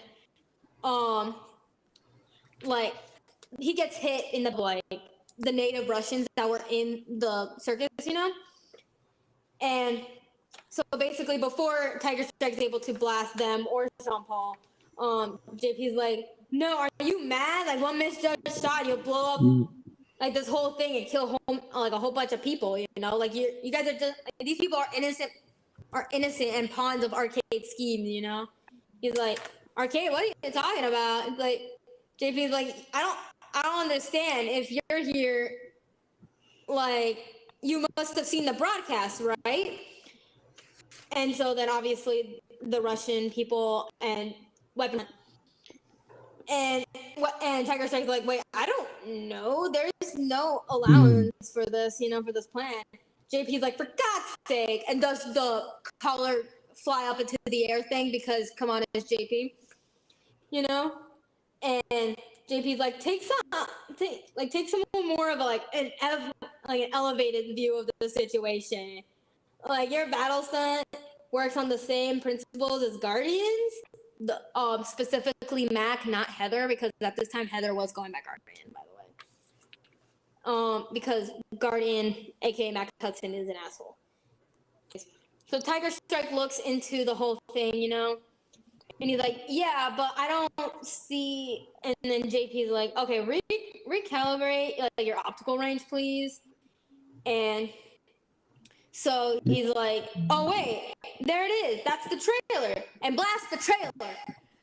he gets hit in the native Russians that were in the circus, And so basically, before Tiger Strike's able to blast them or Jean Paul, JP's like, no, are you mad? One misjudged shot, you'll blow up this whole thing and kill a whole bunch of people. You guys are just these people are innocent and pawns of Arcade schemes. He's like, Arcade, what are you talking about? It's like JP's like, I don't understand. If you're here, you must have seen the broadcast, right? And so then obviously the Russian people and Weapon and Tiger Strike's like, wait, I don't know. There's no allowance for this, for this plan. JP's like, for God's sake, and does the collar fly up into the air thing because come on, it's JP, and JP's like, take some more of an elevated view of the situation. Your battle stunt works on the same principles as Guardians. Specifically Mac, not Heather, because at this time Heather was going by Guardian, by the way. Because Guardian, aka Mac Hudson, is an asshole. So Tiger Strike looks into the whole thing, and he's like, yeah, but I don't see. And then JP's like, okay, recalibrate your optical range, please. And so he's like, oh, wait, there it is. That's the trailer. And blast the trailer.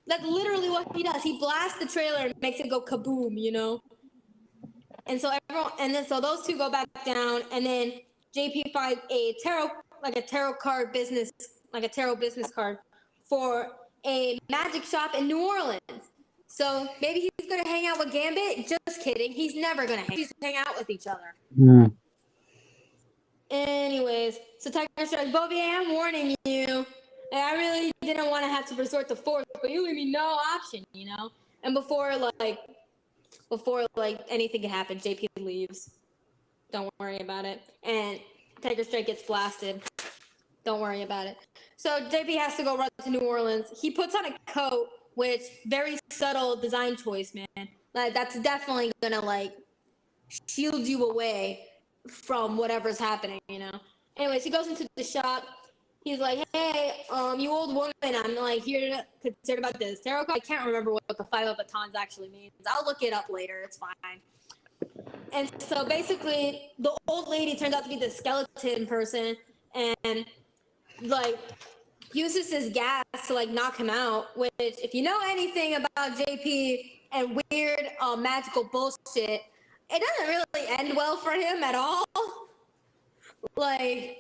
That's literally what he does. He blasts the trailer and makes it go kaboom, And so so those two go back down. And then JP finds a tarot card business, a tarot business card for a magic shop in New Orleans. So maybe he's going to hang out with Gambit. Just kidding. He's never going to hang out with each other. Mm. Anyways, so Tiger Strike, Bobby, I'm warning you. I really didn't want to have to resort to force, but you leave me no option, And before anything can happen, JP leaves. Don't worry about it. And Tiger Strike gets blasted. Don't worry about it. So JP has to go run to New Orleans. He puts on a coat, which very subtle design choice, man. That's definitely gonna shield you away from whatever's happening, Anyways, he goes into the shop. He's like, hey, you old woman, I'm here to concern about this tarot card. I can't remember what the 5 of batons actually means. I'll look it up later. It's fine. And so basically, the old lady turns out to be the skeleton person and uses his gas to knock him out. Which, if you know anything about JP and weird magical bullshit, it doesn't really end well for him at all. That's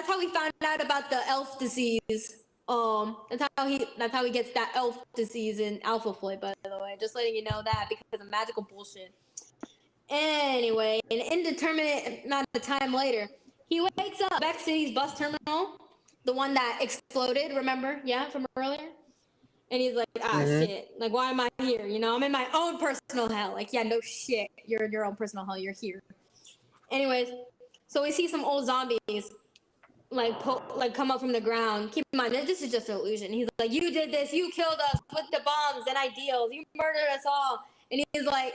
how we found out about the elf disease. That's how he gets that elf disease in Alpha Flight, by the way. Just letting you know that because of magical bullshit. Anyway, an indeterminate amount of time later, he wakes up back to City's bus terminal, the one that exploded, remember? Yeah, from earlier? And he's like, shit. Why am I here? I'm in my own personal hell. Yeah, no shit. You're in your own personal hell. You're here. Anyways, so we see some old zombies, come up from the ground. Keep in mind, this is just an illusion. He's like, you did this. You killed us with the bombs and ideals. You murdered us all. And he's going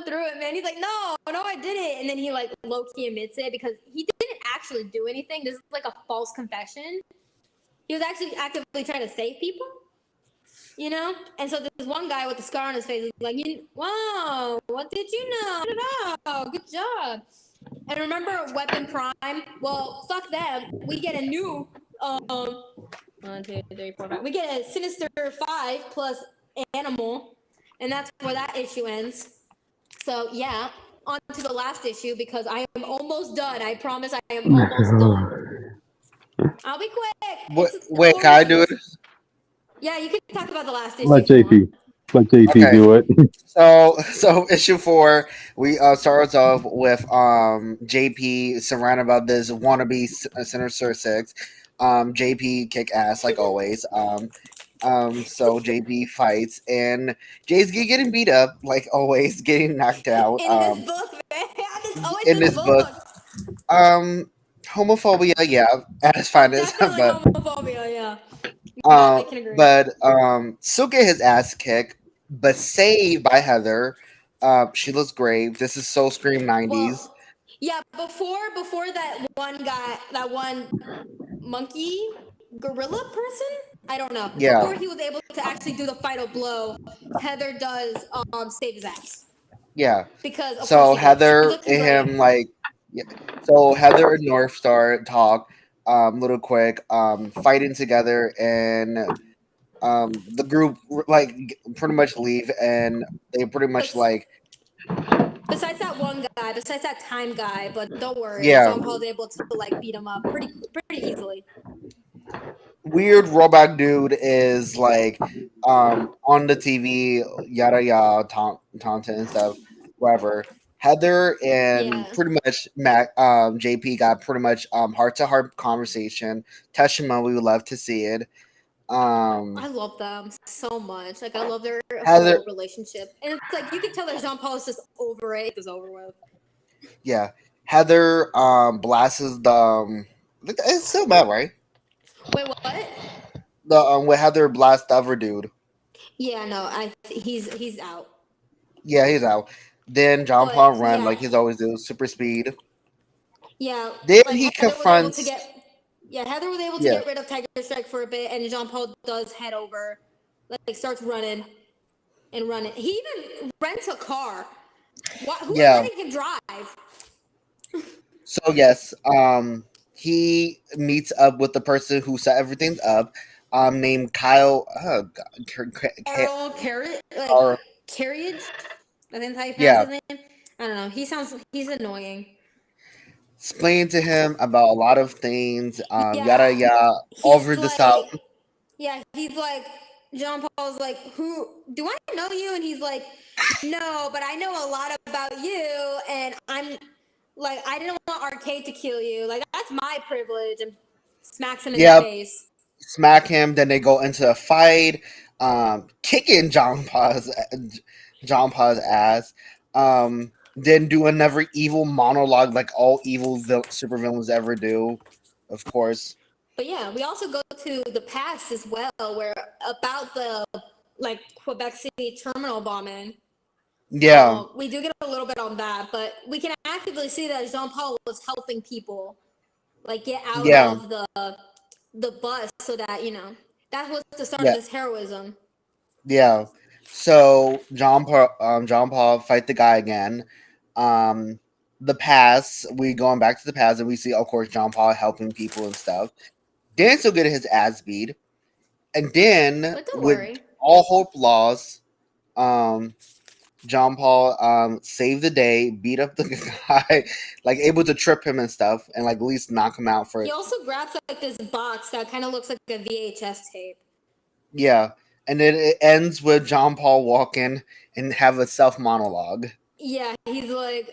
through it, man. He's like, no, I didn't. And then he low-key admits it because he didn't actually do anything. This is a false confession. He was actually actively trying to save people, And so there's one guy with the scar on his face. He's like, wow, what did you know? Good job. And remember Weapon Prime? Well, fuck them. We get a new 1, 2, 3, 4, 5. We get a Sinister 5 plus Animal, and that's where that issue ends. So yeah, on to the last issue because I am almost done. I promise I am almost done. I'll be quick. Wait, can I do it? Yeah, you can talk about the last issue. Let JP do it. So issue 4, we starts off with JP surrounded by this wannabe Sinister Six. JP kick ass like always. So JP fights, and Jay's getting beat up like always, getting knocked out. In this book, man. It's always In this this book, homophobia, yeah, at its finest, Definitely but homophobia, yeah. That I can agree. but still get his ass kicked, but saved by Heather. She looks great. This is so Scream 90s. Well, yeah, before that one monkey gorilla person, I don't know. Yeah. Before he was able to actually do the final blow, Heather does save his ass. Yeah. Because of so course Heather and him like, yeah. So Heather and Northstar talk little quick, fighting together, and the group like pretty much leave, and they pretty much like. Besides that time guy, but don't worry, Yeah. Jean Paul's able to like beat him up pretty easily. Weird robot dude is like on the TV, yada yada, taunting and stuff, whatever. Heather and pretty much JP got pretty much heart to heart conversation. Testimony, we would love to see it. I love them so much. Like I love their Heather, relationship, and it's like you can tell that Jean Paul is just over it. It's over with. Yeah, Heather blasts the it's still bad, right? Wait, what? The with Heather blast the other dude. Yeah, no, he's out. Yeah, he's out. Then Jean Paul run like he's always do, super speed. Yeah. Then like he Heather confronts. Heather was able to get rid of Tiger Strike for a bit, and Jean Paul does head over, like starts running. He even rents a car. Who's letting him drive? So yes, he meets up with the person who set everything up, named Kyle. Carl Carrot, like Carriage. I think that's how you pronounce his name. I don't know. He's annoying. Explain to him about a lot of things. Yada yada. Over the south. Yeah, he's like Jean Paul's like, who do I know you? And he's like, no, but I know a lot about you, and I'm like, I didn't want Arcade to kill you. Like that's my privilege, and smacks him in the face. Smack him. Then they go into a fight, kicking Jean Paul's ass. Then do another evil monologue like all evil supervillains ever do, of course. But yeah, we also go to the past as well, where about the like Quebec City terminal bombing. Yeah, we do get a little bit on that, but we can actively see that Jean Paul was helping people like get out of the bus, so that that was the start of this heroism. Yeah. So Jean Paul fight the guy again. The past, we going back to the past, and we see, of course, Jean Paul helping people and stuff. Dan still getting his ass beat, and then with all hope lost, Jean Paul saved the day, beat up the guy, like able to trip him and stuff, and like at least knock him out for it. He also grabs like this box that kind of looks like a VHS tape. Yeah. And then it ends with Jean Paul walking and have a self monologue. Yeah, he's like,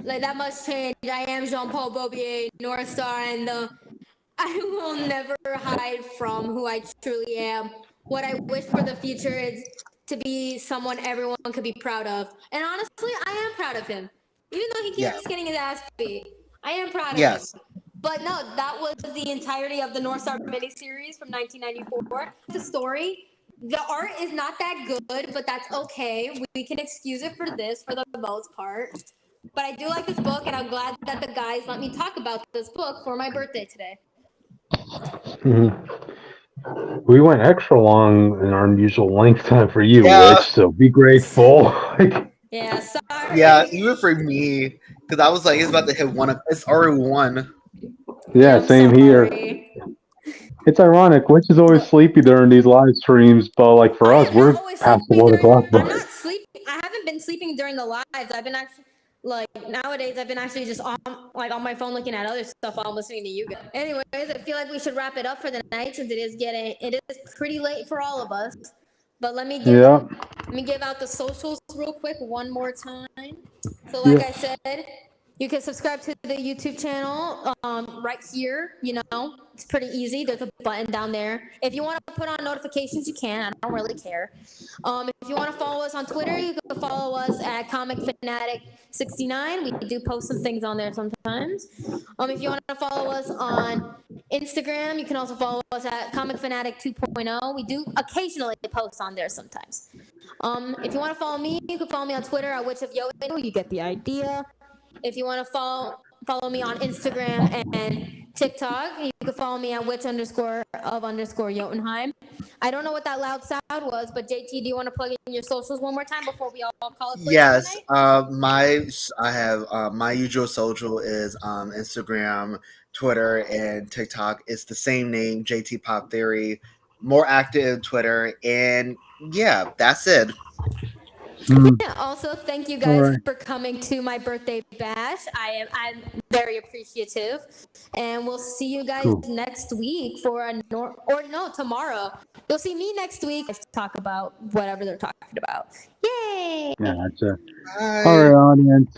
like that must change. I am Jean Paul Bobier, Northstar, and I will never hide from who I truly am. What I wish for the future is to be someone everyone could be proud of. And honestly, I am proud of him. Even though he keeps getting his ass beat, I am proud of him. But no, that was the entirety of the Northstar miniseries from 1994. The story, the art is not that good, but that's okay. We can excuse it for this for the most part. But I do like this book, and I'm glad that the guys let me talk about this book for my birthday today. Mm-hmm. We went extra long in our usual length time for you, Rich, so be grateful. Yeah, sorry. Yeah, even for me, because I was like, it's about to hit one. It's already one. Yeah, same here. It's ironic. Witch is always sleepy during these live streams, but like for us, we're past the 1 o'clock. I'm not sleeping. I haven't been sleeping during the lives. I've been actually nowadays. I've been actually just on my phone looking at other stuff while I'm listening to you guys. Anyways, I feel like we should wrap it up for the night since it is pretty late for all of us. But let me give out the socials real quick one more time. So like I said, you can subscribe to the YouTube channel right here, It's pretty easy. There's a button down there. If you want to put on notifications, you can. I don't really care. If you want to follow us on Twitter, you can follow us at Comic Fanatic 69. We do post some things on there sometimes. If you want to follow us on Instagram, you can also follow us at Comic Fanatic 2.0. We do occasionally post on there sometimes. If you want to follow me, you can follow me on Twitter at Witch of Yodo. You get the idea. If you want to follow me on Instagram and TikTok, you can follow me at witch_of_Jotunheim. I don't know what that loud sound was, but JT, do you want to plug in your socials one more time before we all call it quits Yes, tonight? I have my usual social is Instagram, Twitter, and TikTok. It's the same name, JT Pop Theory. More active in Twitter, and yeah, that's it. Yeah, also thank you guys for coming to my birthday bash. I'm very appreciative, and we'll see you guys next week for tomorrow. You'll see me next week to talk about whatever they're talking about. Yay! Gotcha. All right, audience.